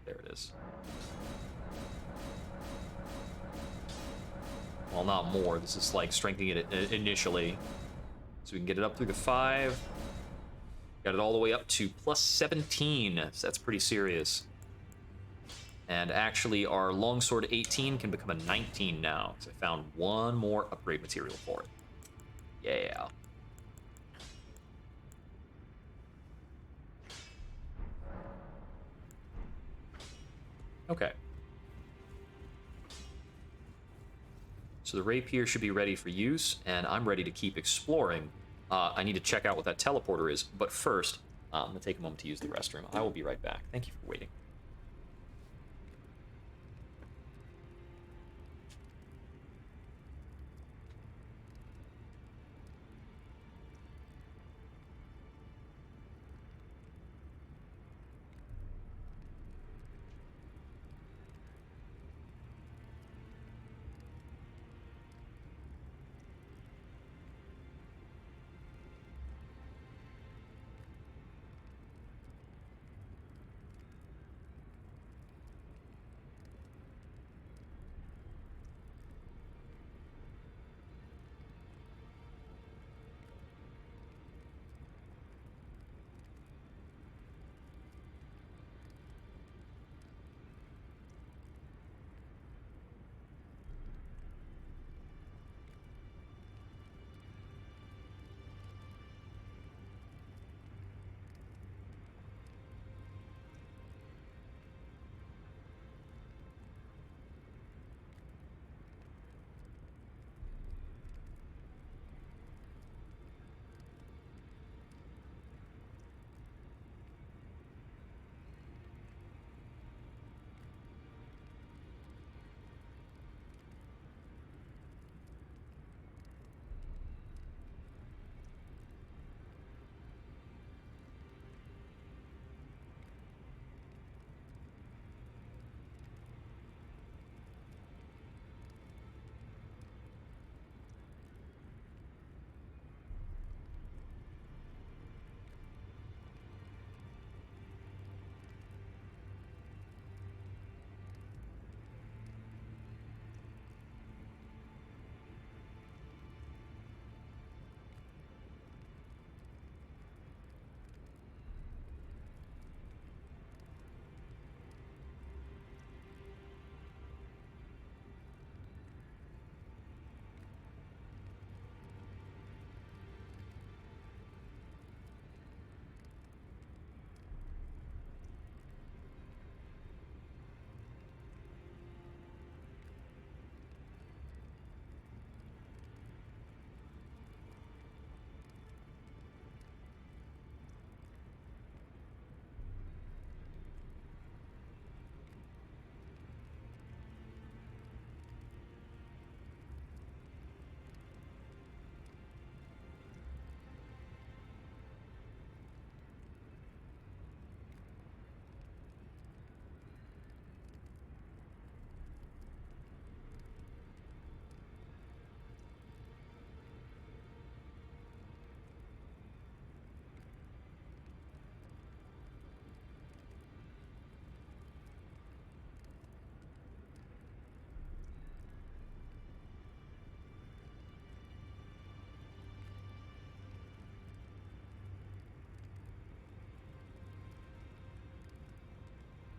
There it is. Well, not more. This is like strengthening it initially. So we can get it up through the 5. Got it all the way up to plus 17. So that's pretty serious. And actually, our longsword 18 can become a 19 now, because I found one more upgrade material for it. Yeah. Okay. So the rapier should be ready for use, and I'm ready to keep exploring. I need to check out what that teleporter is, but first, I'm going to take a moment to use the restroom. I will be right back. Thank you for waiting.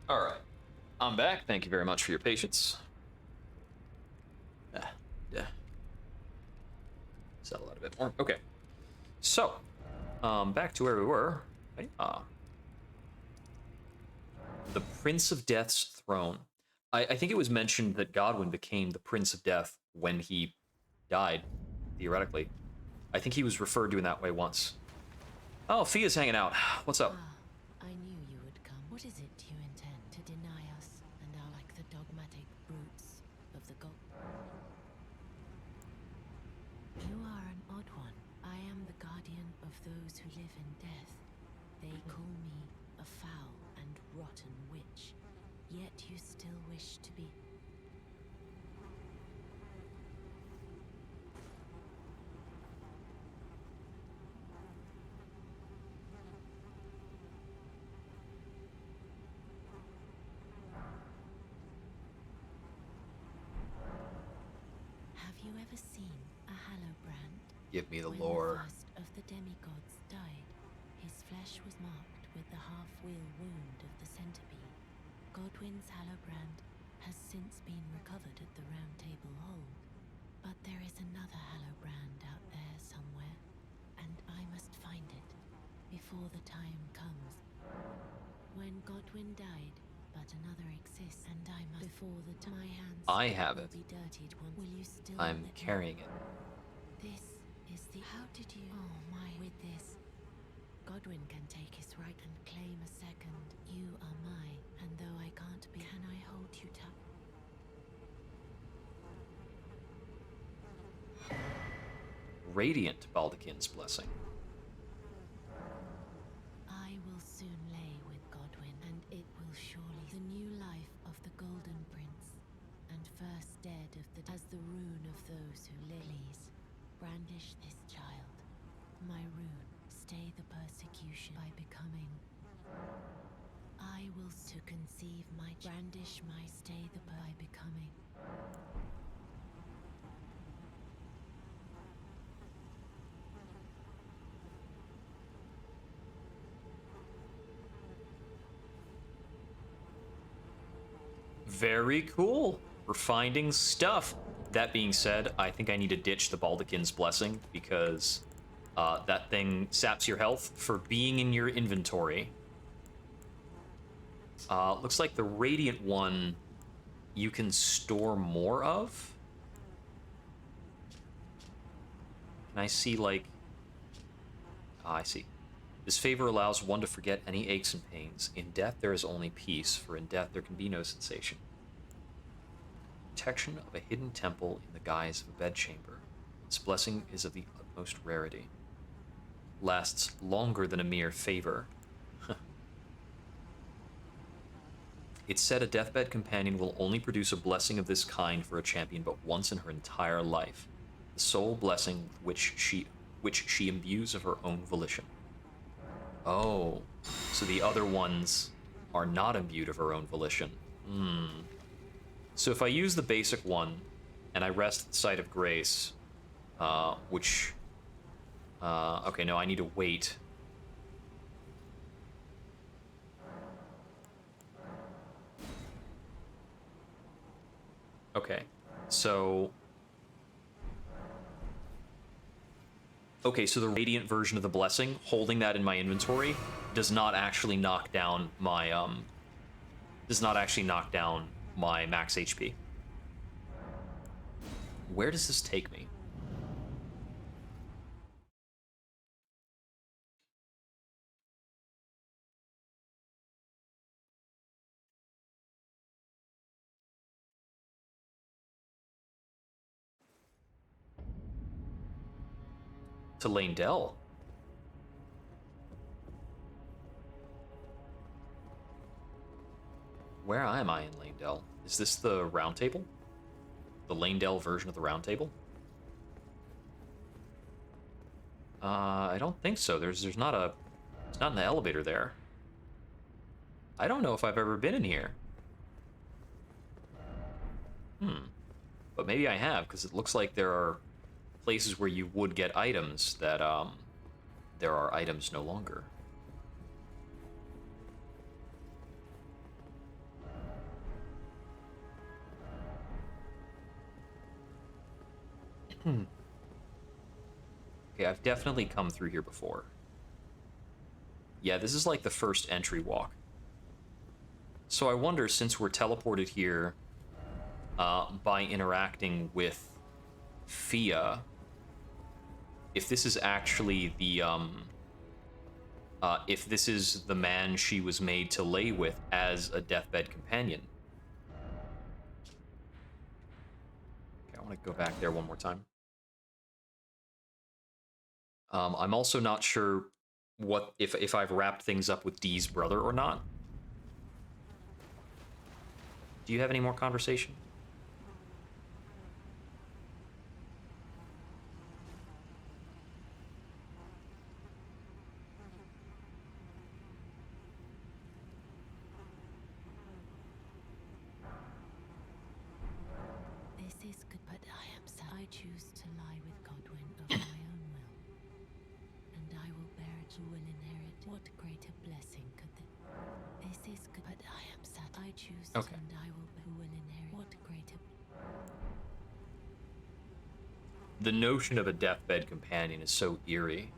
All right. I'm back. Thank you very much for your patience. Yeah. Settle out a bit more. Okay. So, back to where we were. The Prince of Death's throne. I think it was mentioned that Godwin became the Prince of Death when he died, theoretically. I think he was referred to in that way once. Oh, Fia's hanging out. What's up? I knew you would come. What is it you intend to deny us and are like the dogmatic brutes of the god. You are an odd one. I am the guardian of those who live in death. They call me a foul and rotten witch. Yet you still wish to be. Have you ever seen a Hallowbrand? Give me the When lore. the first of the demigods died, his flesh was marked with the half-wheel wound of the centipede. Godwyn's Hallowbrand has since been recovered at the Round Table Hold, but there is another Hallowbrand out there somewhere, and I must find it before the time comes. When Godwyn died, but another exists, and I must before the my hands I have will it. be dirtied. Will you still? I'm let me- carrying it. This is the. How did you? Oh my! With this, Godwyn can take his right and claim a second. You are mine, and though I can't be, can I hold you tight? Radiant Baldekin's blessing. I will soon lay with Godwyn, and it will surely the new life of the Golden Prince, and first dead of the as the rune of those who lilies. Brandish this child, my rune. Stay the persecution by becoming. I will to conceive my brandish my stay the by becoming. Very cool. We're finding stuff. That being said, I think I need to ditch the Baldekin's blessing because that thing saps your health for being in your inventory. Looks like the Radiant one you can store more of. Can I see, like... I see. This favor allows one to forget any aches and pains. In death there is only peace, for in death there can be no sensation. Protection of a hidden temple in the guise of a bedchamber. This blessing is of the utmost rarity. Lasts longer than a mere favor. It's said a deathbed companion will only produce a blessing of this kind for a champion but once in her entire life. The sole blessing which she imbues of her own volition. Oh, so the other ones are not imbued of her own volition. So if I use the basic one, and I rest at the site of grace, which... okay, no, I need to wait. Okay, so... Okay, so the Radiant version of the Blessing, holding that in my inventory, does not actually knock down my, max HP. Where does this take me? To Lanedell. Where am I in Lanedell? Is this the round table? The Lanedell version of the round table? I don't think so. There's not an elevator there. I don't know if I've ever been in here. But maybe I have, because it looks like there are places where you would get items that, there are items no longer. Okay, I've definitely come through here before. Yeah, this is like the first entry walk. So I wonder, since we're teleported here by interacting with Fia, if this is actually the, if this is the man she was made to lay with as a deathbed companion. want to go back there one more time. I'm also not sure what if I've wrapped things up with Dee's brother or not. Do you have any more conversation? This is good, but I am sad. I choose to lie with Godwin of my own will, and I will bear it. Who will inherit? What greater blessing could there? This is good, but I am sad. I choose Okay. and I will. Who will inherit? What greater? The notion of a deathbed companion is so eerie.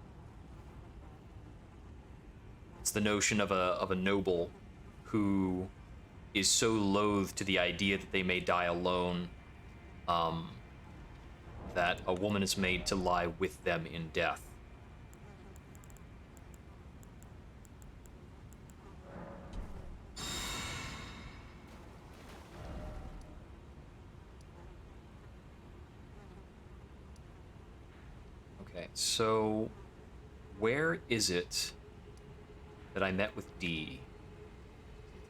It's the notion of a noble who is so loath to the idea that they may die alone, that a woman is made to lie with them in death. Okay, so where is it that I met with Dee?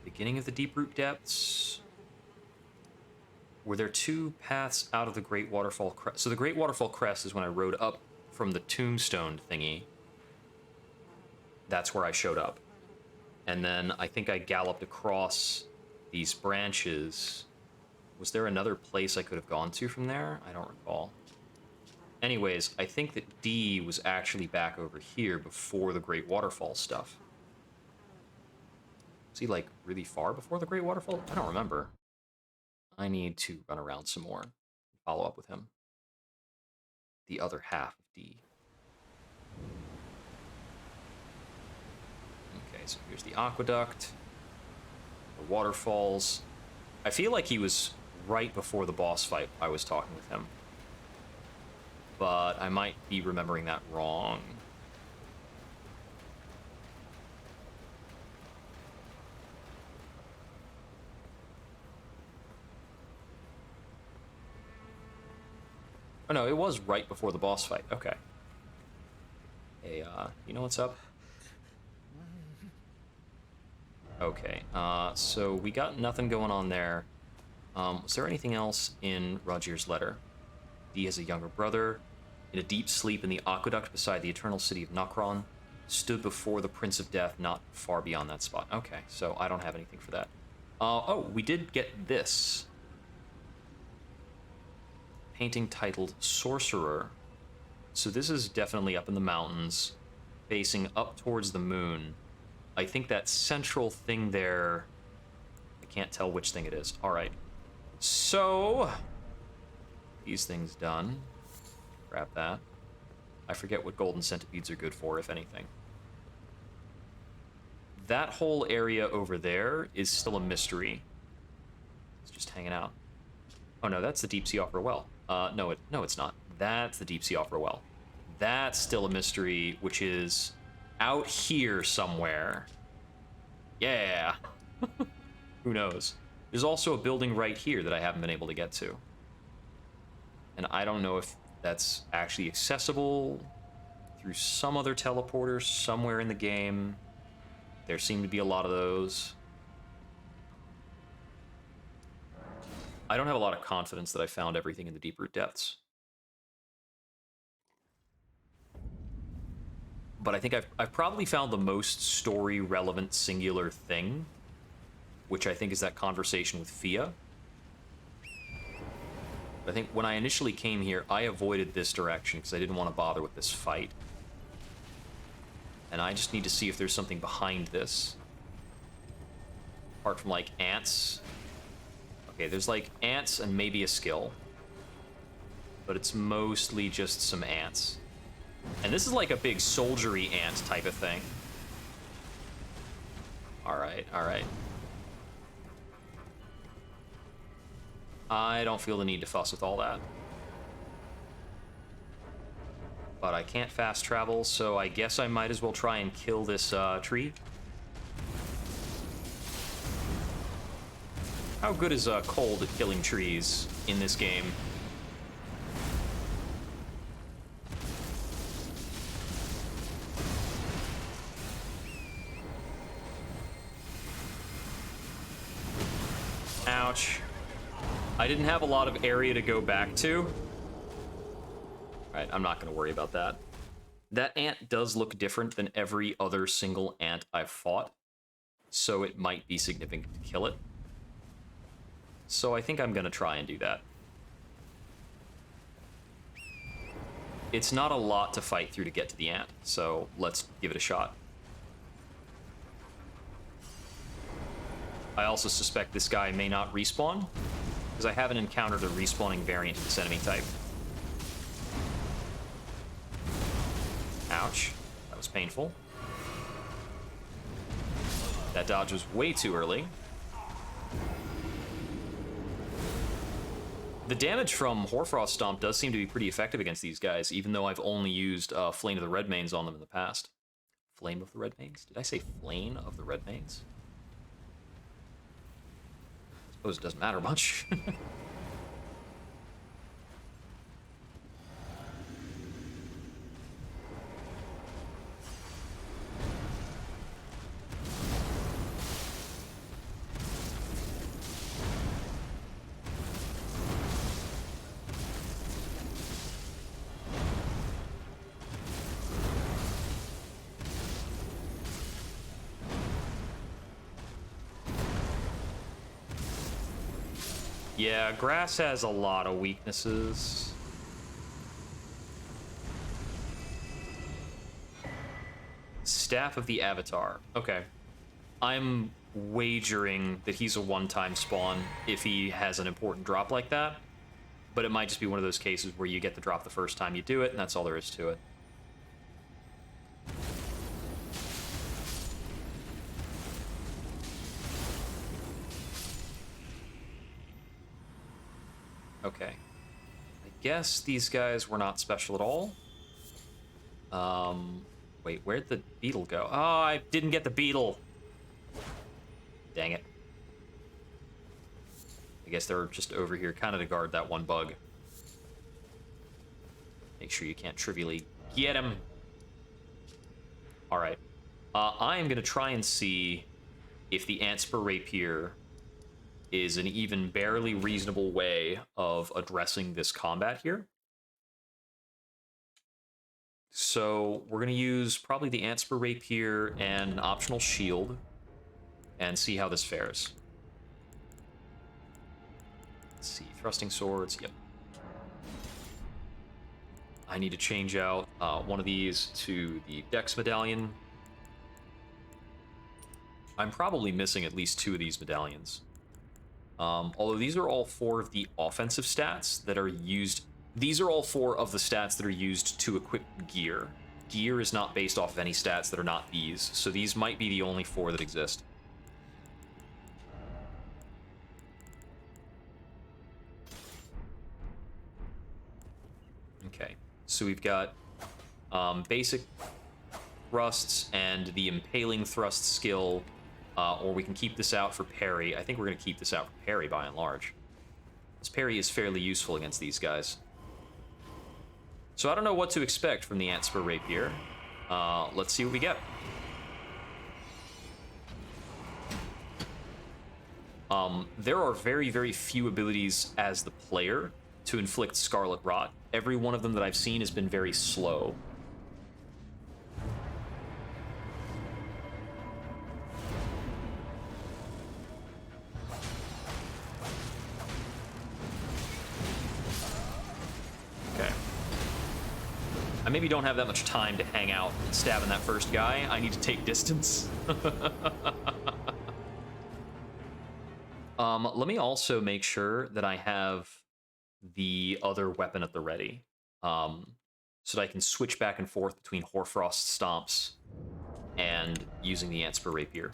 Beginning of the Deeproot Depths? Were there two paths out of the Great Waterfall Crest? So the Great Waterfall Crest is when I rode up from the tombstone thingy. That's where I showed up. And then I think I galloped across these branches. Was there another place I could have gone to from there? I don't recall. Anyways, I think that Dee was actually back over here before the Great Waterfall stuff. Was he, like, really far before the Great Waterfall? I don't remember. I need to run around some more and follow up with him. The other half of Dee. Okay, so here's the aqueduct. The waterfalls. I feel like he was right before the boss fight I was talking with him. But I might be remembering that wrong. Oh no, it was right before the boss fight. Okay. Hey, you know what's up? Okay, so we got nothing going on there. Was there anything else in Roger's letter? Dee has a younger brother. In a deep sleep in the aqueduct beside the eternal city of Nokron. Stood before the Prince of Death, not far beyond that spot. Okay, so I don't have anything for that. Oh, we did get this. Painting titled Sorcerer. So this is definitely up in the mountains, facing up towards the moon. I think that central thing there, I can't tell which thing it is. All right. So, these things done. Grab that. I forget what golden centipedes are good for, if anything. That whole area over there is still a mystery. It's just hanging out. Oh no, that's the deep sea opera well. No, it's not. That's the deep sea opera well. That's still a mystery, which is out here somewhere. Yeah. Who knows? There's also a building right here that I haven't been able to get to. And I don't know if that's actually accessible through some other teleporter somewhere in the game. There seem to be a lot of those. I don't have a lot of confidence that I found everything in the Deeproot Depths. But I think I've probably found the most story-relevant singular thing, which I think is that conversation with Fia. I think when I initially came here, I avoided this direction because I didn't want to bother with this fight. And I just need to see if there's something behind this. Apart from, like, ants. Okay, there's, like, ants and maybe a skill. But it's mostly just some ants. And this is like a big soldiery ant type of thing. Alright, alright. I don't feel the need to fuss with all that. But I can't fast travel, so I guess I might as well try and kill this tree. How good is Cold at killing trees in this game? Ouch. I didn't have a lot of area to go back to. Alright, I'm not going to worry about that. That ant does look different than every other single ant I've fought, so it might be significant to kill it. So I think I'm going to try and do that. It's not a lot to fight through to get to the ant, so let's give it a shot. I also suspect this guy may not respawn, because I haven't encountered a respawning variant of this enemy type. Ouch. That was painful. That dodge was way too early. The damage from Hoarfrost Stomp does seem to be pretty effective against these guys, even though I've only used Flame of the Redmanes on them in the past. Flame of the Redmanes? Did I say Flame of the Redmanes? I suppose it doesn't matter much. Yeah, grass has a lot of weaknesses. Staff of the Avatar. Okay. I'm wagering that he's a one-time spawn if he has an important drop like that. But it might just be one of those cases where you get the drop the first time you do it, and that's all there is to it. Okay. I guess these guys were not special at all. Wait, where'd the beetle go? Oh, I didn't get the beetle. Dang it. I guess they're just over here kind of to guard that one bug. Make sure you can't trivially get him. All right. I am going to try and see if the Antspur Rapier is an even barely reasonable way of addressing this combat here. So we're going to use probably the Antspur Rapier and an optional shield and see how this fares. Let's see, thrusting swords, yep. I need to change out one of these to the Dex Medallion. I'm probably missing at least 2 of these medallions. Although these are all 4 of the offensive stats that are used. These are all 4 of the stats that are used to equip gear. Gear is not based off of any stats that are not these, so these might be the only 4 that exist. Okay, so we've got basic thrusts and the impaling thrust skill. Or we can keep this out for parry. I think we're going to keep this out for parry by and large. This parry is fairly useful against these guys. So I don't know what to expect from the Antspur Rapier. Let's see what we get. There are very, very few abilities as the player to inflict Scarlet Rot. Every one of them that I've seen has been very slow. I maybe don't have that much time to hang out and stabbing that first guy. I need to take distance. Let me also make sure that I have the other weapon at the ready. So that I can switch back and forth between Hoarfrost Stomps and using the Antspur Rapier.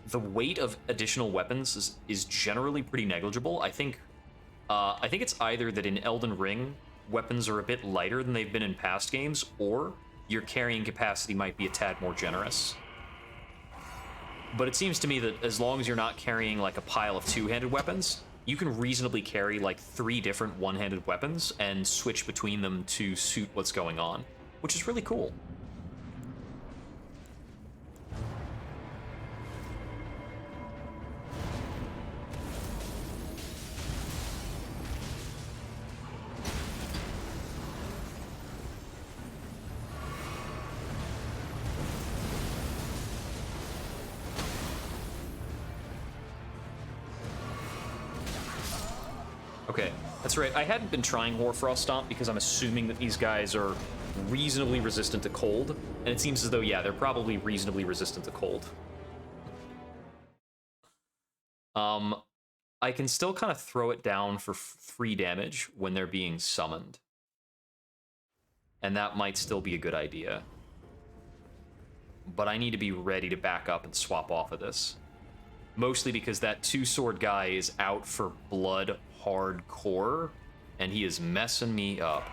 The weight of additional weapons is generally pretty negligible. I think it's either that in Elden Ring, weapons are a bit lighter than they've been in past games, or your carrying capacity might be a tad more generous. But it seems to me that as long as you're not carrying like a pile of 2-handed weapons, you can reasonably carry like 3 different one-handed weapons and switch between them to suit what's going on, which is really cool. Okay, that's right. I hadn't been trying Hoarfrost Stomp because I'm assuming that these guys are reasonably resistant to cold. And it seems as though, yeah, they're probably reasonably resistant to cold. I can still kind of throw it down for 3 damage when they're being summoned. And that might still be a good idea. But I need to be ready to back up and swap off of this. Mostly because that 2-sword guy is out for blood hardcore, and he is messing me up.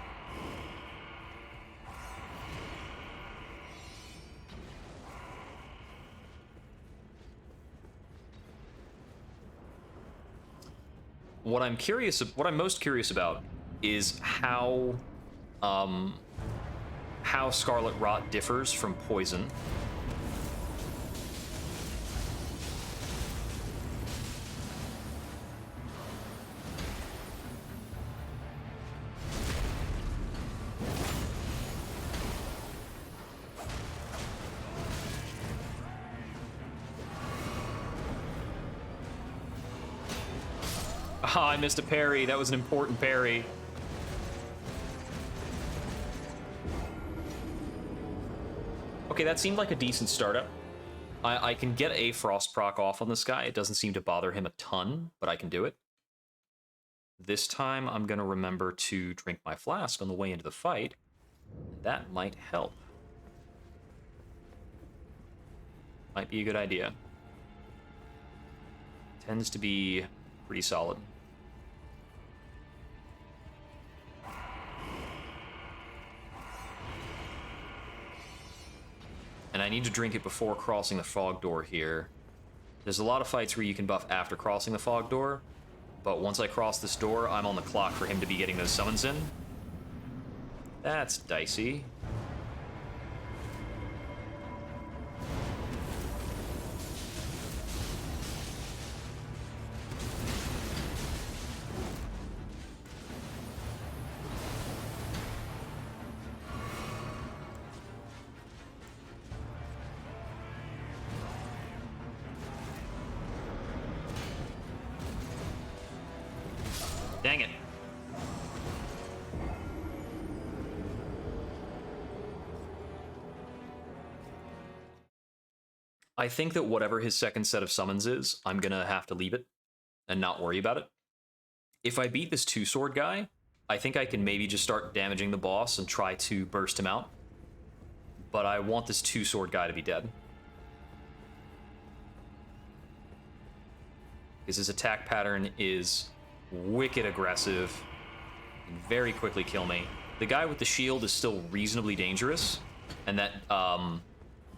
What I'm most curious about is how Scarlet Rot differs from poison. Ah, I missed a parry. That was an important parry. Okay, that seemed like a decent startup. I can get a Frost proc off on this guy. It doesn't seem to bother him a ton, but I can do it. This time, I'm going to remember to drink my flask on the way into the fight. That might help. Might be a good idea. Tends to be pretty solid. And I need to drink it before crossing the fog door here. There's a lot of fights where you can buff after crossing the fog door, but once I cross this door, I'm on the clock for him to be getting those summons in. That's dicey. Dang it. I think that whatever his second set of summons is, I'm gonna have to leave it and not worry about it. If I beat this 2-sword guy, I think I can maybe just start damaging the boss and try to burst him out. But I want this 2-sword guy to be dead. Because his attack pattern is wicked aggressive. Can very quickly kill me. The guy with the shield is still reasonably dangerous. And that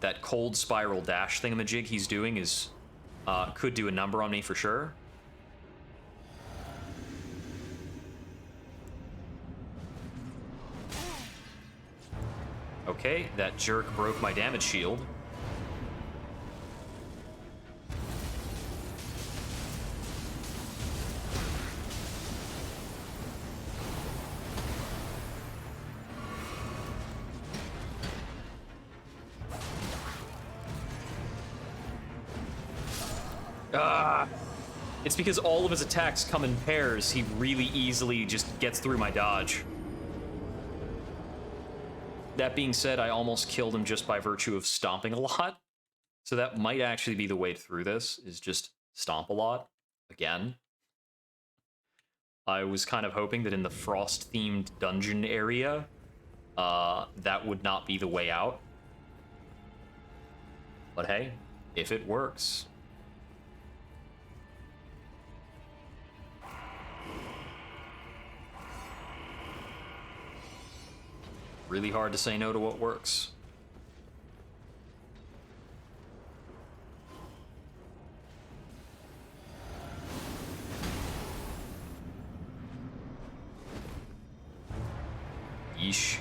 that cold spiral dash thingamajig he's doing is could do a number on me for sure. Okay, that jerk broke my damage shield. It's because all of his attacks come in pairs. He really easily just gets through my dodge. That being said, I almost killed him just by virtue of stomping a lot. So that might actually be the way through this, is just stomp a lot. Again. I was kind of hoping that in the frost-themed dungeon area, that would not be the way out. But hey, if it works. Really hard to say no to what works. Yeesh.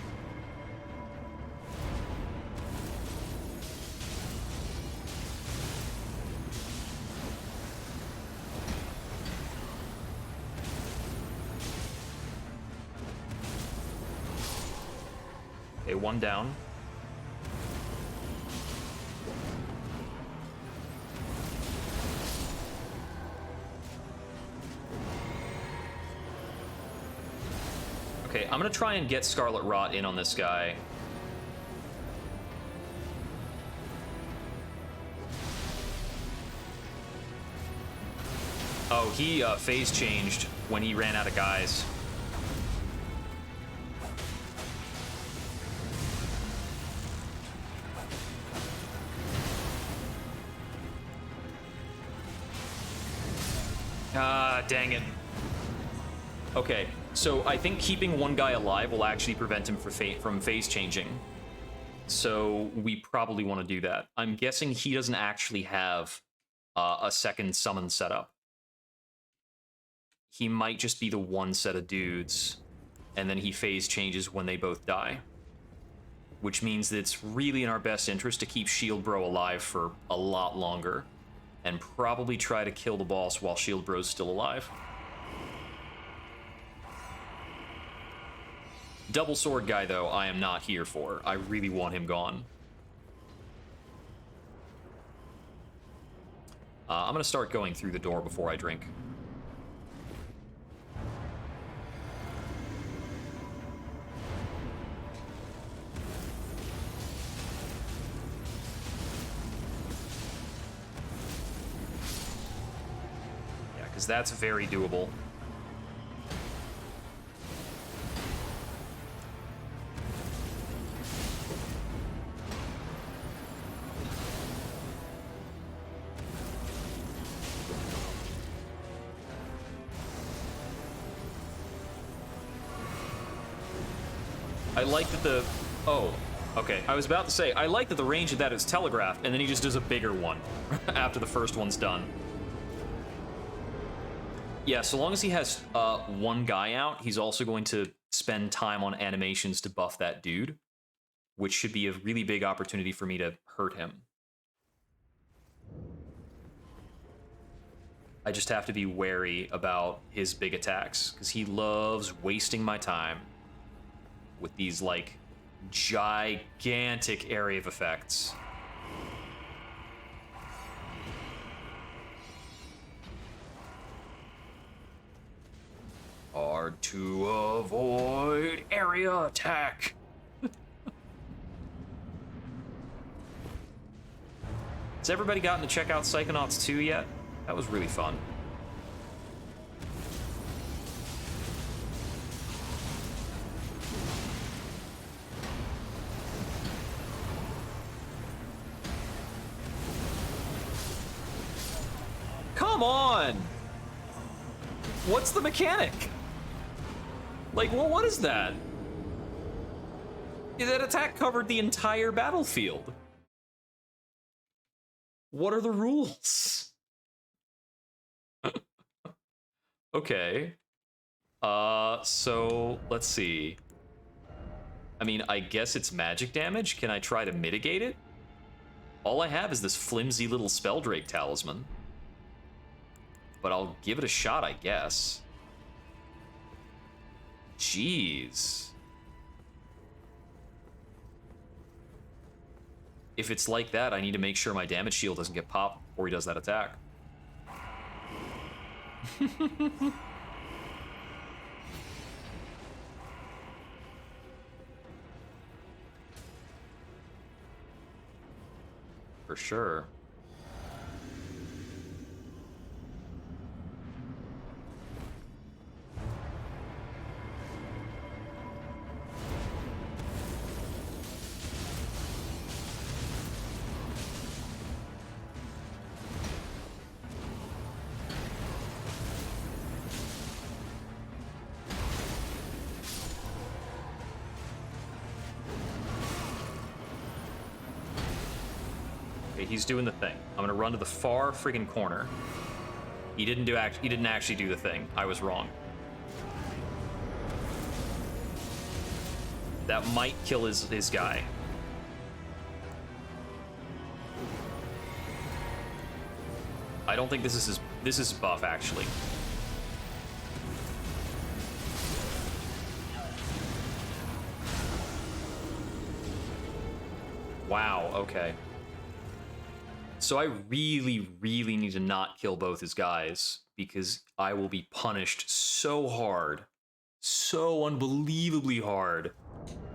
Okay, one down. Okay, I'm gonna try and get Scarlet Rot in on this guy. Oh, he phase changed when he ran out of guys. Ah, dang it. Okay, so I think keeping one guy alive will actually prevent him from phase changing. So we probably want to do that. I'm guessing he doesn't actually have a second summon setup. He might just be the one set of dudes, and then he phase changes when they both die. Which means that it's really in our best interest to keep Shield Bro alive for a lot longer, and probably try to kill the boss while Shield Bro's still alive. Double sword guy, though, I am not here for. I really want him gone. I'm gonna start going through the door before I drink. Yeah, because that's very doable. I like that the... Oh, okay. I was about to say, I like that the range of that is telegraphed, and then he just does a bigger one after the first one's done. Yeah, so long as he has one guy out, he's also going to spend time on animations to buff that dude, which should be a really big opportunity for me to hurt him. I just have to be wary about his big attacks, because he loves wasting my time with these, like, gigantic area of effects. Hard to avoid area attack. Has everybody gotten to check out Psychonauts 2 yet? That was really fun. Come on! What's the mechanic? Like, well, what is that? That attack covered the entire battlefield. What are the rules? Okay. So, let's see. I mean, I guess it's magic damage. Can I try to mitigate it? All I have is this flimsy little Spelldrake talisman. But I'll give it a shot, I guess. Jeez. If it's like that, I need to make sure my damage shield doesn't get popped before he does that attack. For sure. He's doing the thing. I'm gonna run to the far friggin' corner. He didn't actually do the thing. I was wrong. That might kill his guy. I don't think this is his buff actually. Wow, okay. So I really, really need to not kill both his guys, because I will be punished so hard so unbelievably hard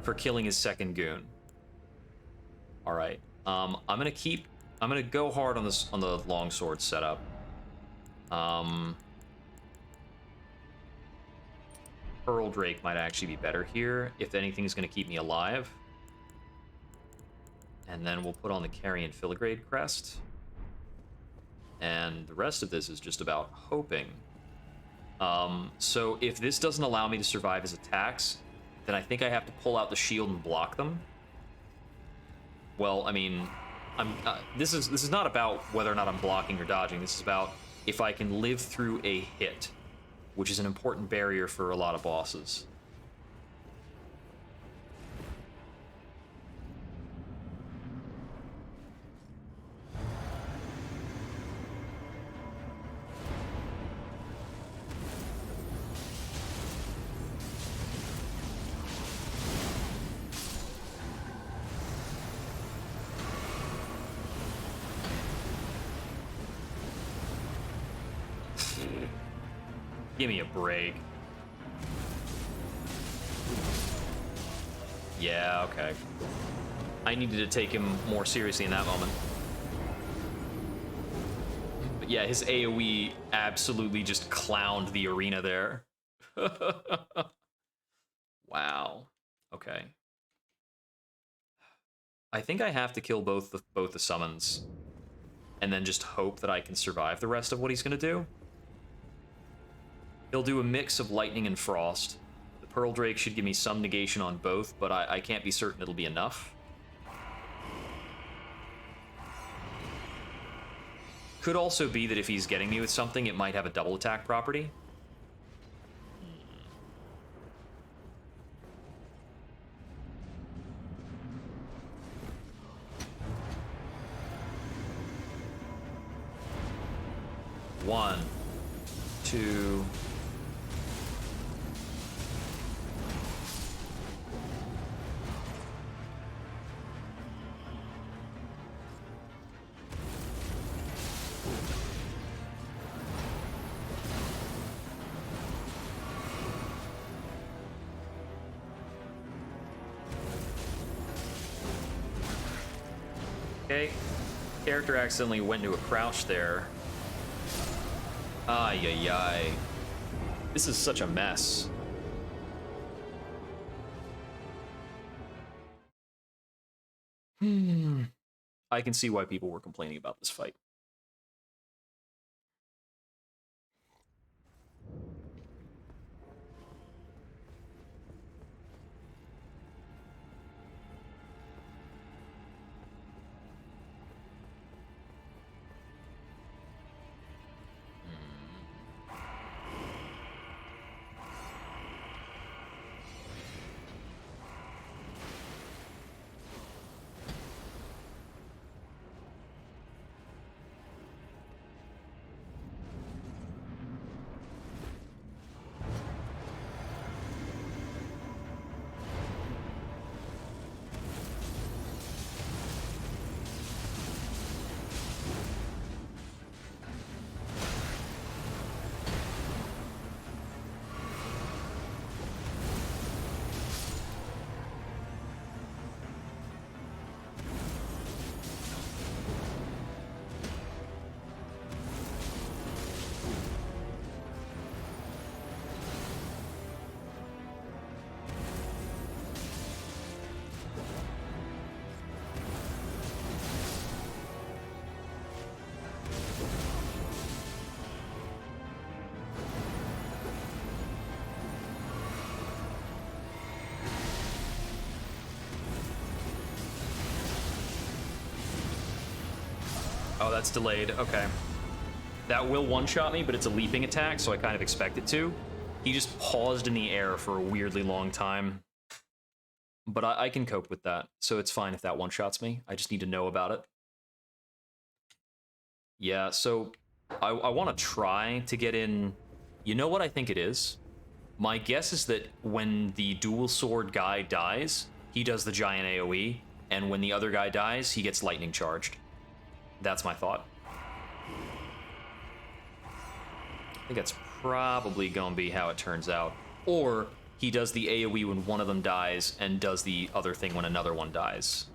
for killing his second goon. All right, I'm gonna go hard on this on the longsword setup. Pearl Drake might actually be better here if anything is gonna keep me alive. And then we'll put on the Carrion Filigrade crest. And the rest of this is just about hoping. So if this doesn't allow me to survive his attacks, then I think I have to pull out the shield and block them. Well, I mean, this is not about whether or not I'm blocking or dodging. This is about if I can live through a hit, which is an important barrier for a lot of bosses. Give me a break. Yeah, okay. I needed to take him more seriously in that moment. But yeah, his AoE absolutely just clowned the arena there. Wow. Okay. I think I have to kill both the summons and then just hope that I can survive the rest of what he's gonna do. He'll do a mix of lightning and frost. The Pearl Drake should give me some negation on both, but I can't be certain it'll be enough. Could also be that if he's getting me with something, it might have a double attack property. One, two... Okay, character accidentally went into a crouch there. Ay, ay, ay. This is such a mess. I can see why people were complaining about this fight. Oh, that's delayed. Okay. That will one-shot me, but it's a leaping attack, so I kind of expect it to. He just paused in the air for a weirdly long time. But I can cope with that, so it's fine if that one-shots me. I just need to know about it. Yeah, so I want to try to get in... You know what I think it is? My guess is that when the dual sword guy dies, he does the giant AoE, and when the other guy dies, he gets lightning charged. That's my thought. I think that's probably gonna be how it turns out. Or he does the AoE when one of them dies and does the other thing when another one dies.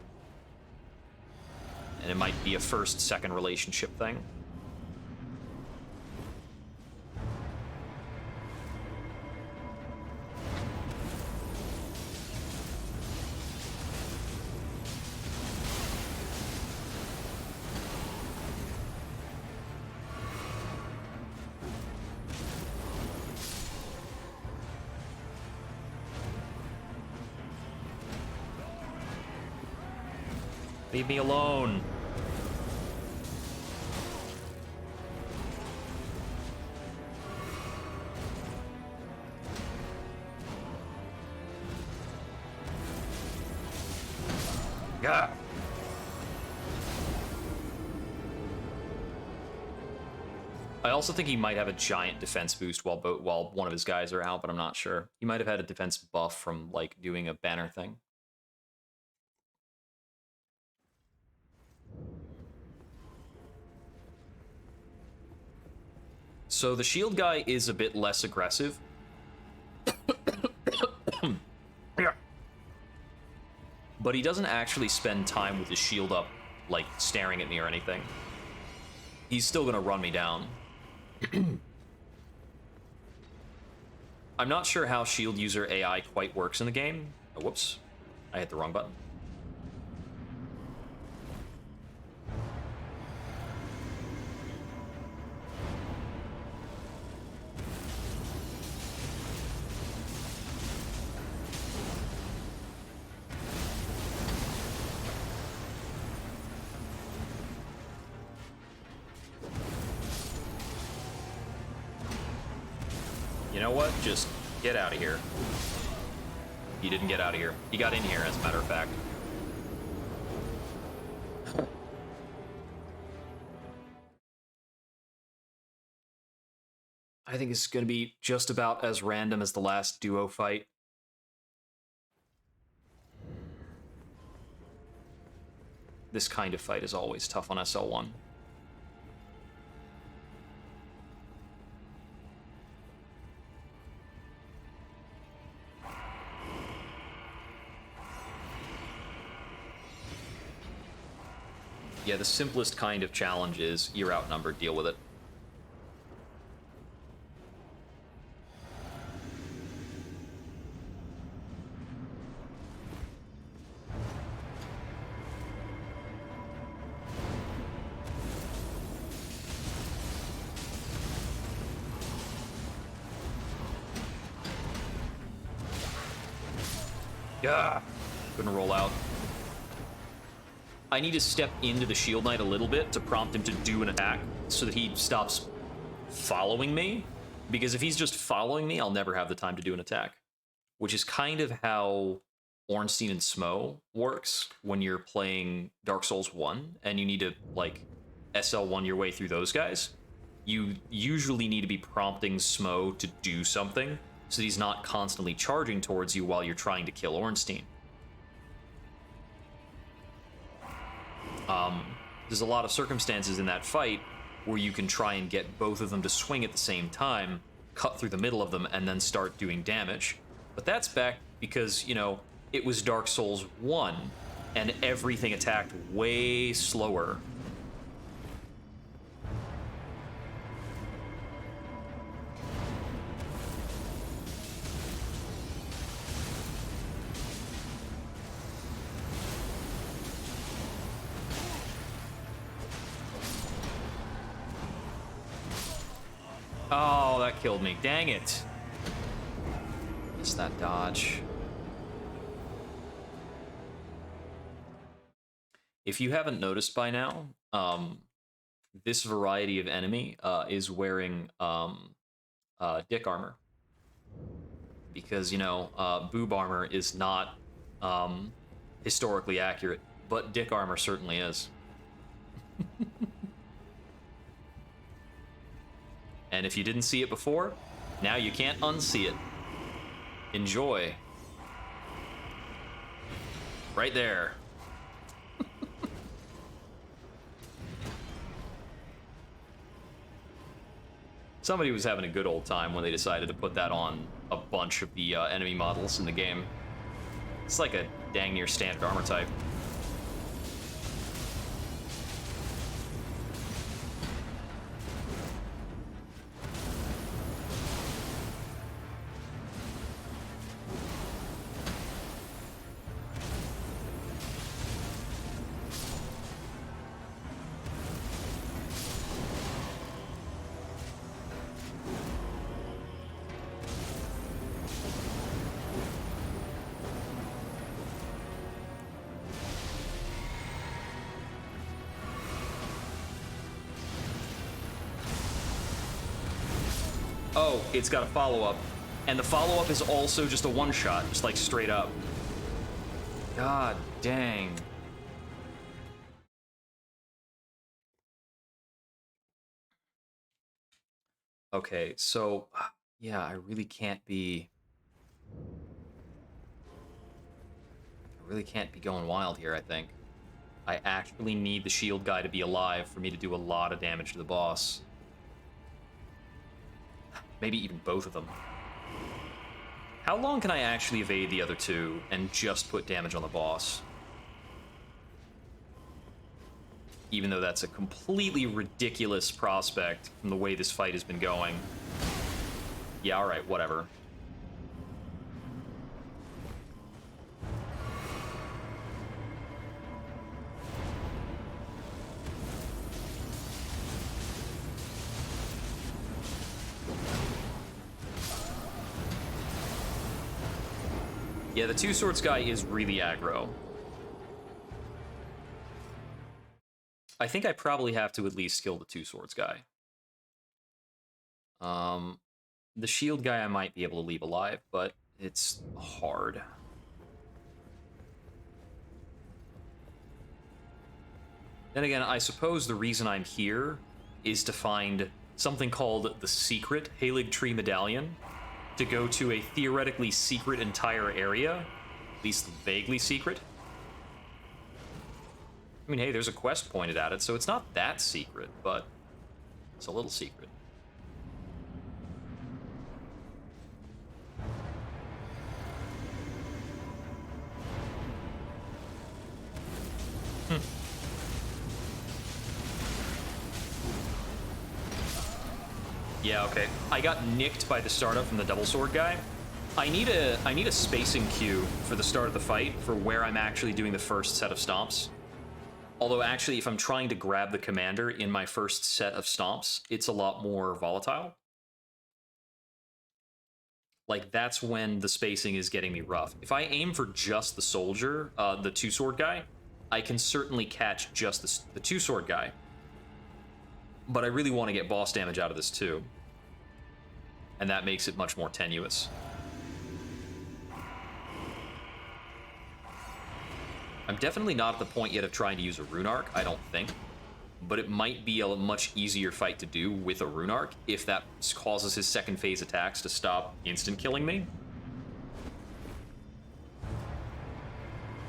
And it might be a first-second relationship thing. Leave me alone. Yeah. I also think he might have a giant defense boost while one of his guys are out, but I'm not sure. He might have had a defense buff from like doing a banner thing. So the shield guy is a bit less aggressive. But he doesn't actually spend time with his shield up, like staring at me or anything. He's still gonna run me down. I'm not sure how shield user AI quite works in the game. Oh, whoops. I hit the wrong button. You know what? Just get out of here. He didn't get out of here. He got in here, as a matter of fact. I think it's going to be just about as random as the last duo fight. This kind of fight is always tough on SL1. Yeah, the simplest kind of challenge is you're outnumbered, deal with it. Yeah, couldn't roll out. I need to step into the Shield Knight a little bit to prompt him to do an attack so that he stops following me. Because if he's just following me, I'll never have the time to do an attack. Which is kind of how Ornstein and Smo works when you're playing Dark Souls 1 and you need to, like, SL1 your way through those guys. You usually need to be prompting Smo to do something so that he's not constantly charging towards you while you're trying to kill Ornstein. There's a lot of circumstances in that fight where you can try and get both of them to swing at the same time, cut through the middle of them, and then start doing damage. But that's back because, you know, it was Dark Souls 1, and everything attacked way slower. Oh, that killed me. Dang it. Missed that dodge. If you haven't noticed by now, this variety of enemy is wearing dick armor. Because, you know, boob armor is not historically accurate, but dick armor certainly is. And if you didn't see it before, now you can't unsee it. Enjoy. Right there. Somebody was having a good old time when they decided to put that on a bunch of the enemy models in the game. It's like a dang near standard armor type. Oh, it's got a follow-up. And the follow-up is also just a one-shot, just like straight up. God dang. Okay, so yeah, I really can't be going wild here, I think. I actually need the shield guy to be alive for me to do a lot of damage to the boss. Maybe even both of them. How long can I actually evade the other two and just put damage on the boss? Even though that's a completely ridiculous prospect from the way this fight has been going. Yeah, alright, whatever. Yeah, the Two Swords guy is really aggro. I think I probably have to at least kill the Two Swords guy. The shield guy I might be able to leave alive, but it's hard. Then again, I suppose the reason I'm here is to find something called the Secret Halig Tree Medallion, to go to a theoretically secret entire area, at least vaguely secret. I mean, hey, there's a quest pointed at it, so it's not that secret, but it's a little secret. Yeah, okay. I got nicked by the startup from the double sword guy. I need a spacing cue for the start of the fight for where I'm actually doing the first set of stomps. Although actually, if I'm trying to grab the commander in my first set of stomps, it's a lot more volatile. Like, that's when the spacing is getting me rough. If I aim for just the soldier, the two sword guy, I can certainly catch just the two sword guy. But I really want to get boss damage out of this too. And that makes it much more tenuous. I'm definitely not at the point yet of trying to use a rune arc, I don't think. But it might be a much easier fight to do with a rune arc if that causes his second phase attacks to stop instant killing me.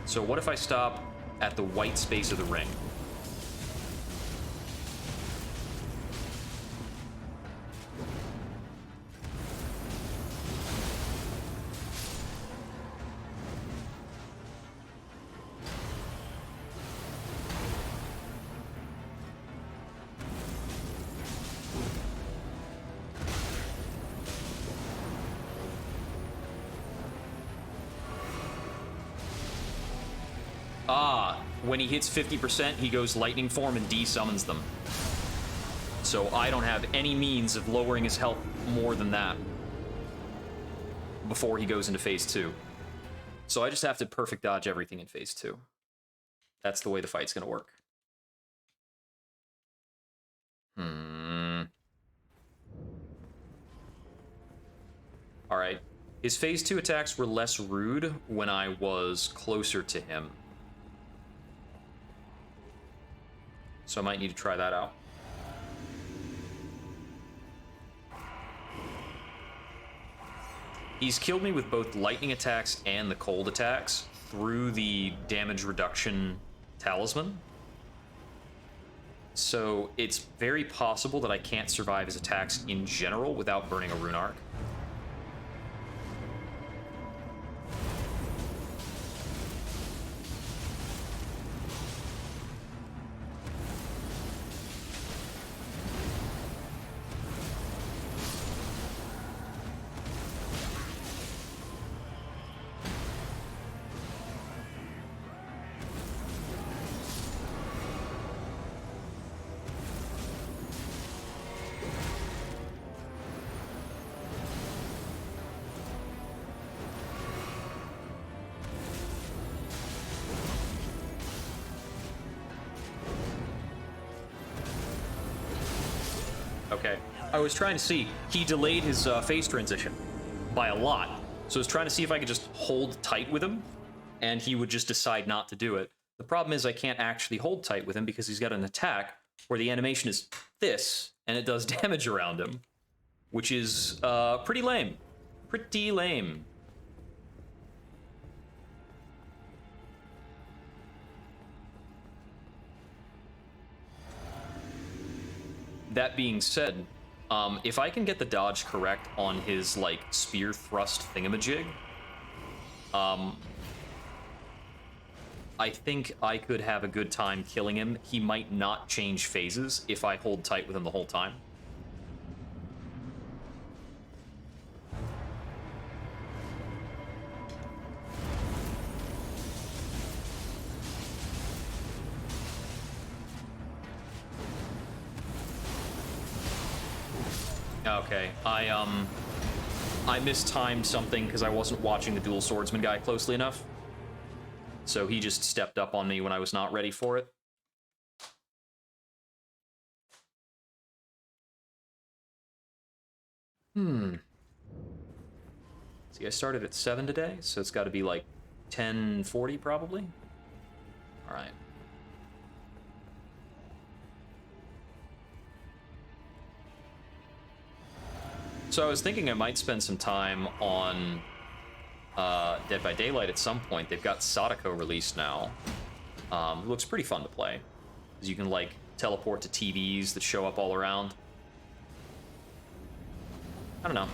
So what if I stop at the white space of the ring? When he hits 50%, he goes lightning form and de-summons them. So I don't have any means of lowering his health more than that before he goes into phase 2. So I just have to perfect dodge everything in phase 2. That's the way the fight's gonna work. Alright. His phase 2 attacks were less rude when I was closer to him. So I might need to try that out. He's killed me with both lightning attacks and the cold attacks through the damage reduction talisman. So it's very possible that I can't survive his attacks in general without burning a rune arc. Okay. I was trying to see. He delayed his phase transition by a lot. So I was trying to see if I could just hold tight with him, and he would just decide not to do it. The problem is I can't actually hold tight with him because he's got an attack where the animation is this, and it does damage around him, which is pretty lame. Pretty lame. That being said, if I can get the dodge correct on his, like, spear thrust thingamajig, I think I could have a good time killing him. He might not change phases if I hold tight with him the whole time. Okay, I mistimed something because I wasn't watching the dual swordsman guy closely enough. So he just stepped up on me when I was not ready for it. See, I started at 7 today, so it's got to be like 10:40 probably. All right. So I was thinking I might spend some time on Dead by Daylight at some point. They've got Sadako released now. It looks pretty fun to play, because you can, like, teleport to TVs that show up all around. I don't know.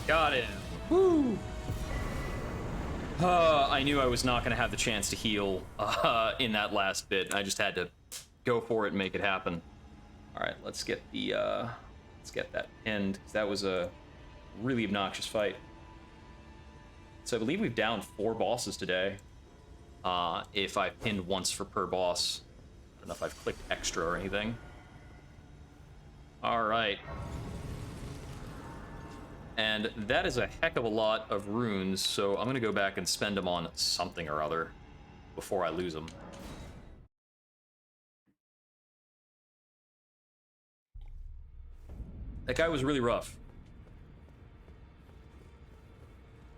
Got it. Woo! I knew I was not going to have the chance to heal in that last bit. I just had to go for it and make it happen. All right, let's get the let's get that pinned. That was a really obnoxious fight. So I believe we've downed 4 bosses today. If I pinned once for per boss, I don't know if I've clicked extra or anything. All right. And that is a heck of a lot of runes, so I'm going to go back and spend them on something or other before I lose them. That guy was really rough.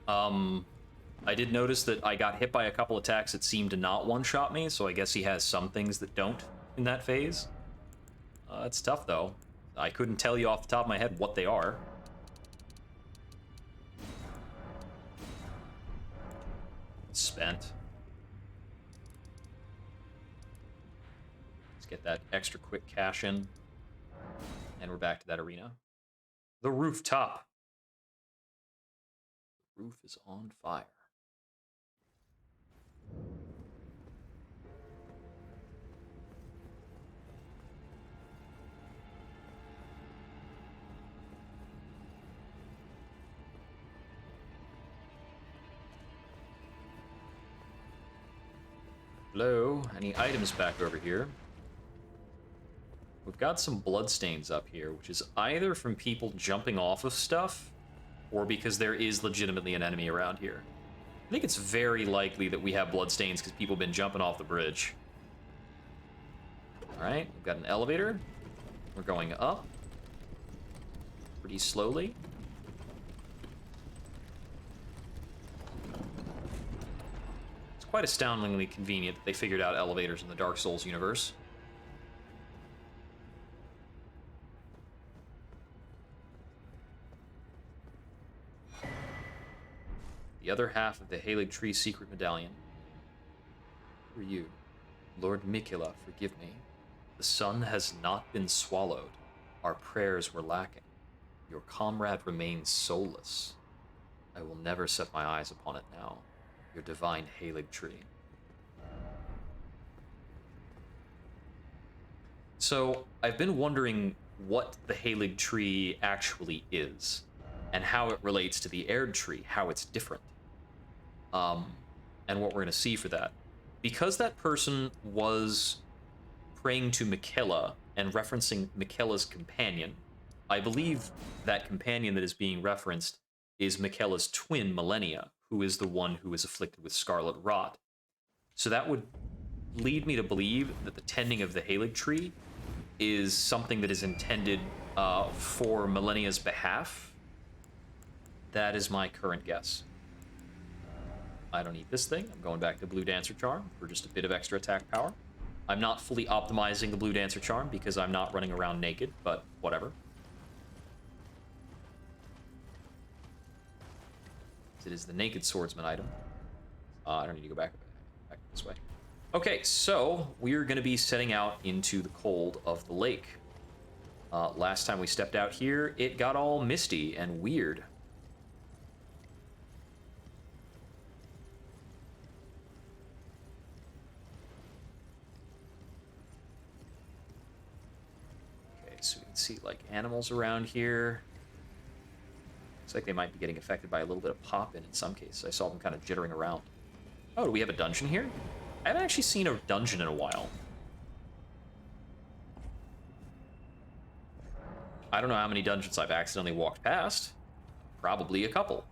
I did notice that I got hit by a couple attacks that seemed to not one-shot me, so I guess he has some things that don't in that phase. It's tough, though. I couldn't tell you off the top of my head what they are. Spent. get that extra quick cash in. And we're back to that arena. The rooftop. The roof is on fire. Hello, any items back over here? We've got some bloodstains up here, which is either from people jumping off of stuff, or because there is legitimately an enemy around here. I think it's very likely that we have bloodstains because people have been jumping off the bridge. Alright, we've got an elevator. We're going up. Pretty slowly. Quite astoundingly convenient that they figured out elevators in the Dark Souls universe. The other half of the Halig Tree secret medallion. Who are you? Lord Mikula, forgive me. The sun has not been swallowed. Our prayers were lacking. Your comrade remains soulless. I will never set my eyes upon it now. Your divine Halig Tree. So, I've been wondering what the Halig Tree actually is, and how it relates to the Erd Tree, how it's different. And what we're going to see for that. Because that person was praying to Mikela and referencing Mikela's companion, I believe that companion that is being referenced is Mikela's twin, Millennia, who is the one who is afflicted with scarlet rot. So that would lead me to believe that the tending of the Halig Tree is something that is intended for Millennia's behalf. That is my current guess. I don't need this thing. I'm going back to Blue Dancer Charm for just a bit of extra attack power. I'm not fully optimizing the Blue Dancer Charm because I'm not running around naked, but whatever. It is the Naked Swordsman item. I don't need to go back this way. Okay, so we're going to be setting out into the cold of the lake. Last time we stepped out here, it got all misty and weird. Okay, so we can see like animals around here. Looks like they might be getting affected by a little bit of pop-in some cases. I saw them kind of jittering around. Oh, do we have a dungeon here? I haven't actually seen a dungeon in a while. I don't know how many dungeons I've accidentally walked past. Probably a couple.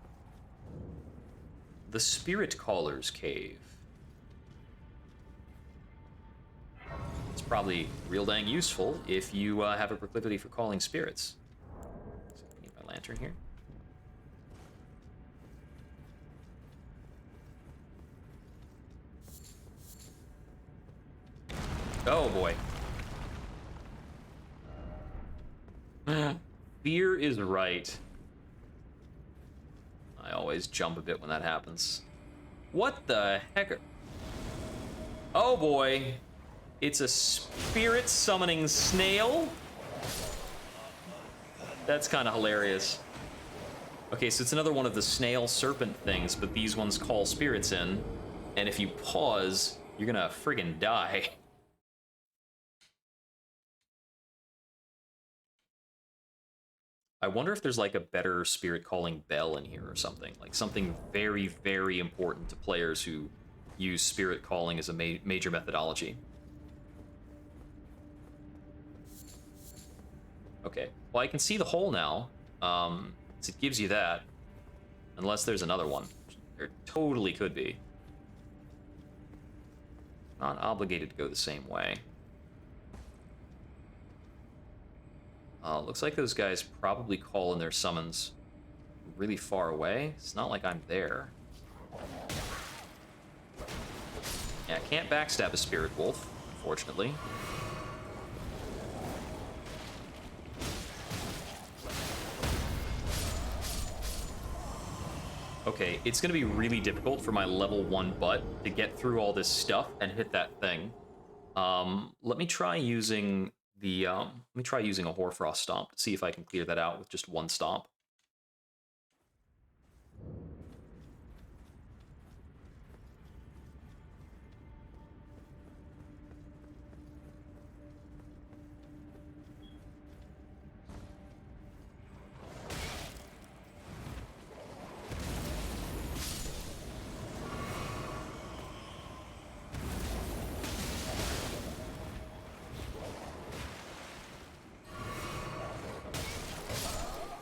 The Spirit Caller's Cave. It's probably real dang useful if you have a proclivity for calling spirits. So I need my lantern here. Oh boy. Fear is right. I always jump a bit when that happens. What the heck? Oh boy. It's a spirit summoning snail? That's kind of hilarious. Okay, so it's another one of the snail serpent things, but these ones call spirits in, and if you pause, you're gonna friggin' die. I wonder if there's like a better spirit calling bell in here or something. Like something very, very important to players who use spirit calling as a major methodology. Okay, well I can see the hole now. So it gives you that. Unless there's another one. There totally could be. Not obligated to go the same way. Looks like those guys probably call in their summons really far away. It's not like I'm there. Yeah, I can't backstab a spirit wolf, unfortunately. Okay, it's gonna be really difficult for my level 1 butt to get through all this stuff and hit that thing. Let me try using the let me try using a Hoarfrost Stomp to see if I can clear that out with just one stomp.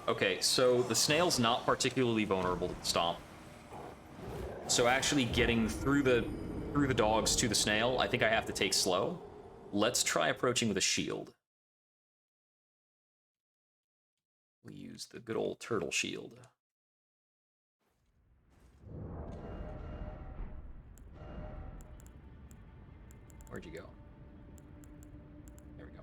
Okay, so the snail's not particularly vulnerable to the stomp. So actually getting through the dogs to the snail, I think I have to take slow. Let's try approaching with a shield. We use the good old turtle shield. Where'd you go? There we go.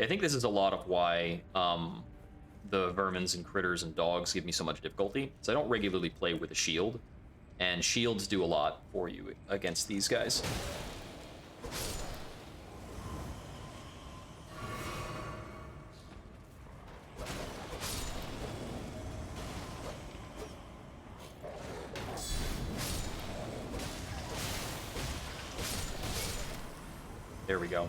I think this is a lot of why the vermins and critters and dogs give me so much difficulty, because I don't regularly play with a shield, and shields do a lot for you against these guys. There we go.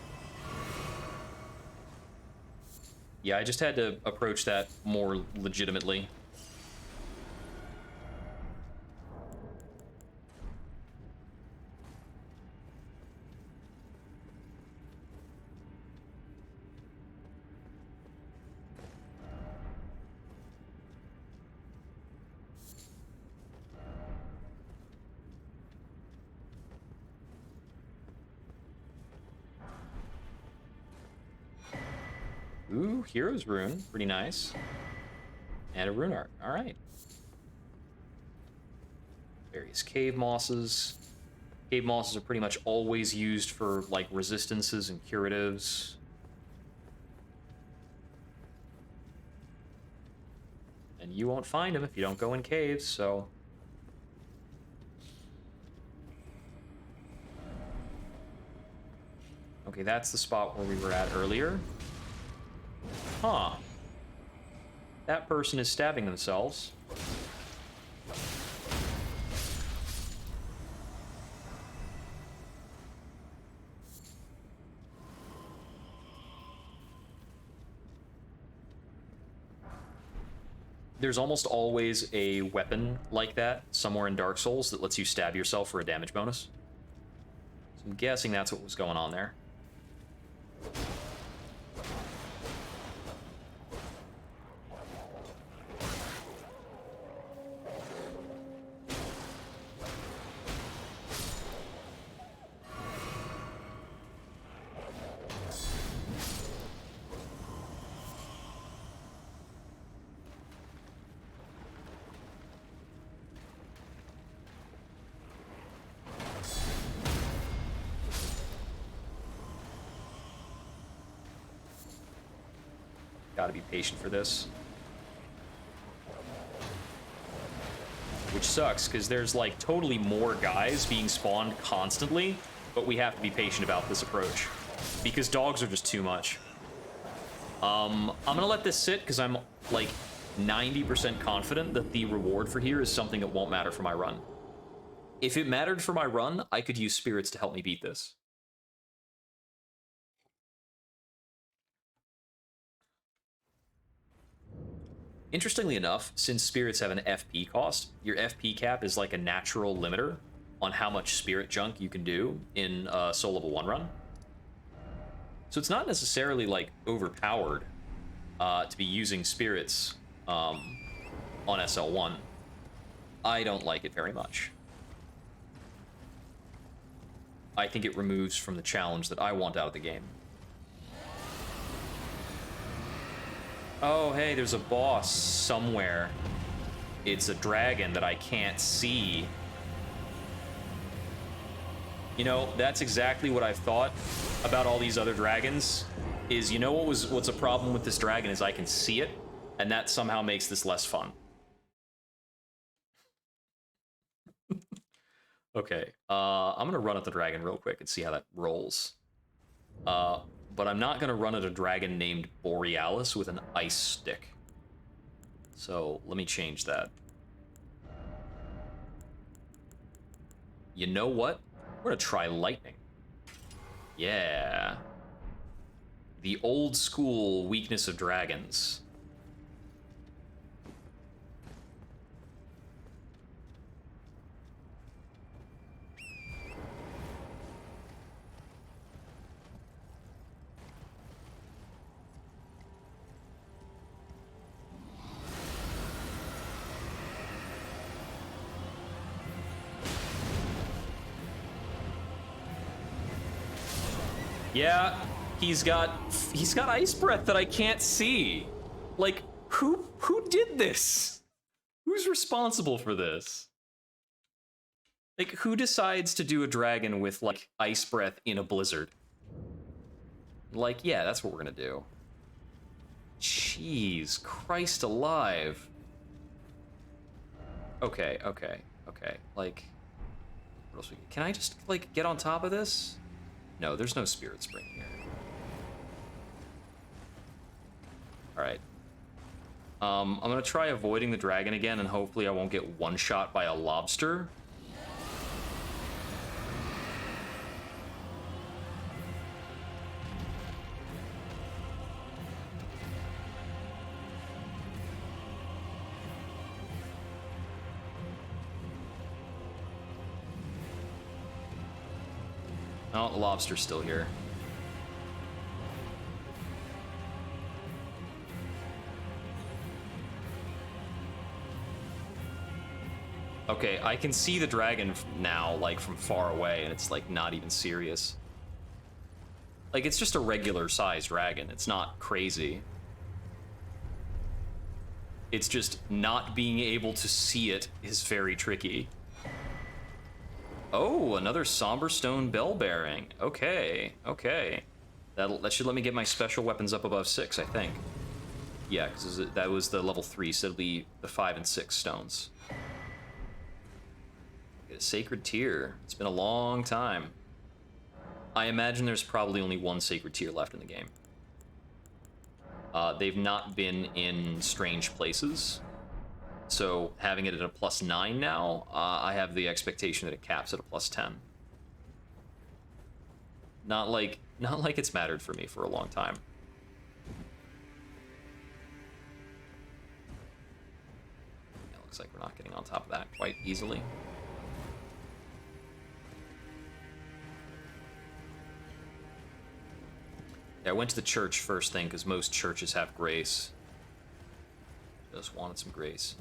Yeah, I just had to approach that more legitimately. Ooh, Hero's Rune. Pretty nice. And a Rune Art. Alright. Various cave mosses. Cave mosses are pretty much always used for, like, resistances and curatives. And you won't find them if you don't go in caves, so... Okay, that's the spot where we were at earlier. Huh. That person is stabbing themselves. There's almost always a weapon like that somewhere in Dark Souls that lets you stab yourself for a damage bonus. So I'm guessing that's what was going on there. Gotta be patient for this. Which sucks, because there's like totally more guys being spawned constantly, but we have to be patient about this approach. Because dogs are just too much. I'm gonna let this sit, because I'm like 90% confident that the reward for here is something that won't matter for my run. If it mattered for my run, I could use spirits to help me beat this. Interestingly enough, since spirits have an FP cost, your FP cap is like a natural limiter on how much spirit junk you can do in a Soul Level 1 run. So it's not necessarily like overpowered to be using spirits on SL1. I don't like it very much. I think it removes from the challenge that I want out of the game. Oh, hey, there's a boss somewhere. It's a dragon that I can't see. You know, that's exactly what I've thought about all these other dragons. Is, you know what's a problem with this dragon is I can see it, and that somehow makes this less fun. Okay, I'm gonna run at the dragon real quick and see how that rolls. But I'm not gonna run at a dragon named Borealis with an ice stick. So let me change that. You know what? We're gonna try lightning. Yeah. The old school weakness of dragons. Yeah, he's got ice breath that I can't see. Like, who did this? Who's responsible for this? Like, who decides to do a dragon with like ice breath in a blizzard? Like, yeah, that's what we're gonna do. Jeez, Christ alive. Okay. Like, what else can I just like get on top of this? No, there's no spirit spring here. Alright. I'm gonna try avoiding the dragon again, and hopefully I won't get one-shot by a lobster. Oh, the lobster's still here. Okay, I can see the dragon now, like, from far away, and it's, like, not even serious. Like, it's just a regular-sized dragon. It's not crazy. It's just not being able to see it is very tricky. Oh, another somber stone bell bearing. Okay. That should let me get my special weapons up above 6, I think. Yeah, because that was the level 3, so it'll be the 5 and 6 stones. Get a sacred tear. It's been a long time. I imagine there's probably only one sacred tear left in the game. They've not been in strange places. So having it at a +9 now, I have the expectation that it caps at a +10. Not like it's mattered for me for a long time. Yeah, looks like we're not getting on top of that quite easily. Yeah, I went to the church first thing because most churches have grace. Just wanted some grace.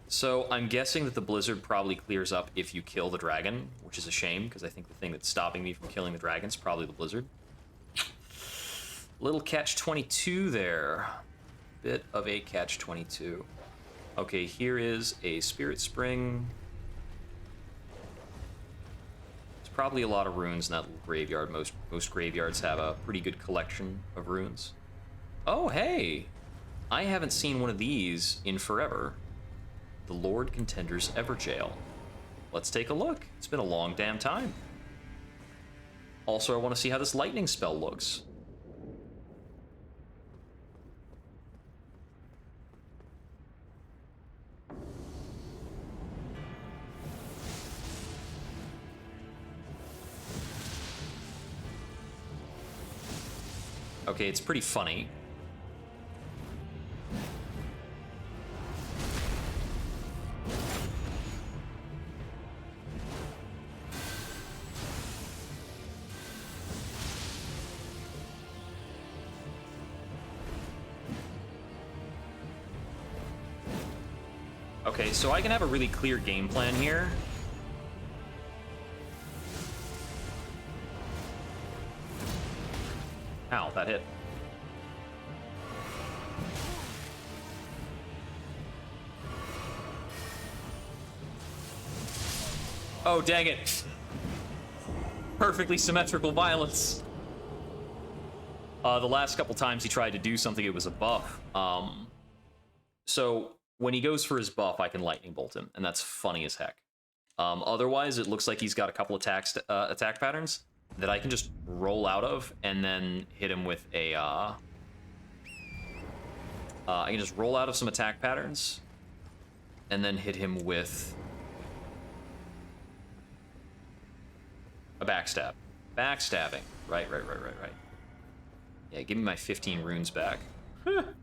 So I'm guessing that the blizzard probably clears up if you kill the dragon, which is a shame because I think the thing that's stopping me from killing the dragon is probably the blizzard. Little catch-22 there. Bit of a catch-22. Okay, here is a spirit spring. There's probably a lot of runes in that little graveyard. Most graveyards have a pretty good collection of runes. Oh, hey! I haven't seen one of these in forever. The Lord Contender's Everjail. Let's take a look. It's been a long damn time. Also, I want to see how this lightning spell looks. Okay, it's pretty funny. Okay, so I can have a really clear game plan here. Ow, that hit. Oh, dang it. Perfectly symmetrical violence. The last couple times he tried to do something, it was a buff. So when he goes for his buff, I can lightning bolt him, and that's funny as heck. Otherwise, it looks like he's got a couple attack patterns that I can just roll out of and then hit him with a... I can just roll out of some attack patterns and then hit him with a backstab. Backstabbing. Right. Yeah, give me my 15 runes back. Can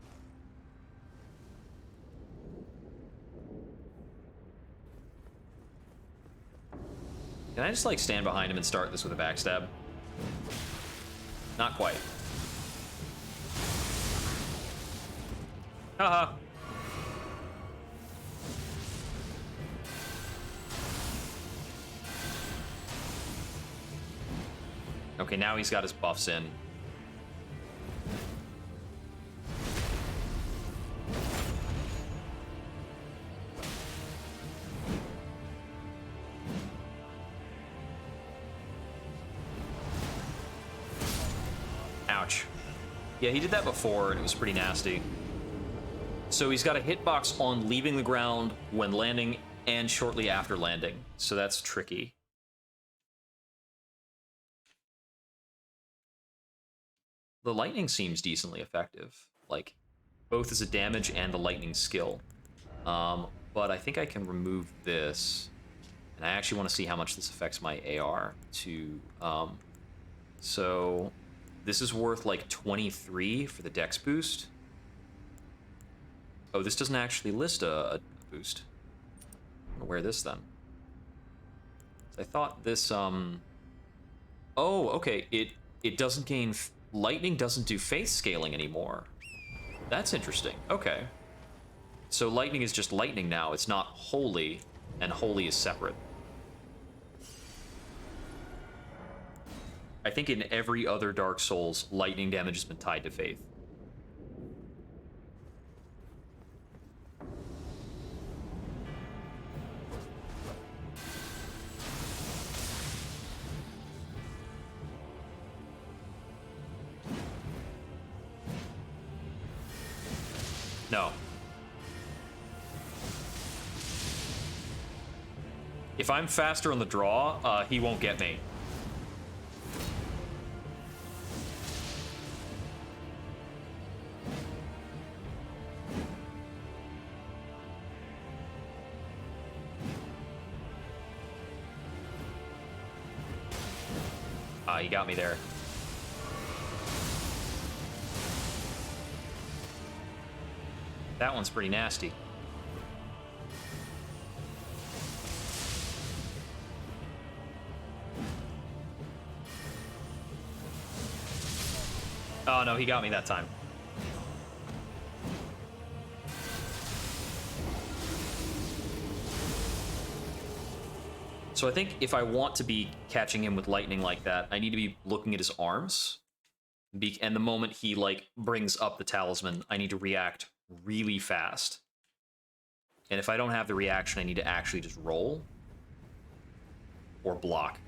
I just, like, stand behind him and start this with a backstab? Not quite. Haha. Okay, now he's got his buffs in. Ouch. Yeah, he did that before, and it was pretty nasty. So he's got a hitbox on leaving the ground when landing and shortly after landing. So that's tricky. The lightning seems decently effective. Like, both as a damage and a lightning skill. But I think I can remove this. And I actually want to see how much this affects my AR to... So this is worth like 23 for the dex boost. Oh, this doesn't actually list a boost. I'm gonna wear this then. I thought this, Oh, okay, it doesn't gain... Lightning doesn't do faith scaling anymore. That's interesting. Okay. So lightning is just lightning now. It's not holy, and holy is separate. I think in every other Dark Souls, lightning damage has been tied to faith. No. If I'm faster on the draw, he won't get me. He got me there. That one's pretty nasty. Oh no, he got me that time. So I think if I want to be catching him with lightning like that, I need to be looking at his arms. And the moment he, like, brings up the talisman, I need to react really fast. And if I don't have the reaction, I need to actually just roll. Or block.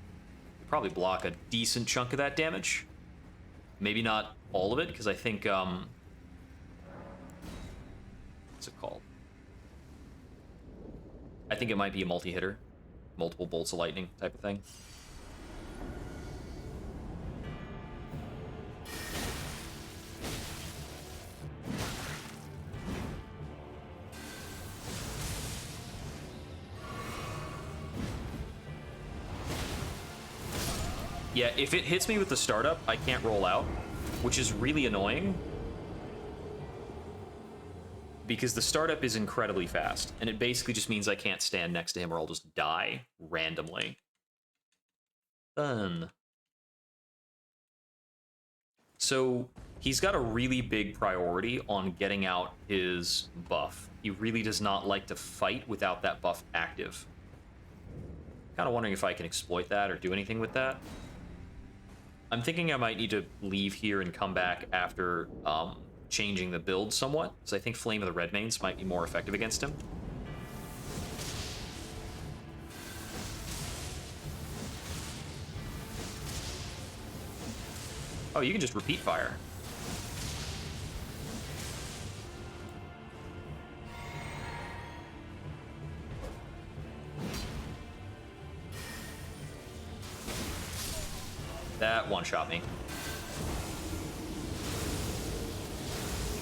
Probably block a decent chunk of that damage. Maybe not all of it, because I think, what's it called? I think it might be a multi-hitter. Multiple bolts of lightning type of thing. Yeah, if it hits me with the startup, I can't roll out, which is really annoying. Because the startup is incredibly fast, and it basically just means I can't stand next to him or I'll just die randomly. Fun. So he's got a really big priority on getting out his buff. He really does not like to fight without that buff active. Kind of wondering if I can exploit that or do anything with that. I'm thinking I might need to leave here and come back after changing the build somewhat, because I think Flame of the Redmanes might be more effective against him. Oh, you can just repeat fire. That one-shot me.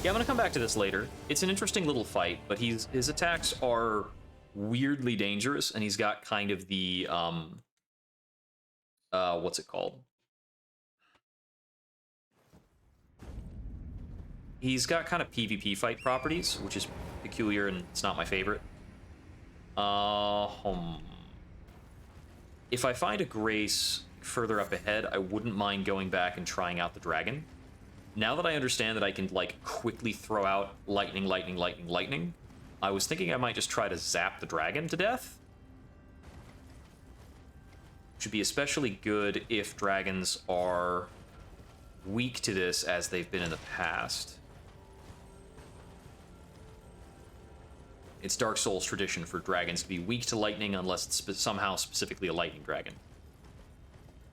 Yeah, I'm gonna come back to this later. It's an interesting little fight, but his attacks are weirdly dangerous, and he's got kind of the, what's it called? He's got kind of PvP fight properties, which is peculiar, and it's not my favorite. If I find a Grace further up ahead, I wouldn't mind going back and trying out the dragon. Now that I understand that I can, like, quickly throw out lightning, lightning, lightning, lightning, I was thinking I might just try to zap the dragon to death. Which would be especially good if dragons are weak to this as they've been in the past. It's Dark Souls tradition for dragons to be weak to lightning unless it's somehow specifically a lightning dragon.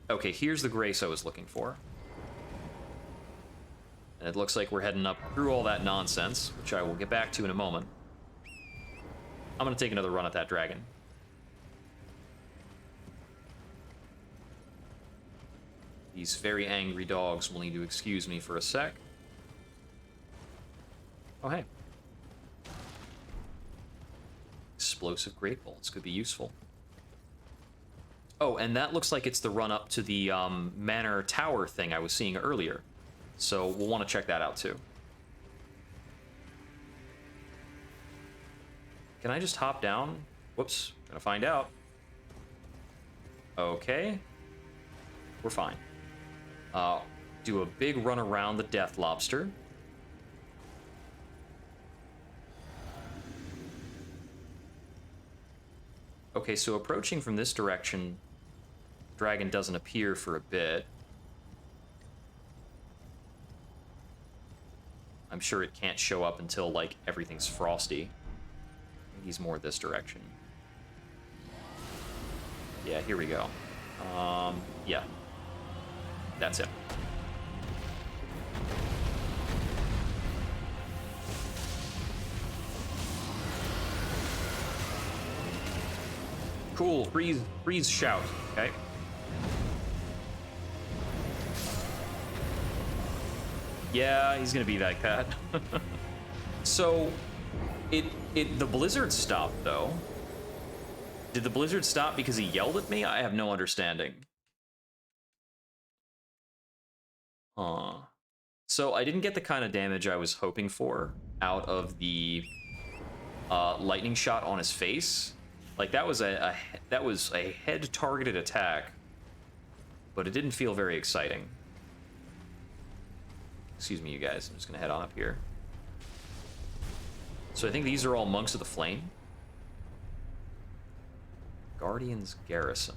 Okay, here's the Grace I was looking for. And it looks like we're heading up through all that nonsense, which I will get back to in a moment. I'm gonna take another run at that dragon. These very angry dogs will need to excuse me for a sec. Oh, hey. Explosive great bolts could be useful. Oh, and that looks like it's the run up to the manor tower thing I was seeing earlier. So we'll want to check that out too. Can I just hop down? Whoops, gonna find out. Okay. We're fine. Do a big run around the Death Lobster. Okay, so approaching from this direction, dragon doesn't appear for a bit. I'm sure it can't show up until, like, everything's frosty. He's more this direction. Yeah, here we go. Yeah. That's it. Cool. Freeze shout. Okay. Yeah, he's gonna be like that. So, the blizzard stopped though. Did the blizzard stop because he yelled at me? I have no understanding. So I didn't get the kind of damage I was hoping for out of the lightning shot on his face. Like that was a head targeted attack, but it didn't feel very exciting. Excuse me, you guys. I'm just gonna head on up here. So I think these are all monks of the flame. Guardian's Garrison.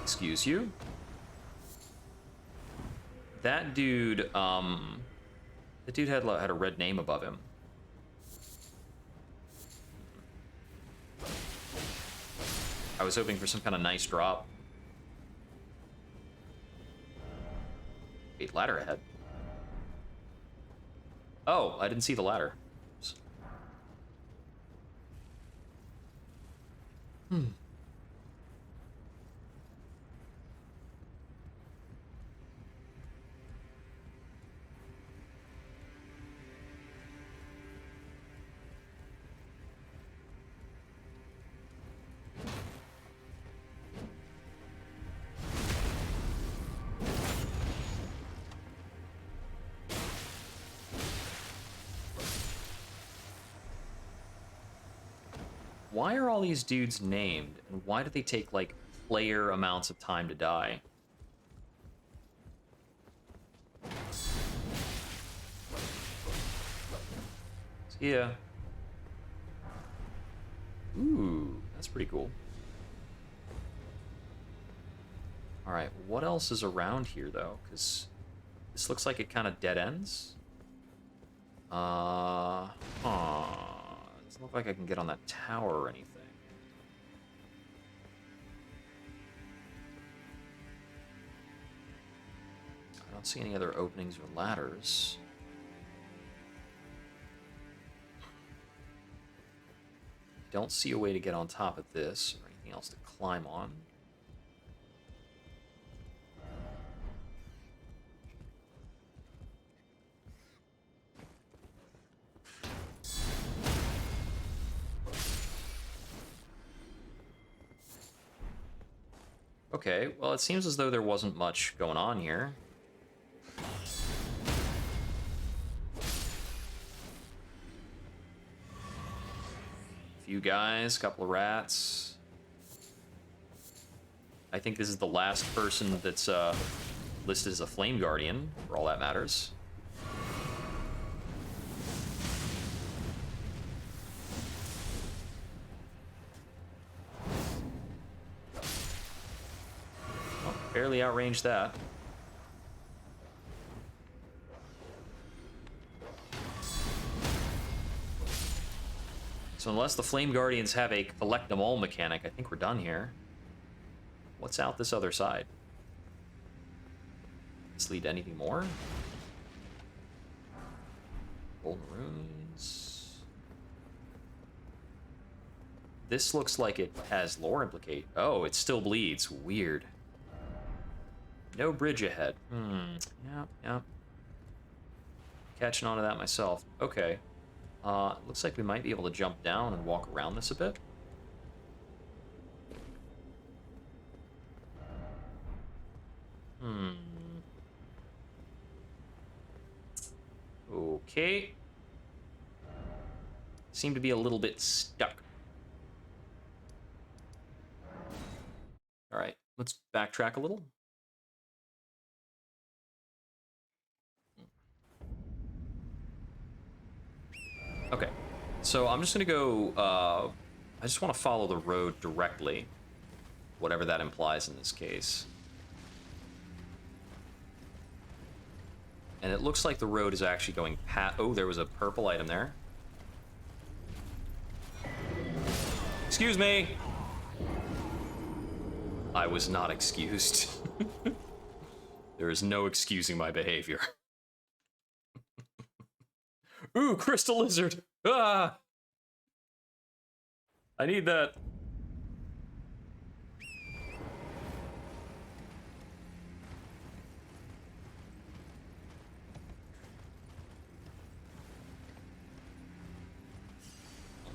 Excuse you. That dude, had a red name above him. I was hoping for some kind of nice drop. Wait, ladder ahead. Oh, I didn't see the ladder. Oops. Why are all these dudes named, and why do they take, like, player amounts of time to die? Yeah. Ooh, that's pretty cool. Alright, what else is around here, though? Because this looks like it kind of dead ends. Doesn't look like I can get on that tower or anything. don't see any other openings or ladders. Don't see a way to get on top of this or anything else to climb on. Okay, well, it seems as though there wasn't much going on here. Few guys, couple of rats. I think this is the last person that's listed as a Flame Guardian, for all that matters. Well, barely outranged that. So unless the Flame Guardians have a collect them all mechanic, I think we're done here. What's out this other side? Does this lead to anything more? Golden Runes. This looks like it has lore implicate. Oh, it still bleeds. Weird. No bridge ahead. Yeah. Catching on to that myself. Okay. Looks like we might be able to jump down and walk around this a bit. Okay. Seem to be a little bit stuck. All right, let's backtrack a little. Okay, so I'm just gonna go, I just want to follow the road directly, whatever that implies in this case. And it looks like the road is actually going past, oh, there was a purple item there. Excuse me! I was not excused. There is no excusing my behavior. Ooh, crystal lizard! Ah! I need that.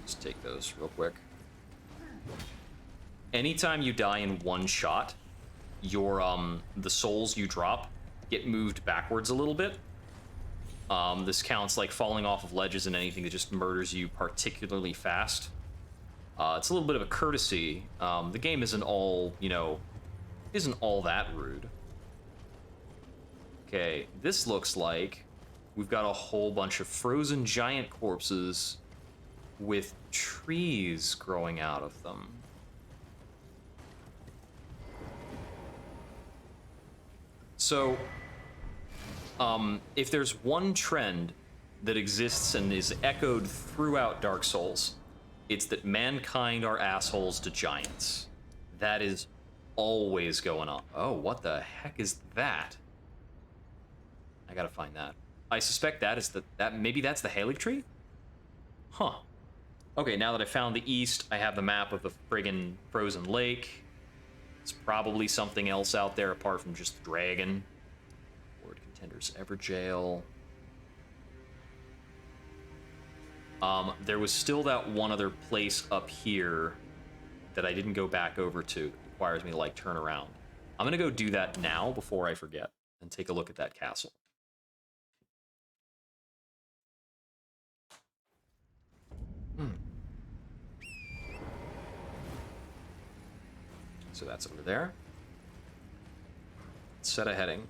Let's take those real quick. Anytime you die in one shot, your the souls you drop get moved backwards a little bit. This counts like falling off of ledges and anything that just murders you particularly fast. It's a little bit of a courtesy. The game isn't all, you know, isn't all that rude. Okay, this looks like we've got a whole bunch of frozen giant corpses with trees growing out of them. So, if there's one trend that exists and is echoed throughout Dark Souls, it's that mankind are assholes to giants. That is always going on. Oh, what the heck is that? I gotta find that. I suspect that is maybe that's the Halig tree? Huh. Okay, now that I found the east, I have the map of the friggin' frozen lake. It's probably something else out there apart from just the dragon. Lord Contenders Everjail. There was still that one other place up here that I didn't go back over to. It requires me to, like, turn around. I'm gonna go do that now before I forget and take a look at that castle. So that's over there. Set a heading.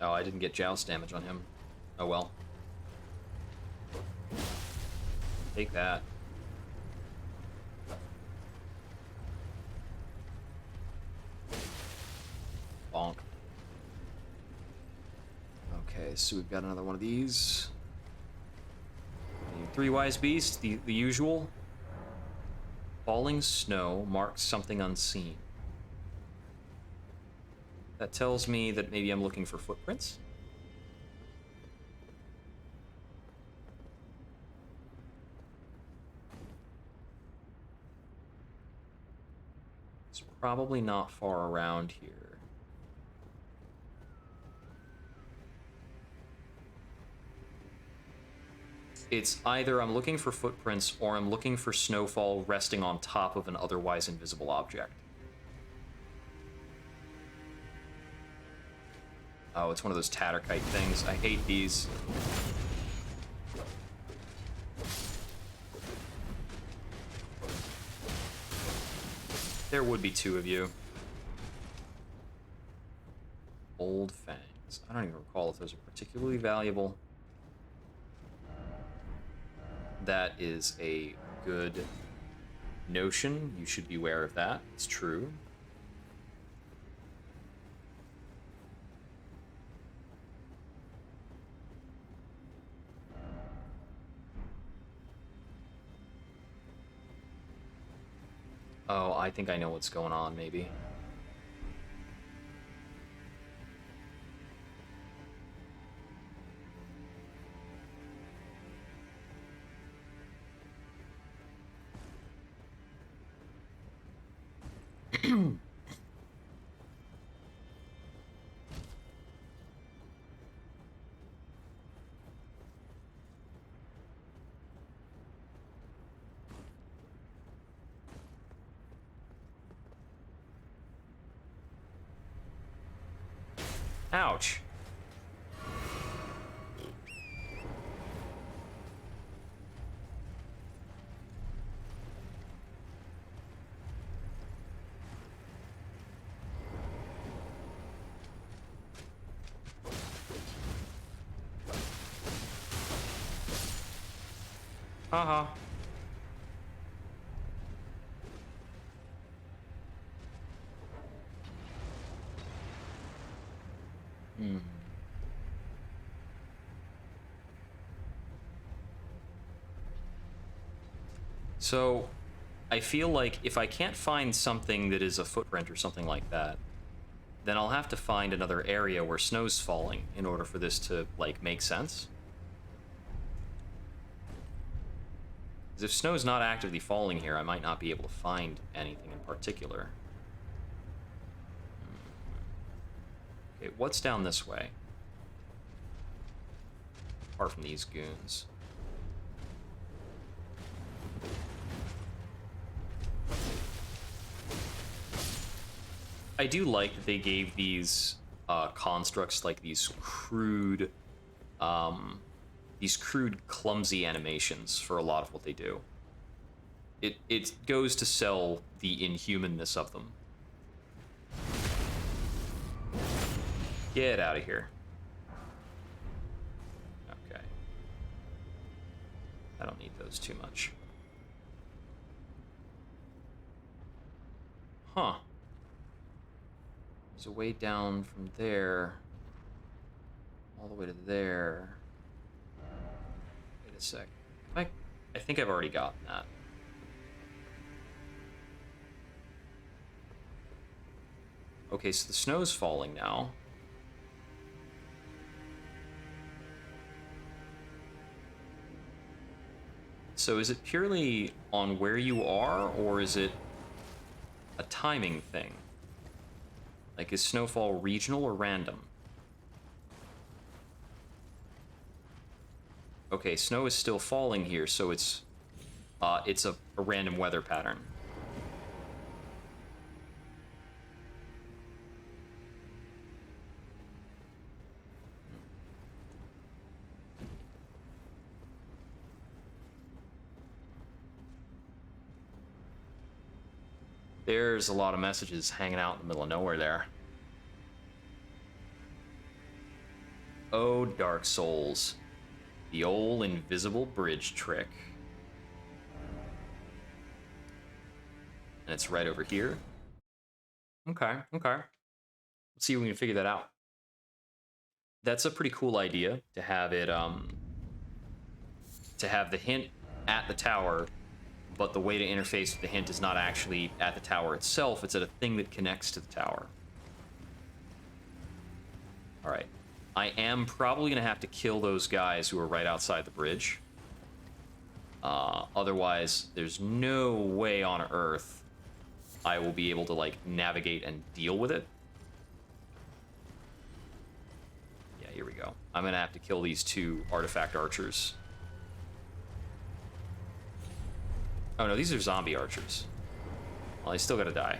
Oh, I didn't get joust damage on him. Oh well. Take that. Okay, so we've got another one of these. Three wise beasts, the usual. Falling snow marks something unseen. That tells me that maybe I'm looking for footprints. It's probably not far around here. It's either I'm looking for footprints or I'm looking for snowfall resting on top of an otherwise invisible object. Oh, it's one of those tatterkite things. I hate these. There would be two of you. Old fangs. I don't even recall if those are particularly valuable. That is a good notion. You should be aware of that. It's true. Oh, I think I know what's going on, maybe. Ouch. Haha. Hmm. So, I feel like if I can't find something that is a footprint or something like that, then I'll have to find another area where snow's falling in order for this to, like, make sense. Because if snow's not actively falling here, I might not be able to find anything in particular. Okay, what's down this way? Apart from these goons. I do like that they gave these constructs like these crude, clumsy animations for a lot of what they do. It goes to sell the inhumanness of them. Get out of here. Okay. I don't need those too much. Huh. There's a way down from there all the way to there. Wait a sec. I think I've already gotten that. Okay, so the snow's falling now. So is it purely on where you are, or is it a timing thing? Like, is snowfall regional or random? Okay, snow is still falling here, so it's a random weather pattern. There's a lot of messages hanging out in the middle of nowhere there. Oh, Dark Souls. The old invisible bridge trick. And it's right over here. Okay, okay. Let's see if we can figure that out. That's a pretty cool idea to have it, to have the hint at the tower, but the way to interface with the hint is not actually at the tower itself, it's at a thing that connects to the tower. Alright. I am probably going to have to kill those guys who are right outside the bridge. Otherwise, there's no way on Earth I will be able to, like, navigate and deal with it. Yeah, here we go. I'm going to have to kill these 2 artifact archers. Oh no, these are zombie archers. Well, they still gotta die.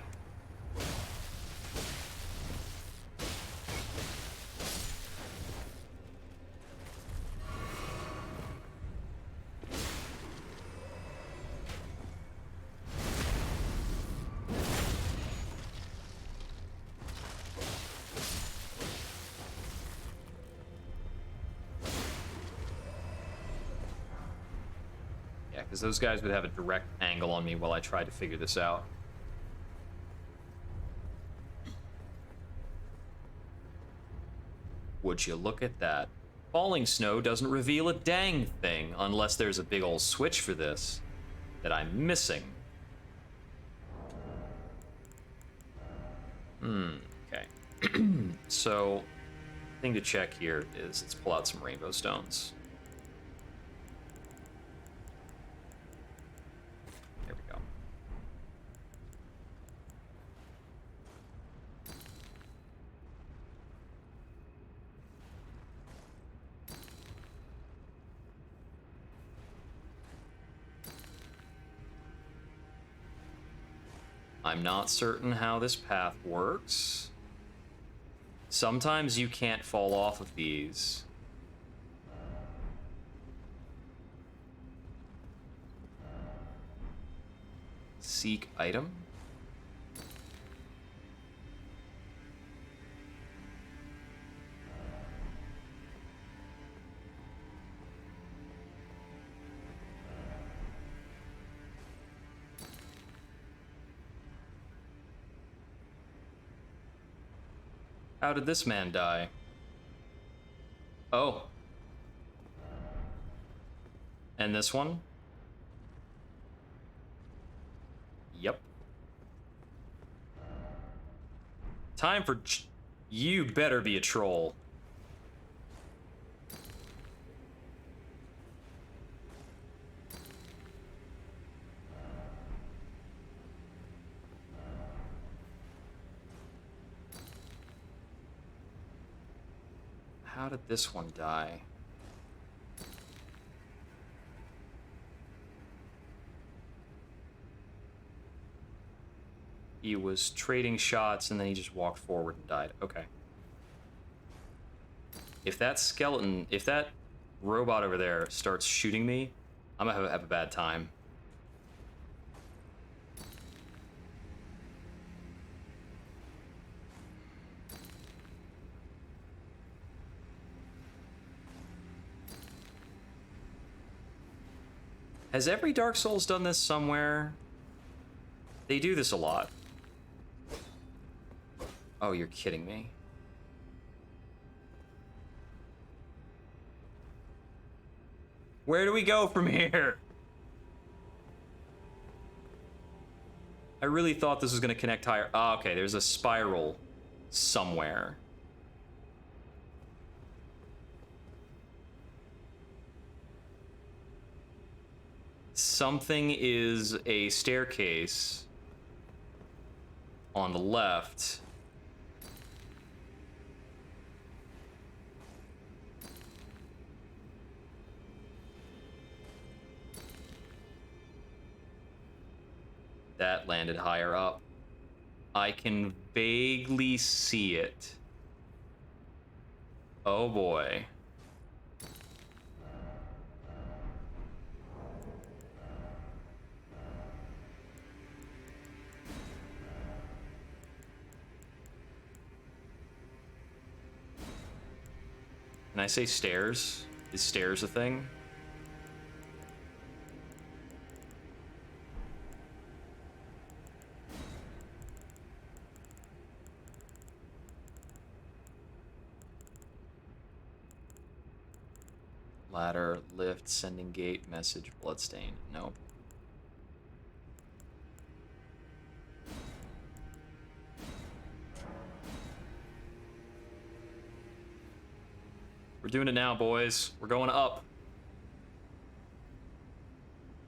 Because those guys would have a direct angle on me while I tried to figure this out. Would you look at that? Falling snow doesn't reveal a dang thing unless there's a big old switch for this that I'm missing. Okay. So, thing to check here is let's pull out some rainbow stones. There we go. I'm not certain how this path works. Sometimes you can't fall off of these. Seek item? How did this man die? Oh. And this one? Yep. Time for... You better be a troll. How did this one die? He was trading shots and then he just walked forward and died. Okay. If that skeleton, if that robot over there starts shooting me, I'm gonna have a bad time. Has every Dark Souls done this somewhere? They do this a lot. Oh, you're kidding me. Where do we go from here? I really thought this was going to connect higher. Oh, okay, there's a spiral somewhere. Something is a staircase on the left. That landed higher up. I can vaguely see it. Oh boy. Can I say stairs? Is stairs a thing? Ladder, lift, sending gate, message, bloodstain. Nope. We're doing it now, boys. We're going up.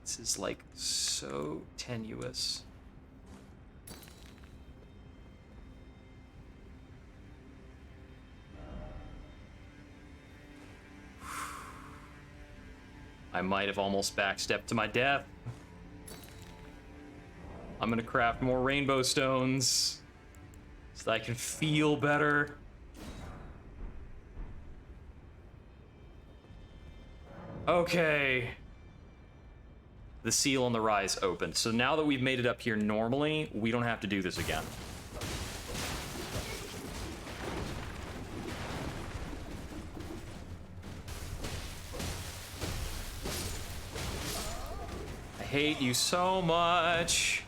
This is like so tenuous. I might have almost backstepped to my death. I'm gonna craft more rainbow stones so that I can feel better. Okay. The seal on the rise opened. So now that we've made it up here normally, we don't have to do this again. I hate you so much.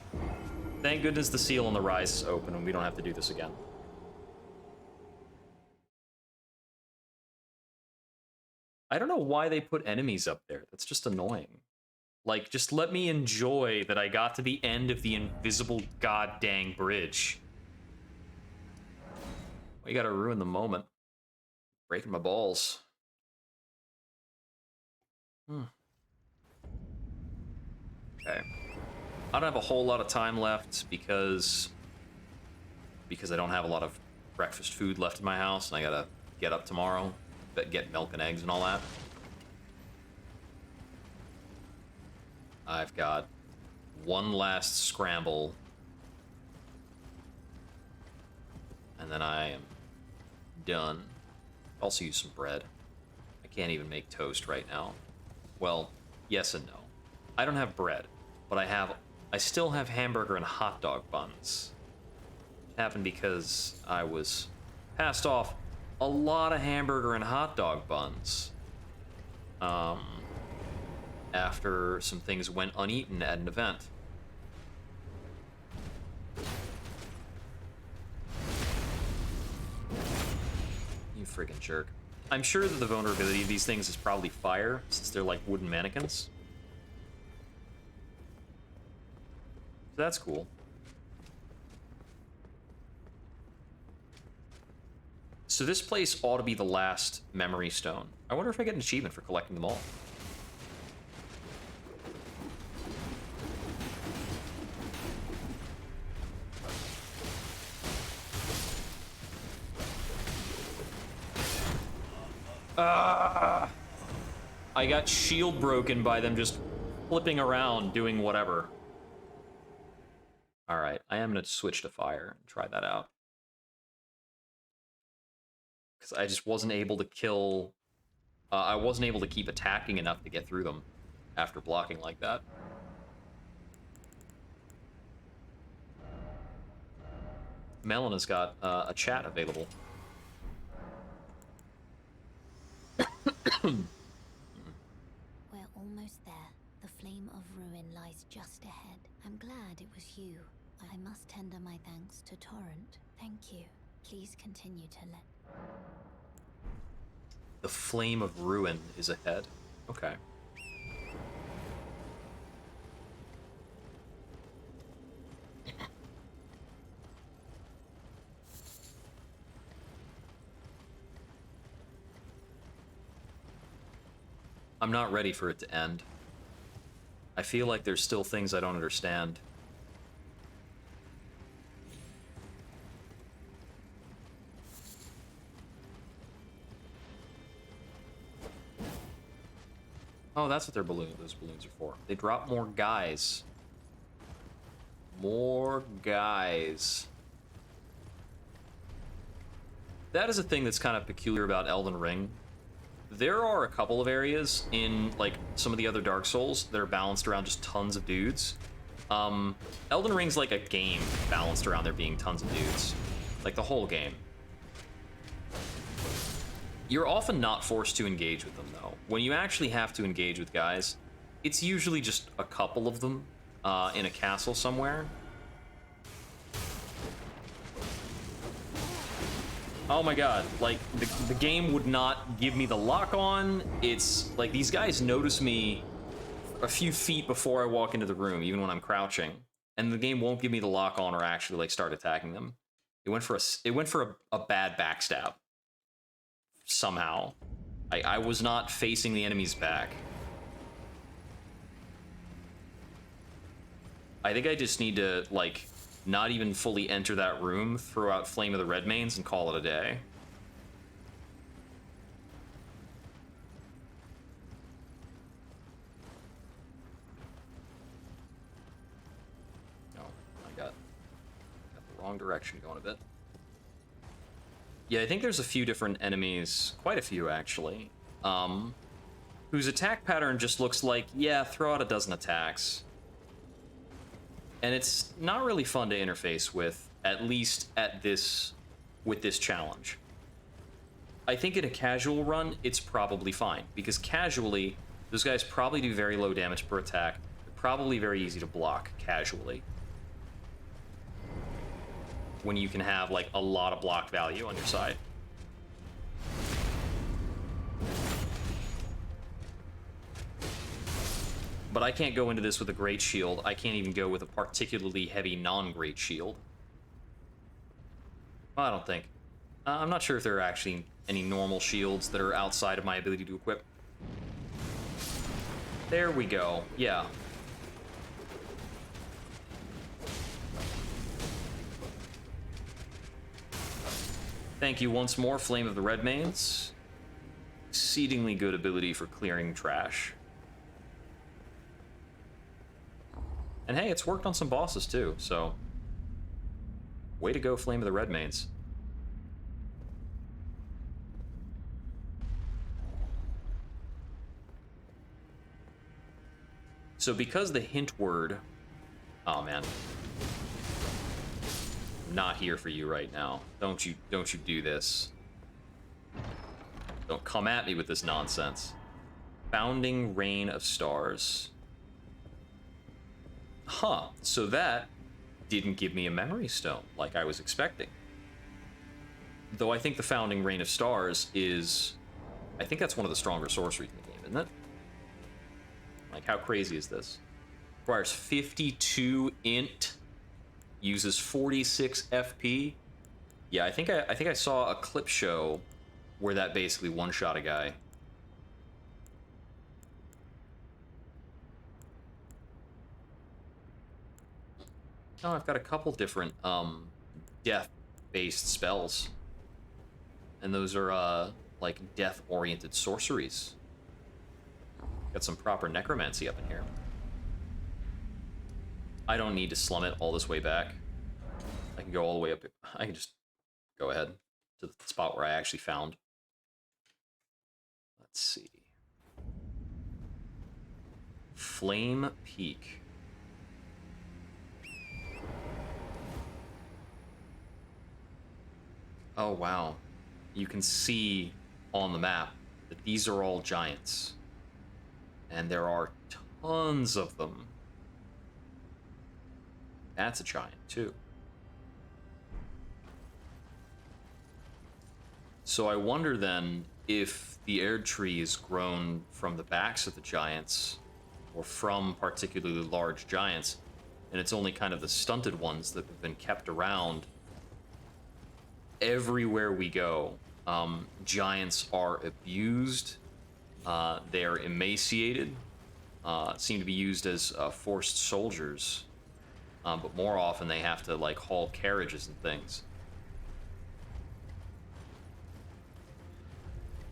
Thank goodness the seal on the rise is open and we don't have to do this again. I don't know why they put enemies up there. That's just annoying. Like, just let me enjoy that I got to the end of the invisible goddamn bridge. Well, you gotta ruin the moment. Breaking my balls. Okay. I don't have a whole lot of time left because I don't have a lot of breakfast food left in my house, and I gotta get up tomorrow, get milk and eggs and all that. I've got one last scramble, and then I am done. Also use some bread. I can't even make toast right now. Well, yes and no. I don't have bread, but I still have hamburger and hot dog buns. It happened because I was passed off a lot of hamburger and hot dog buns. After some things went uneaten at an event. You friggin' jerk. I'm sure that the vulnerability of these things is probably fire, since they're like wooden mannequins. So that's cool. So this place ought to be the last memory stone. I wonder if I get an achievement for collecting them all. I got shield broken by them just flipping around, doing whatever. Alright, I am going to switch to fire and try that out. Because I just wasn't able to kill... I wasn't able to keep attacking enough to get through them after blocking like that. Melon has got a chat available. We're almost there. The flame of ruin lies just ahead. I'm glad it was you. I must tender my thanks to Torrent. Thank you. Please continue to let... The flame of ruin is ahead. Okay. I'm not ready for it to end. I feel like there's still things I don't understand. Oh, that's what those balloons are for. They drop more guys. More guys. That is a thing that's kind of peculiar about Elden Ring. There are a couple of areas in, like, some of the other Dark Souls that are balanced around just tons of dudes. Elden Ring's like a game balanced around there being tons of dudes. Like, the whole game. You're often not forced to engage with them, though. When you actually have to engage with guys, it's usually just a couple of them in a castle somewhere. Oh my god, like, the game would not give me the lock on. It's like these guys notice me a few feet before I walk into the room, even when I'm crouching, and the game won't give me the lock on or actually like start attacking them. It went for a bad backstab. Somehow. I was not facing the enemy's back. I think I just need to, like, not even fully enter that room, throw out Flame of the Redmanes, and call it a day. Oh, I got the wrong direction going a bit. Yeah, I think there's a few different enemies, quite a few actually, whose attack pattern just looks like, yeah, throw out a dozen attacks. And it's not really fun to interface with, at least with this challenge. I think in a casual run, it's probably fine, because casually, those guys probably do very low damage per attack. They're probably very easy to block casually, when you can have like a lot of block value on your side. But I can't go into this with a great shield. I can't even go with a particularly heavy non-great shield. Well, I don't think. I'm not sure if there are actually any normal shields that are outside of my ability to equip. There we go. Yeah. Thank you once more, Flame of the Redmanes. Exceedingly good ability for clearing trash. And hey, it's worked on some bosses too, so... way to go, Flame of the Redmanes. So because the hint word... oh man. I'm not here for you right now. Don't you do this. Don't come at me with this nonsense. Founding Rain of Stars. Huh, so that didn't give me a memory stone like I was expecting. Though I think the Founding Rain of Stars is... I think that's one of the stronger sorceries in the game, isn't it? Like, how crazy is this? Requires 52 int, uses 46 FP. Yeah, I think I saw a clip show where that basically one-shot a guy. Oh, I've got a couple different death-based spells, and those are like death-oriented sorceries. Got some proper necromancy up in here. I don't need to slum it all this way back. I can go all the way up. I can just go ahead to the spot where I actually found. Let's see. Flame Peak. Oh, wow. You can see on the map that these are all giants. And there are tons of them. That's a giant, too. So I wonder then if the Erd tree is grown from the backs of the giants, or from particularly large giants, and it's only kind of the stunted ones that have been kept around. Everywhere we go, giants are abused, they are emaciated, seem to be used as forced soldiers, but more often they have to like haul carriages and things.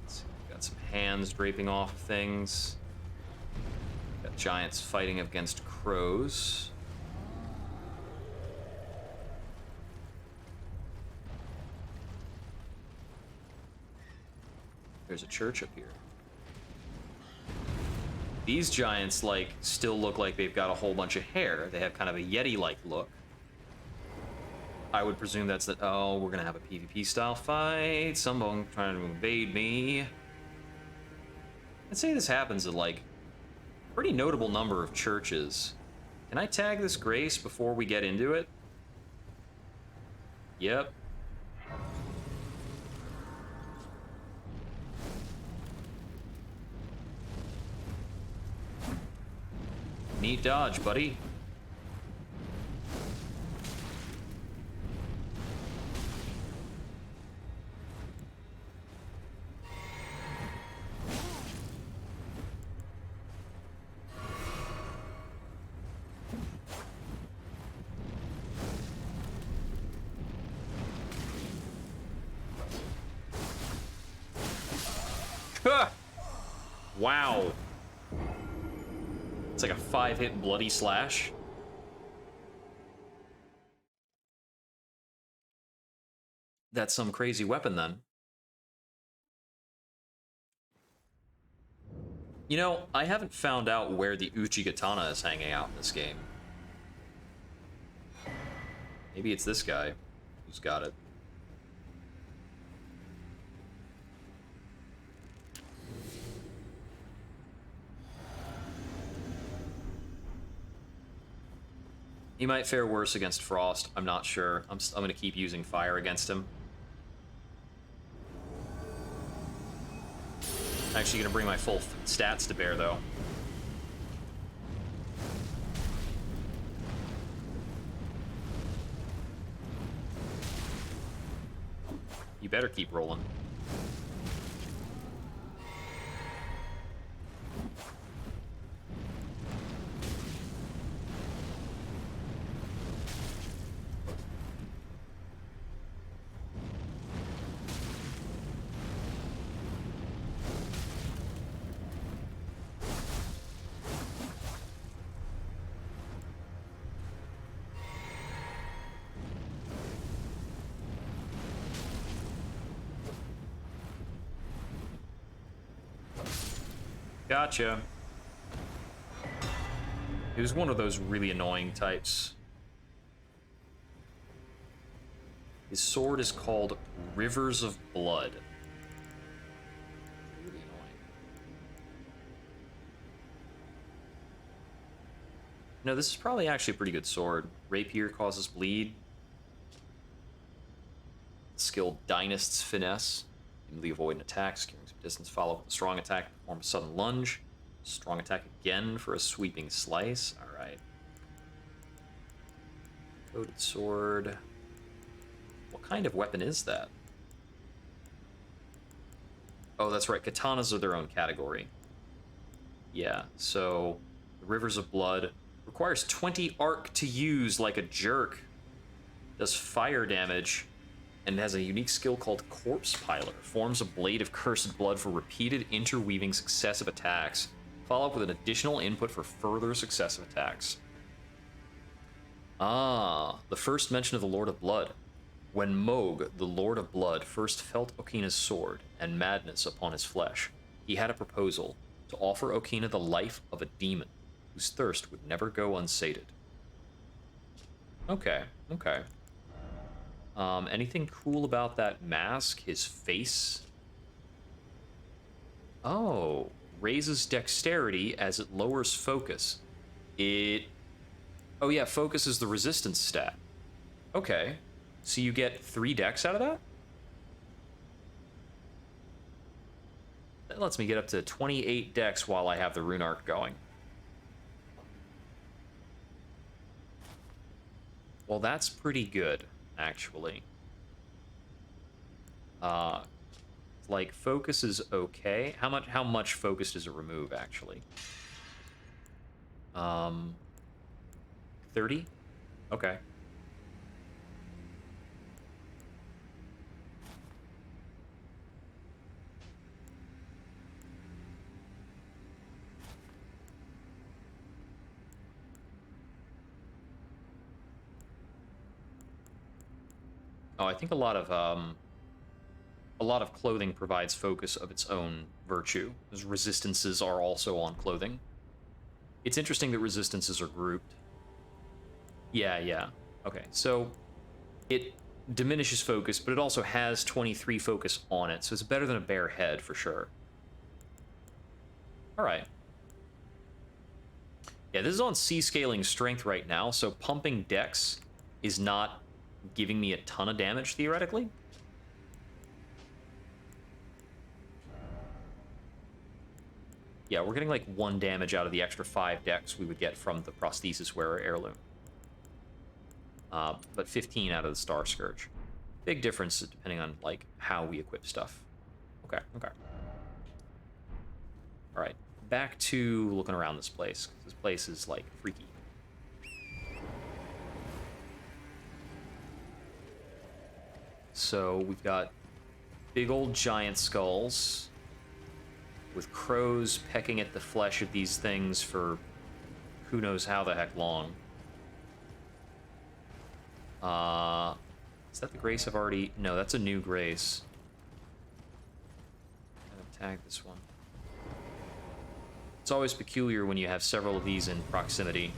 Let's see, got some hands draping off of things. Got giants fighting against crows. There's a church up here. These giants, like, still look like they've got a whole bunch of hair. They have kind of a Yeti-like look. I would presume that's that. Oh, we're gonna have a PvP-style fight. Someone trying to invade me. I'd say this happens at, like, a pretty notable number of churches. Can I tag this Grace before we get into it? Yep. Neat dodge, buddy. Wow. It's like a 5-hit bloody slash. That's some crazy weapon then. You know, I haven't found out where the Uchi Katana is hanging out in this game. Maybe it's this guy who's got it. He might fare worse against Frost. I'm not sure. I'm going to keep using fire against him. I'm actually going to bring my full stats to bear, though. You better keep rolling. Gotcha. He was one of those really annoying types. His sword is called Rivers of Blood. Really annoying. No, this is probably actually a pretty good sword. Rapier causes bleed. Skilled Dynast's Finesse. Immediately avoid an attack, securing some distance, follow up with a strong attack, perform a sudden lunge. Strong attack again for a sweeping slice. Alright. Coated sword. What kind of weapon is that? Oh, that's right. Katanas are their own category. Yeah, so the Rivers of Blood requires 20 arc to use like a jerk. Does fire damage. And has a unique skill called Corpse Piler. Forms a blade of cursed blood for repeated interweaving successive attacks. Follow up with an additional input for further successive attacks. Ah, the first mention of the Lord of Blood. When Moog, the Lord of Blood, first felt Okina's sword and madness upon his flesh, he had a proposal to offer Okina the life of a demon whose thirst would never go unsated. Okay, okay. Anything cool about that mask? His face? Oh, raises dexterity as it lowers focus. Oh yeah, focus is the resistance stat. Okay, so you get 3 dex out of that? That lets me get up to 28 dex while I have the rune arc going. Well, that's pretty good, actually. Like, focus is okay. How much focus does it remove, actually? 30? Okay. Oh, I think a lot of clothing provides focus of its own virtue, as resistances are also on clothing. It's interesting that resistances are grouped. Yeah, yeah. Okay, so it diminishes focus, but it also has 23 focus on it, so it's better than a bare head for sure. All right. Yeah, this is on C-scaling strength right now, so pumping dex is not giving me a ton of damage, theoretically. Yeah, we're getting like 1 damage out of the extra 5 dex we would get from the prosthesis wearer heirloom. But 15 out of the Star Scourge. Big difference depending on like how we equip stuff. Okay, okay. All right, back to looking around this place. This place is like freaky. So we've got big old giant skulls with crows pecking at the flesh of these things for who knows how the heck long. Is that the grace I've already... No, that's a new grace. I'm gonna tag this one. It's always peculiar when you have several of these in proximity.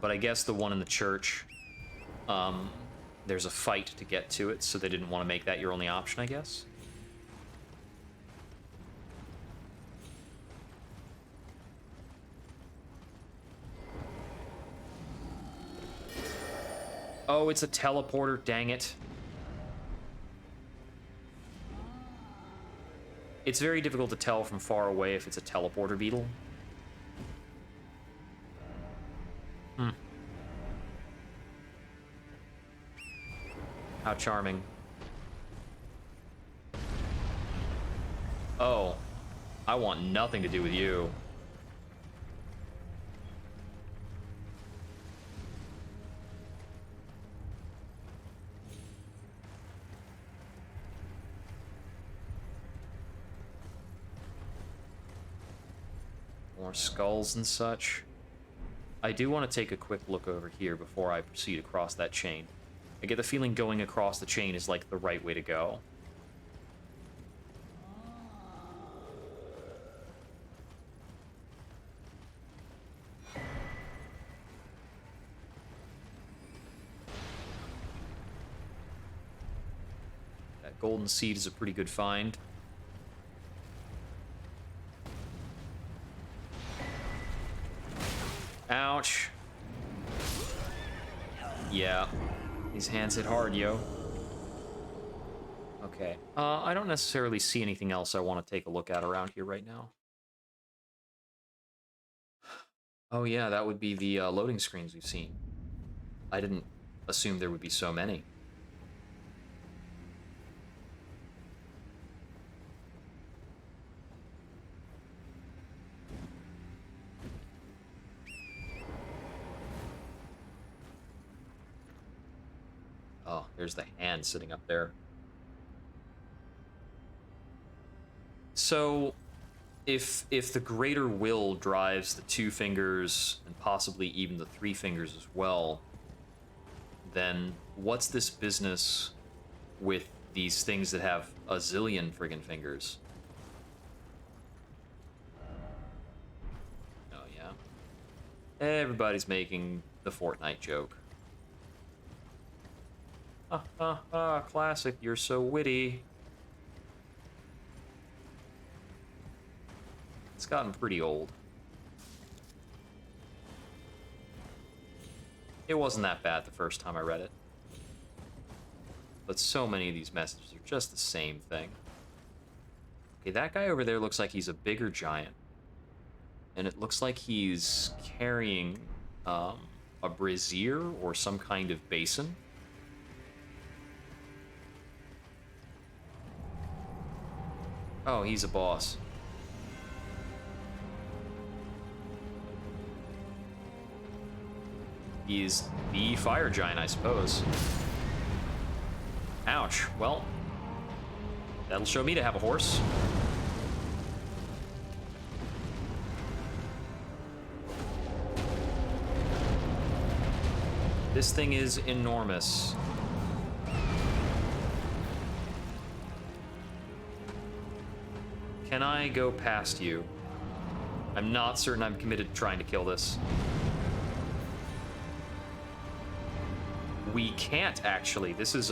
But I guess the one in the church, there's a fight to get to it, so they didn't want to make that your only option, I guess. Oh, it's a teleporter, dang it. It's very difficult to tell from far away if it's a teleporter beetle. How charming. Oh, I want nothing to do with you. More skulls and such. I do want to take a quick look over here before I proceed across that chain. I get the feeling going across the chain is like the right way to go. That golden seed is a pretty good find. Ouch. Yeah. These hands hit hard, yo. Okay. I don't necessarily see anything else I want to take a look at around here right now. Oh yeah, that would be the loading screens we've seen. I didn't assume there would be so many. Oh, there's the hand sitting up there. So, if the greater will drives the 2 fingers and possibly even the 3 fingers as well, then what's this business with these things that have a zillion friggin' fingers? Oh yeah. Everybody's making the Fortnite joke. Classic, you're so witty. It's gotten pretty old. It wasn't that bad the first time I read it. But so many of these messages are just the same thing. Okay, that guy over there looks like he's a bigger giant. And it looks like he's carrying a brazier or some kind of basin. Oh, he's a boss. He's the fire giant, I suppose. Ouch. Well, that'll show me to have a horse. This thing is enormous. Can I go past you? I'm not certain I'm committed to trying to kill this. We can't actually. This is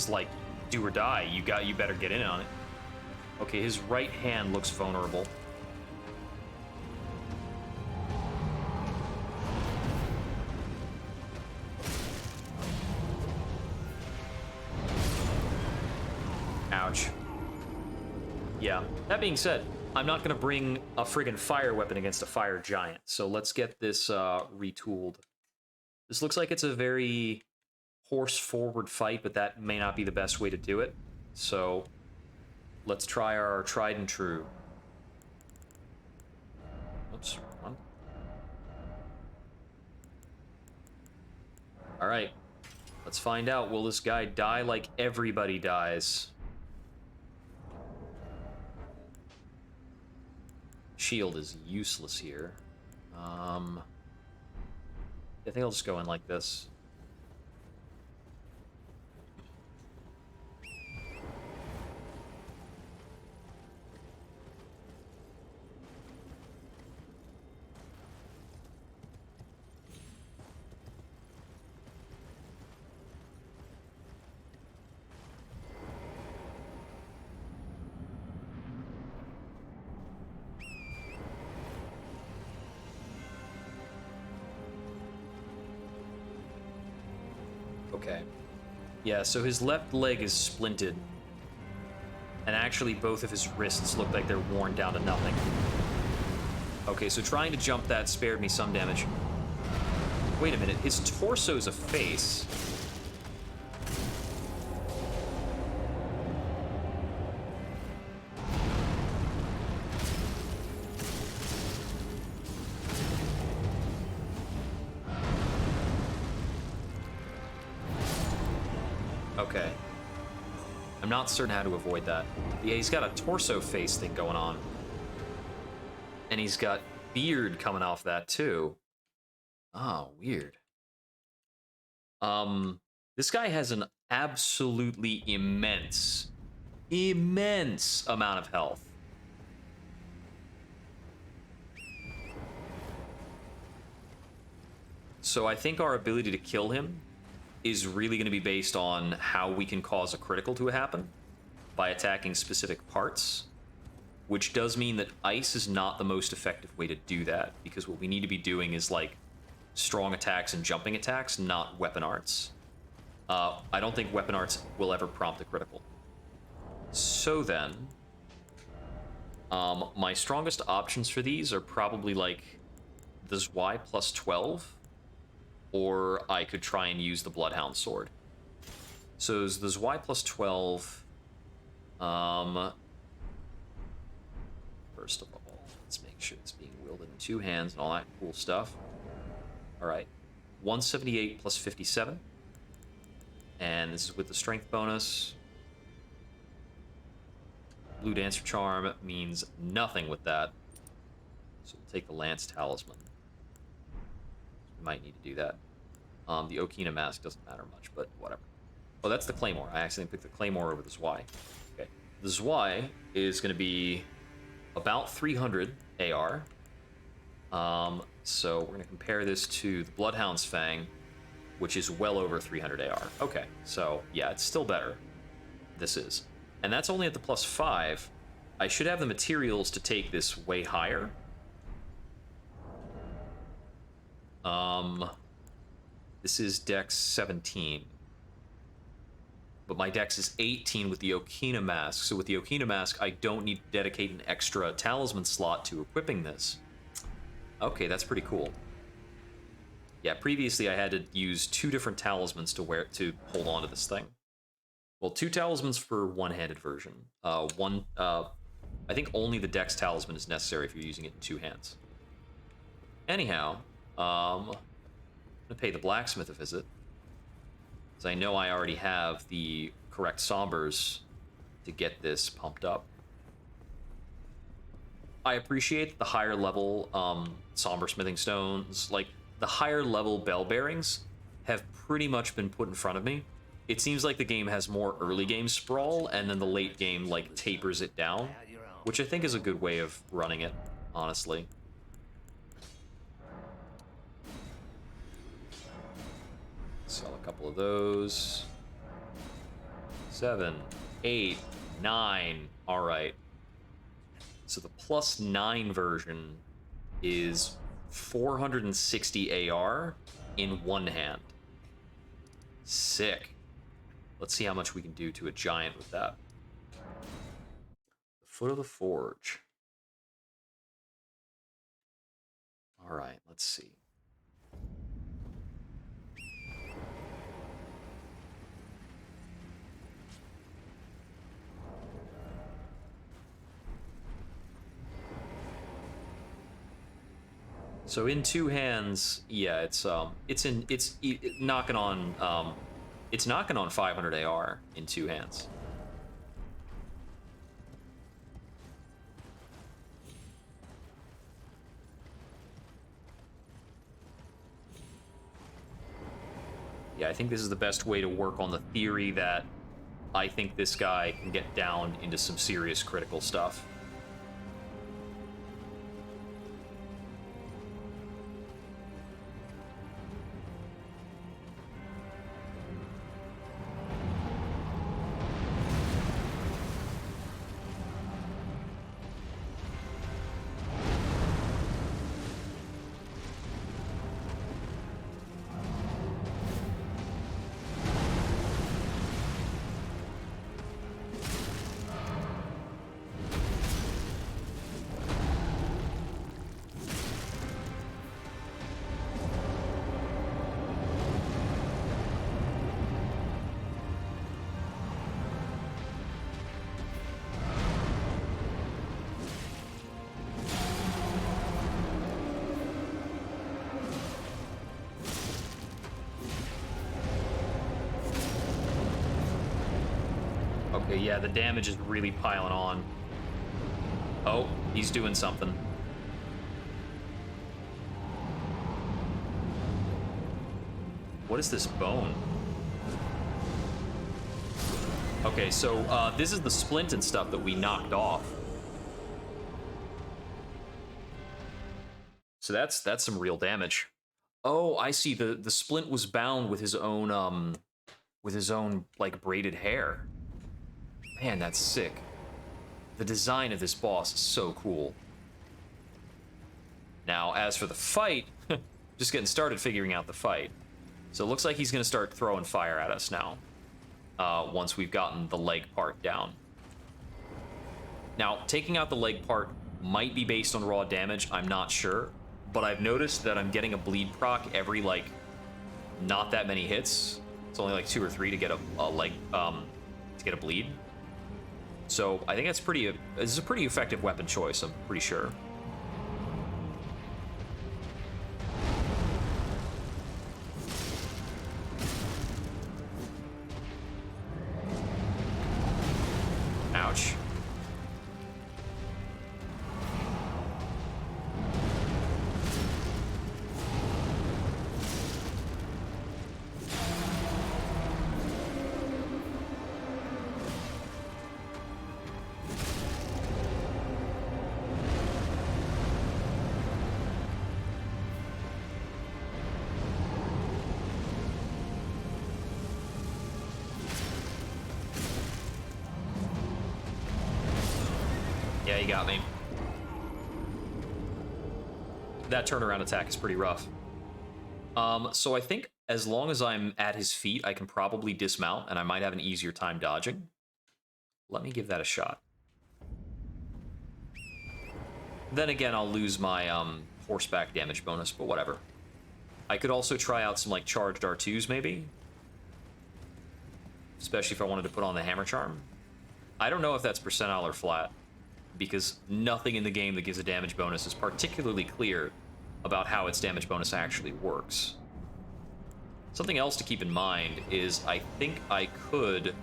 like do or die. You better get in on it. Okay, his right hand looks vulnerable. Ouch. Yeah, that being said, I'm not gonna bring a friggin' fire weapon against a fire giant. So let's get this retooled. This looks like it's a very horse-forward fight, but that may not be the best way to do it. So let's try our tried and true. Oops, wrong one. All right, let's find out. Will this guy die like everybody dies? Shield is useless here. I think I'll just go in like this. Okay. Yeah, so his left leg is splinted. And actually both of his wrists look like they're worn down to nothing. Okay, so trying to jump that spared me some damage. Wait a minute, his torso's a face. Okay. I'm not certain how to avoid that. Yeah, he's got a torso face thing going on. And he's got beard coming off that too. Oh, weird. This guy has an absolutely immense amount of health. So I think our ability to kill him is really going to be based on how we can cause a critical to happen by attacking specific parts, which does mean that ice is not the most effective way to do that, because what we need to be doing is like strong attacks and jumping attacks, not weapon arts. I don't think weapon arts will ever prompt a critical. So then, my strongest options for these are probably like the Zwei plus 12, or I could try and use the Bloodhound Sword. So the Zwei plus 12. First of all, let's make sure it's being wielded in two hands and all that cool stuff. All right, 178 plus 57. And this is with the strength bonus. Blue Dancer Charm means nothing with that. So we'll take the Lance Talisman. We might need to do that. The Okina Mask doesn't matter much, but whatever. Oh, that's the Claymore. I accidentally picked the Claymore over the Zwei. Okay. The Zwei is going to be about 300 AR. So we're going to compare this to the Bloodhound's Fang, which is well over 300 AR. Okay, so yeah, it's still better. This is. And that's only at the plus 5. I should have the materials to take this way higher. This is Dex 17. But my Dex is 18 with the Okina Mask. So with the Okina Mask, I don't need to dedicate an extra talisman slot to equipping this. Okay, that's pretty cool. Yeah, previously I had to use 2 different talismans to hold on to this thing. Well, 2 talismans for one-handed version. I think only the Dex talisman is necessary if you're using it in 2 hands. Anyhow, I'm gonna pay the blacksmith a visit, because I know I already have the correct sombers to get this pumped up. I appreciate the higher level somber smithing stones, like the higher level bell bearings have pretty much been put in front of me. It seems like the game has more early game sprawl, and then the late game like tapers it down, which I think is a good way of running it, honestly. Sell a couple of those. 7, 8, 9. All right. So the plus 9 version is 460 AR in one hand. Sick. Let's see how much we can do to a giant with that. The Foot of the Forge. All right, let's see. So in two hands, yeah, it's knocking on it's knocking on 500 AR in two hands. Yeah, I think this is the best way to work on the theory that I think this guy can get down into some serious critical stuff. Okay, yeah, the damage is really piling on. Oh, he's doing something. What is this bone? Okay, so this is the splint and stuff that we knocked off. So that's some real damage. Oh, I see. The splint was bound with his own like braided hair. Man, that's sick. The design of this boss is so cool. Now, as for the fight, just getting started figuring out the fight. So it looks like he's going to start throwing fire at us now, once we've gotten the leg part down. Now, taking out the leg part might be based on raw damage, I'm not sure, but I've noticed that I'm getting a bleed proc every, like, not that many hits. It's only like 2 or 3 to get a leg, to get a bleed. So I think that's this is a pretty effective weapon choice, I'm pretty sure. Ouch. Yeah, he got me. That turnaround attack is pretty rough. So I think as long as I'm at his feet, I can probably dismount, and I might have an easier time dodging. Let me give that a shot. Then again, I'll lose my horseback damage bonus, but whatever. I could also try out some like charged R2s maybe. Especially if I wanted to put on the hammer charm. I don't know if that's percentile or flat, because nothing in the game that gives a damage bonus is particularly clear about how its damage bonus actually works. Something else to keep in mind is I think I could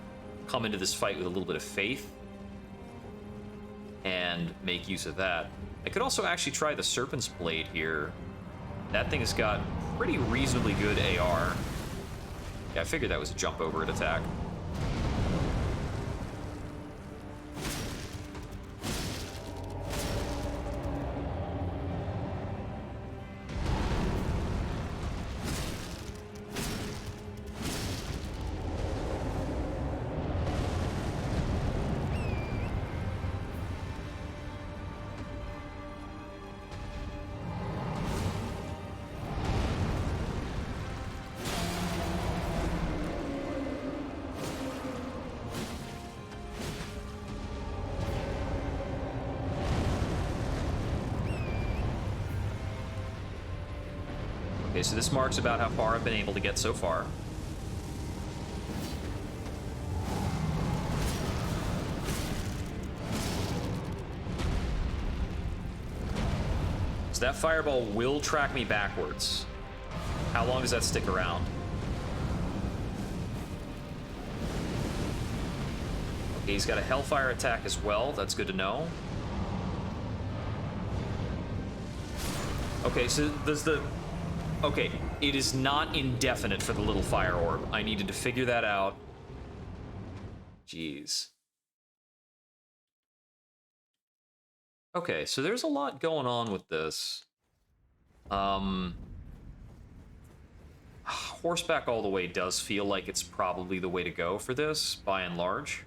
come into this fight with a little bit of faith and make use of that. I could also actually try the Serpent's Blade here. That thing has got pretty reasonably good AR. Yeah, I figured that was a jump over an attack. Okay, so this marks about how far I've been able to get so far. So that fireball will track me backwards. How long does that stick around? Okay, he's got a Hellfire attack as well. That's good to know. Okay, so does the... Okay, it is not indefinite for the little fire orb. I needed to figure that out. Jeez. Okay, so there's a lot going on with this. Horseback all the way does feel like it's probably the way to go for this, by and large.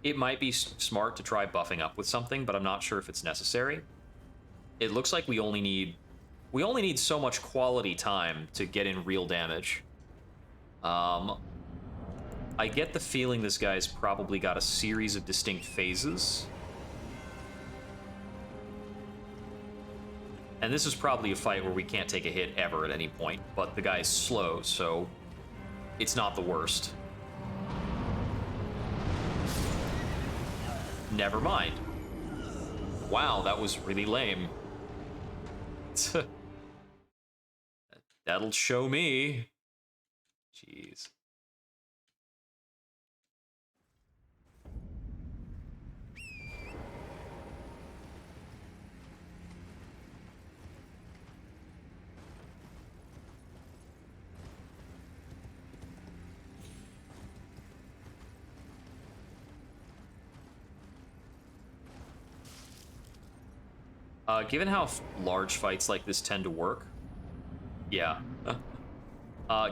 It might be smart to try buffing up with something, but I'm not sure if it's necessary. It looks like we only need so much quality time to get in real damage. I get the feeling this guy's probably got a series of distinct phases. And this is probably a fight where we can't take a hit ever at any point, but the guy's slow, so it's not the worst. Never mind. Wow, that was really lame. That'll show me. Jeez. Given how large fights like this tend to work, yeah.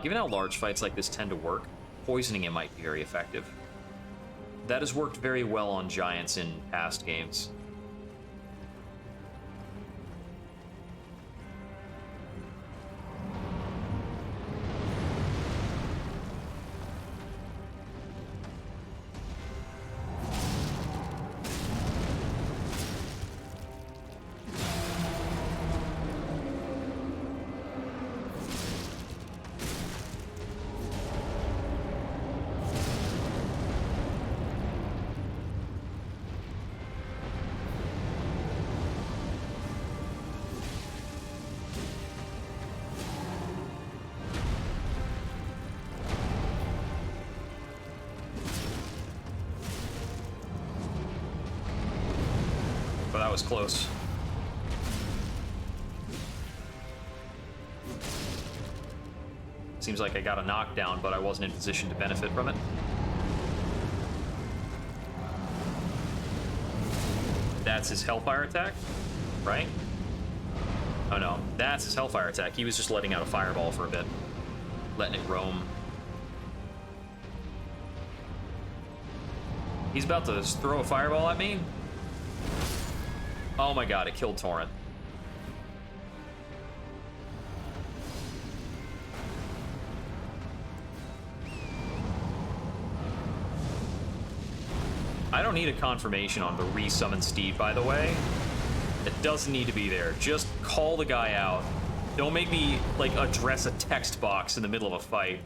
Given how large fights like this tend to work, poisoning it might be very effective. That has worked very well on giants in past games. But that was close. Seems like I got a knockdown, but I wasn't in position to benefit from it. That's his Hellfire attack, right? Oh no, that's his Hellfire attack. He was just letting out a fireball for a bit. Letting it roam. He's about to throw a fireball at me. Oh my god, it killed Torrent. I don't need a confirmation on the resummon Steve, by the way. It doesn't need to be there. Just call the guy out. Don't make me, like, address a text box in the middle of a fight.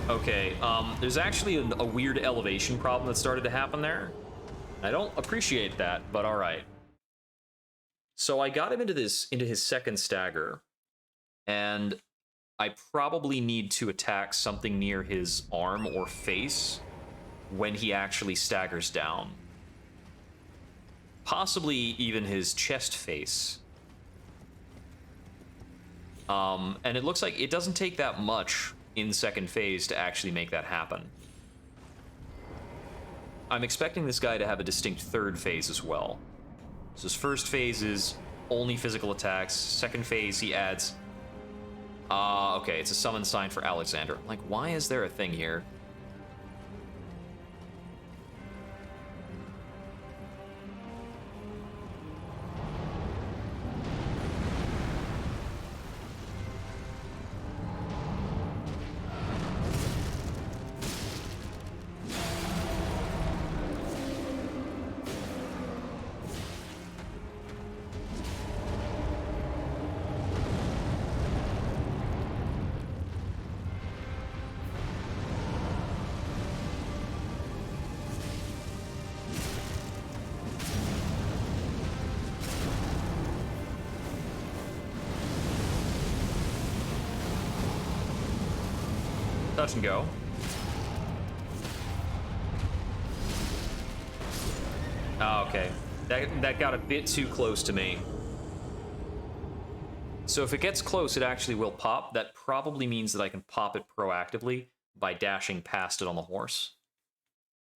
Okay, there's actually a weird elevation problem that started to happen there. I don't appreciate that, but alright. So I got him into his second stagger, and I probably need to attack something near his arm or face when he actually staggers down. Possibly even his chest face. And it looks like it doesn't take that much in second phase to actually make that happen. I'm expecting this guy to have a distinct third phase as well. So his first phase is only physical attacks. Second phase, he adds... okay, it's a summon sign for Alexander. Like, why is there a thing here? Touch and go. Oh, okay. That got a bit too close to me. So if it gets close, it actually will pop. That probably means that I can pop it proactively by dashing past it on the horse,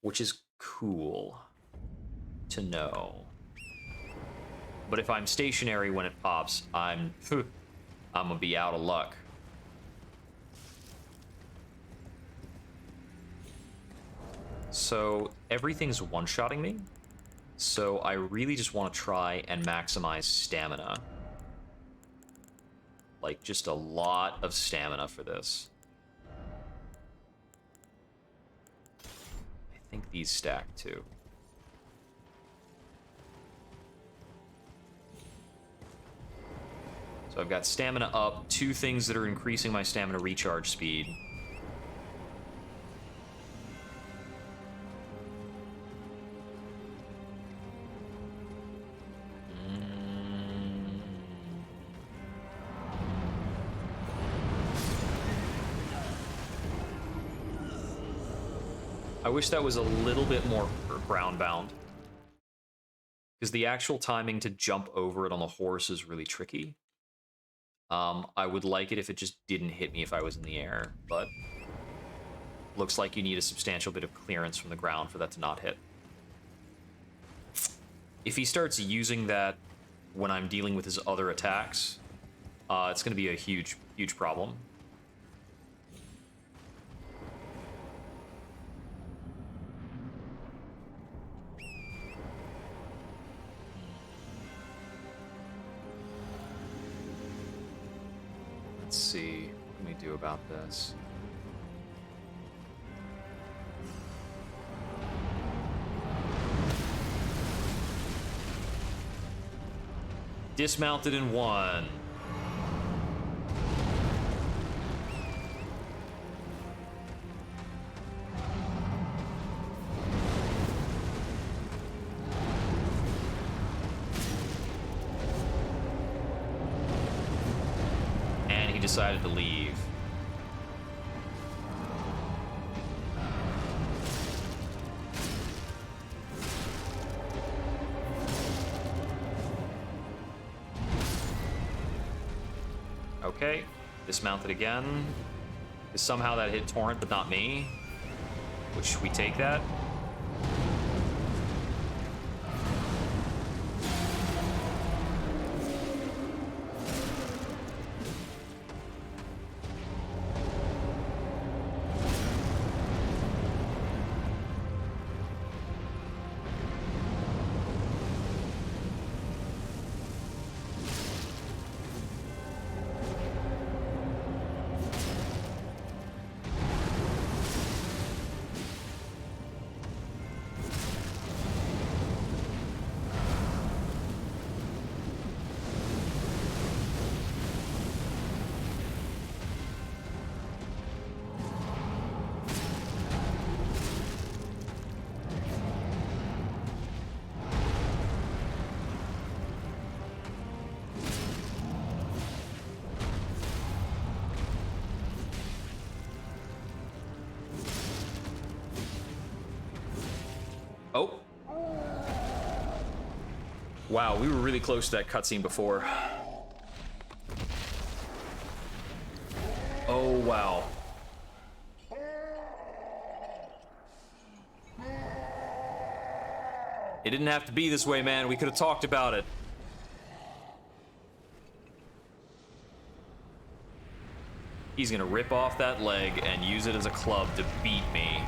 which is cool to know. But if I'm stationary when it pops, I'm gonna be out of luck. So everything's one-shotting me. So I really just want to try and maximize stamina. Like, just a lot of stamina for this. I think these stack too. So I've got stamina up, 2 things that are increasing my stamina recharge speed. I wish that was a little bit more ground bound, because the actual timing to jump over it on the horse is really tricky. I would like it if it just didn't hit me if I was in the air, but looks like you need a substantial bit of clearance from the ground for that to not hit. If he starts using that when I'm dealing with his other attacks, it's going to be a huge, huge problem. Let's see, what can we do about this? Dismounted in 1. And he decided to leave. Okay, dismounted again. Because somehow that hit Torrent, but not me. Which we take that. Oh. Wow, we were really close to that cutscene before. Oh, wow. It didn't have to be this way, man. We could have talked about it. He's gonna rip off that leg and use it as a club to beat me.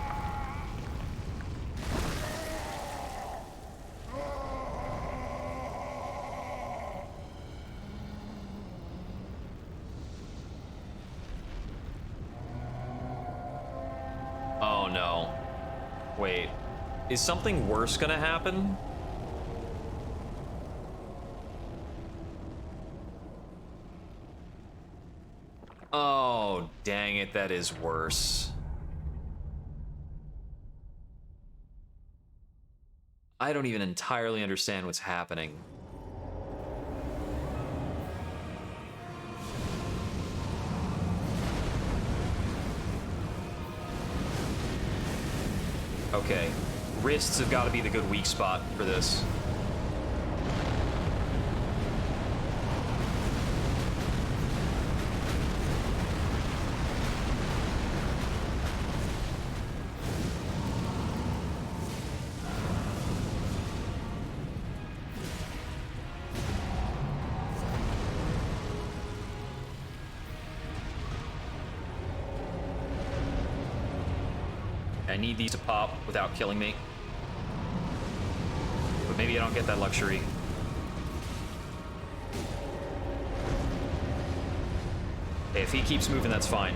Oh no. Wait. Is something worse gonna happen? Oh, dang it, that is worse. I don't even entirely understand what's happening. Okay. Wrists have got to be the good weak spot for this. I need these to pop without killing me. But maybe I don't get that luxury. Okay, if he keeps moving, that's fine.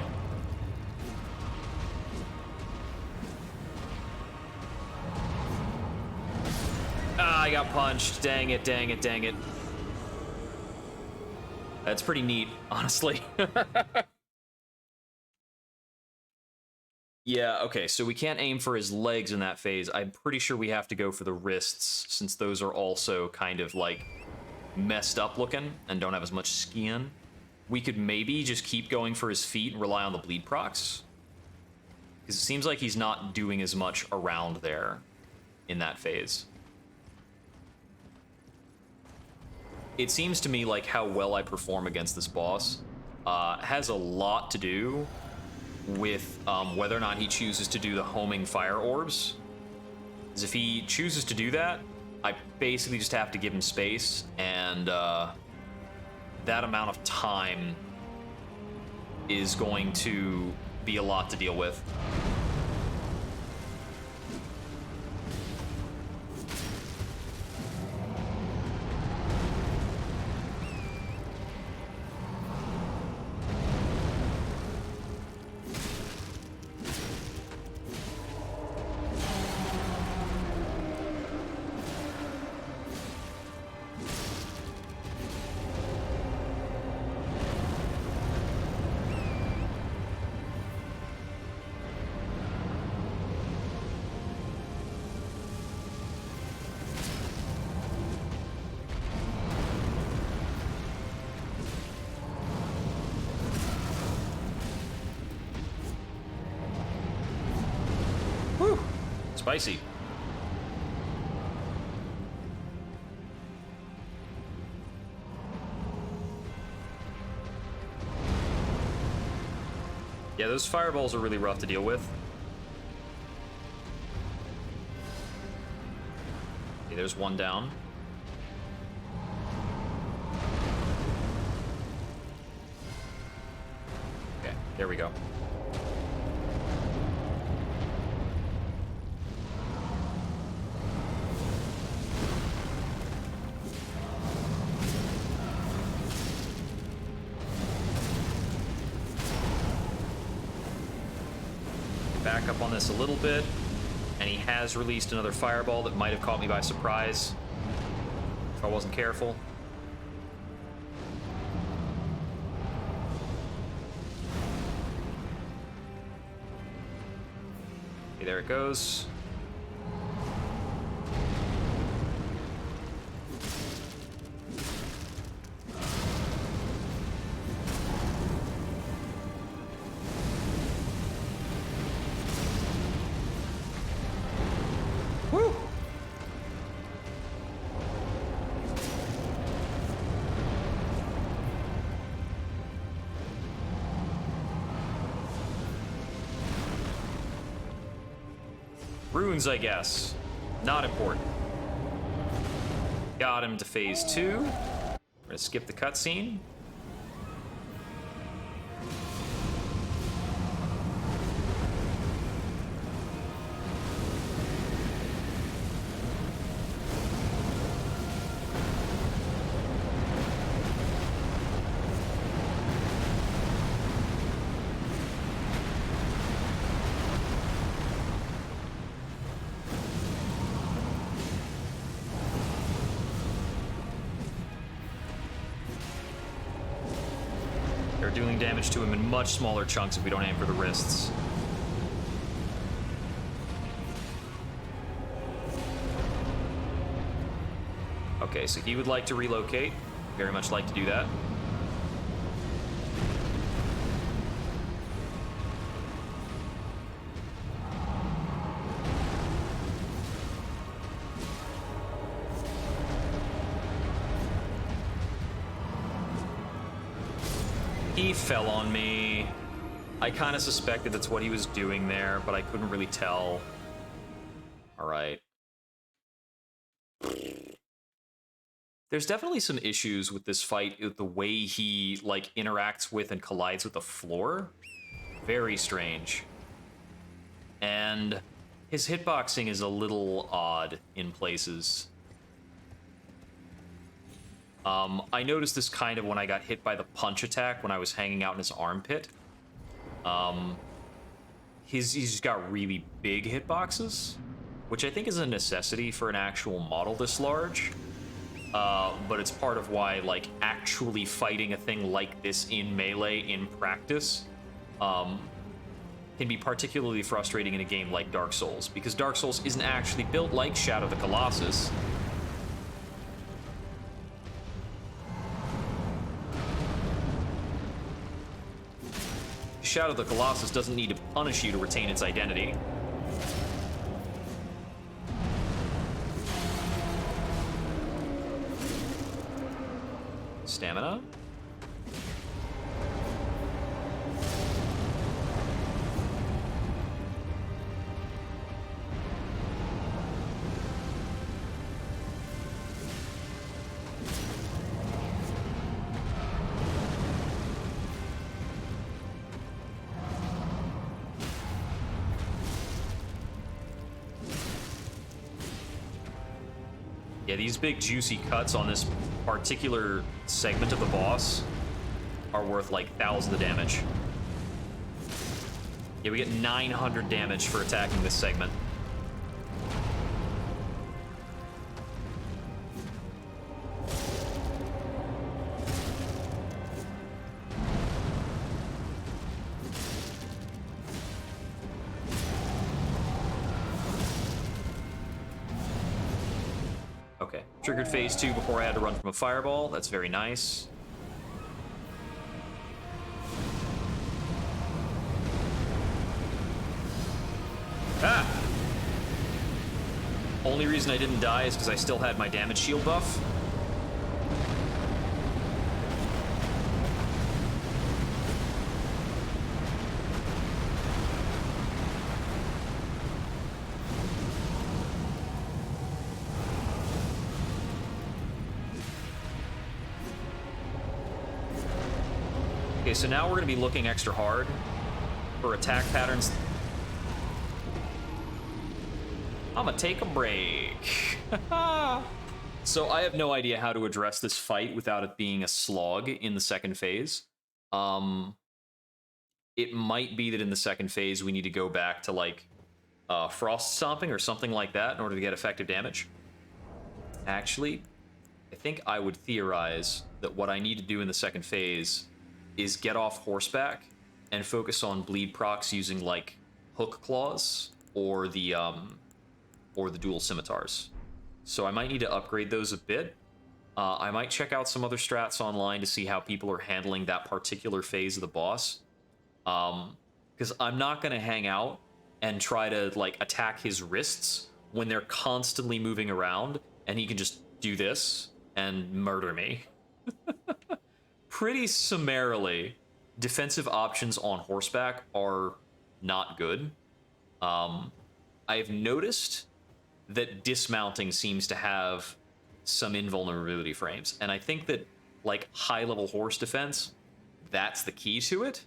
Ah, I got punched. Dang it, dang it, dang it. That's pretty neat, honestly. Yeah, okay, so we can't aim for his legs in that phase. I'm pretty sure we have to go for the wrists, since those are also kind of, like, messed up looking and don't have as much skin. We could maybe just keep going for his feet and rely on the bleed procs. Because it seems like he's not doing as much around there in that phase. It seems to me like how well I perform against this boss has a lot to do with whether or not he chooses to do the homing fire orbs. Because if he chooses to do that, I basically just have to give him space, and that amount of time is going to be a lot to deal with. Spicy. Yeah, those fireballs are really rough to deal with. Okay, there's one down. Okay, there we go. Back up on this a little bit, and he has released another fireball that might have caught me by surprise if I wasn't careful. Okay, there it goes. Ruins, I guess. Not important. Got him to phase 2. We're gonna skip the cutscene. Doing damage to him in much smaller chunks if we don't aim for the wrists. Okay, so he would like to relocate. Very much like to do that. he fell on me. I kind of suspected that's what he was doing there, but I couldn't really tell. All right. There's definitely some issues with this fight, with the way he, like, interacts with and collides with the floor. Very strange. And his hitboxing is a little odd in places. I noticed this kind of when I got hit by the punch attack when I was hanging out in his armpit. He's got really big hitboxes, which I think is a necessity for an actual model this large. But it's part of why, like, actually fighting a thing like this in Melee in practice can be particularly frustrating in a game like Dark Souls, because Dark Souls isn't actually built like Shadow of the Colossus. Shadow of the Colossus doesn't need to punish you to retain its identity. Stamina. Yeah, these big juicy cuts on this particular segment of the boss are worth like thousands of damage. Yeah, we get 900 damage for attacking this segment. Okay, triggered phase 2 before I had to run from a fireball. That's very nice. Ah! Only reason I didn't die is because I still had my damage shield buff. Okay, so now we're going to be looking extra hard for attack patterns. I'm gonna take a break. So I have no idea how to address this fight without it being a slog in the second phase. It might be that in the second phase we need to go back to like frost stomping or something like that in order to get effective damage. Actually, I think I would theorize that what I need to do in the second phase is get off horseback and focus on bleed procs using like hook claws or the dual scimitars. So I might need to upgrade those a bit. I might check out some other strats online to see how people are handling that particular phase of the boss. Because I'm not going to hang out and try to like attack his wrists when they're constantly moving around and he can just do this and murder me. Pretty summarily, defensive options on horseback are not good. I've noticed that dismounting seems to have some invulnerability frames, and I think that like high-level horse defense, that's the key to it,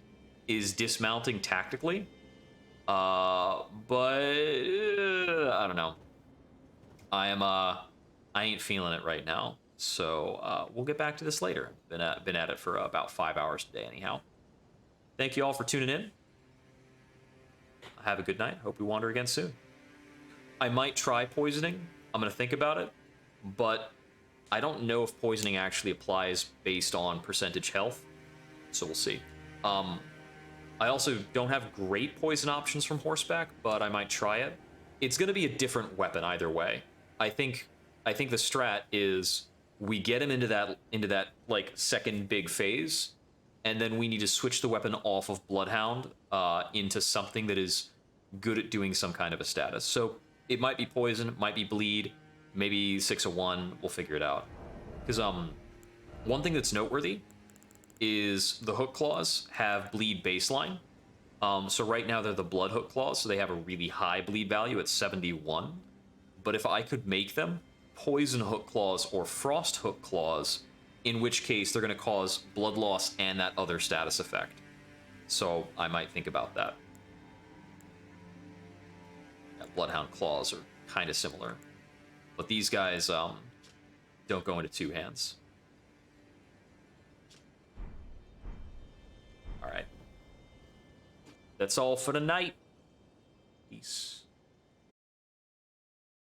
is dismounting tactically. But I don't know. I ain't feeling it right now, so we'll get back to this later. Been at it for about 5 hours today, anyhow. Thank you all for tuning in. Have a good night. Hope we wander again soon. I might try poisoning. I'm going to think about it, but I don't know if poisoning actually applies based on percentage health, so we'll see. I also don't have great poison options from horseback, but I might try it. It's going to be a different weapon either way. I think the strat is we get him into that like second big phase, and then we need to switch the weapon off of Bloodhound into something that is good at doing some kind of a status. So it might be poison, it might be bleed, maybe 601. We'll figure it out. Because one thing that's noteworthy is the hook claws have bleed baseline. So right now they're the blood hook claws, so they have a really high bleed value at 71. But if I could make them poison hook claws or frost hook claws, in which case they're going to cause blood loss and that other status effect. So I might think about that. Yeah, Bloodhound claws are kind of similar, but these guys don't go into two hands. All right. That's all for tonight. Peace.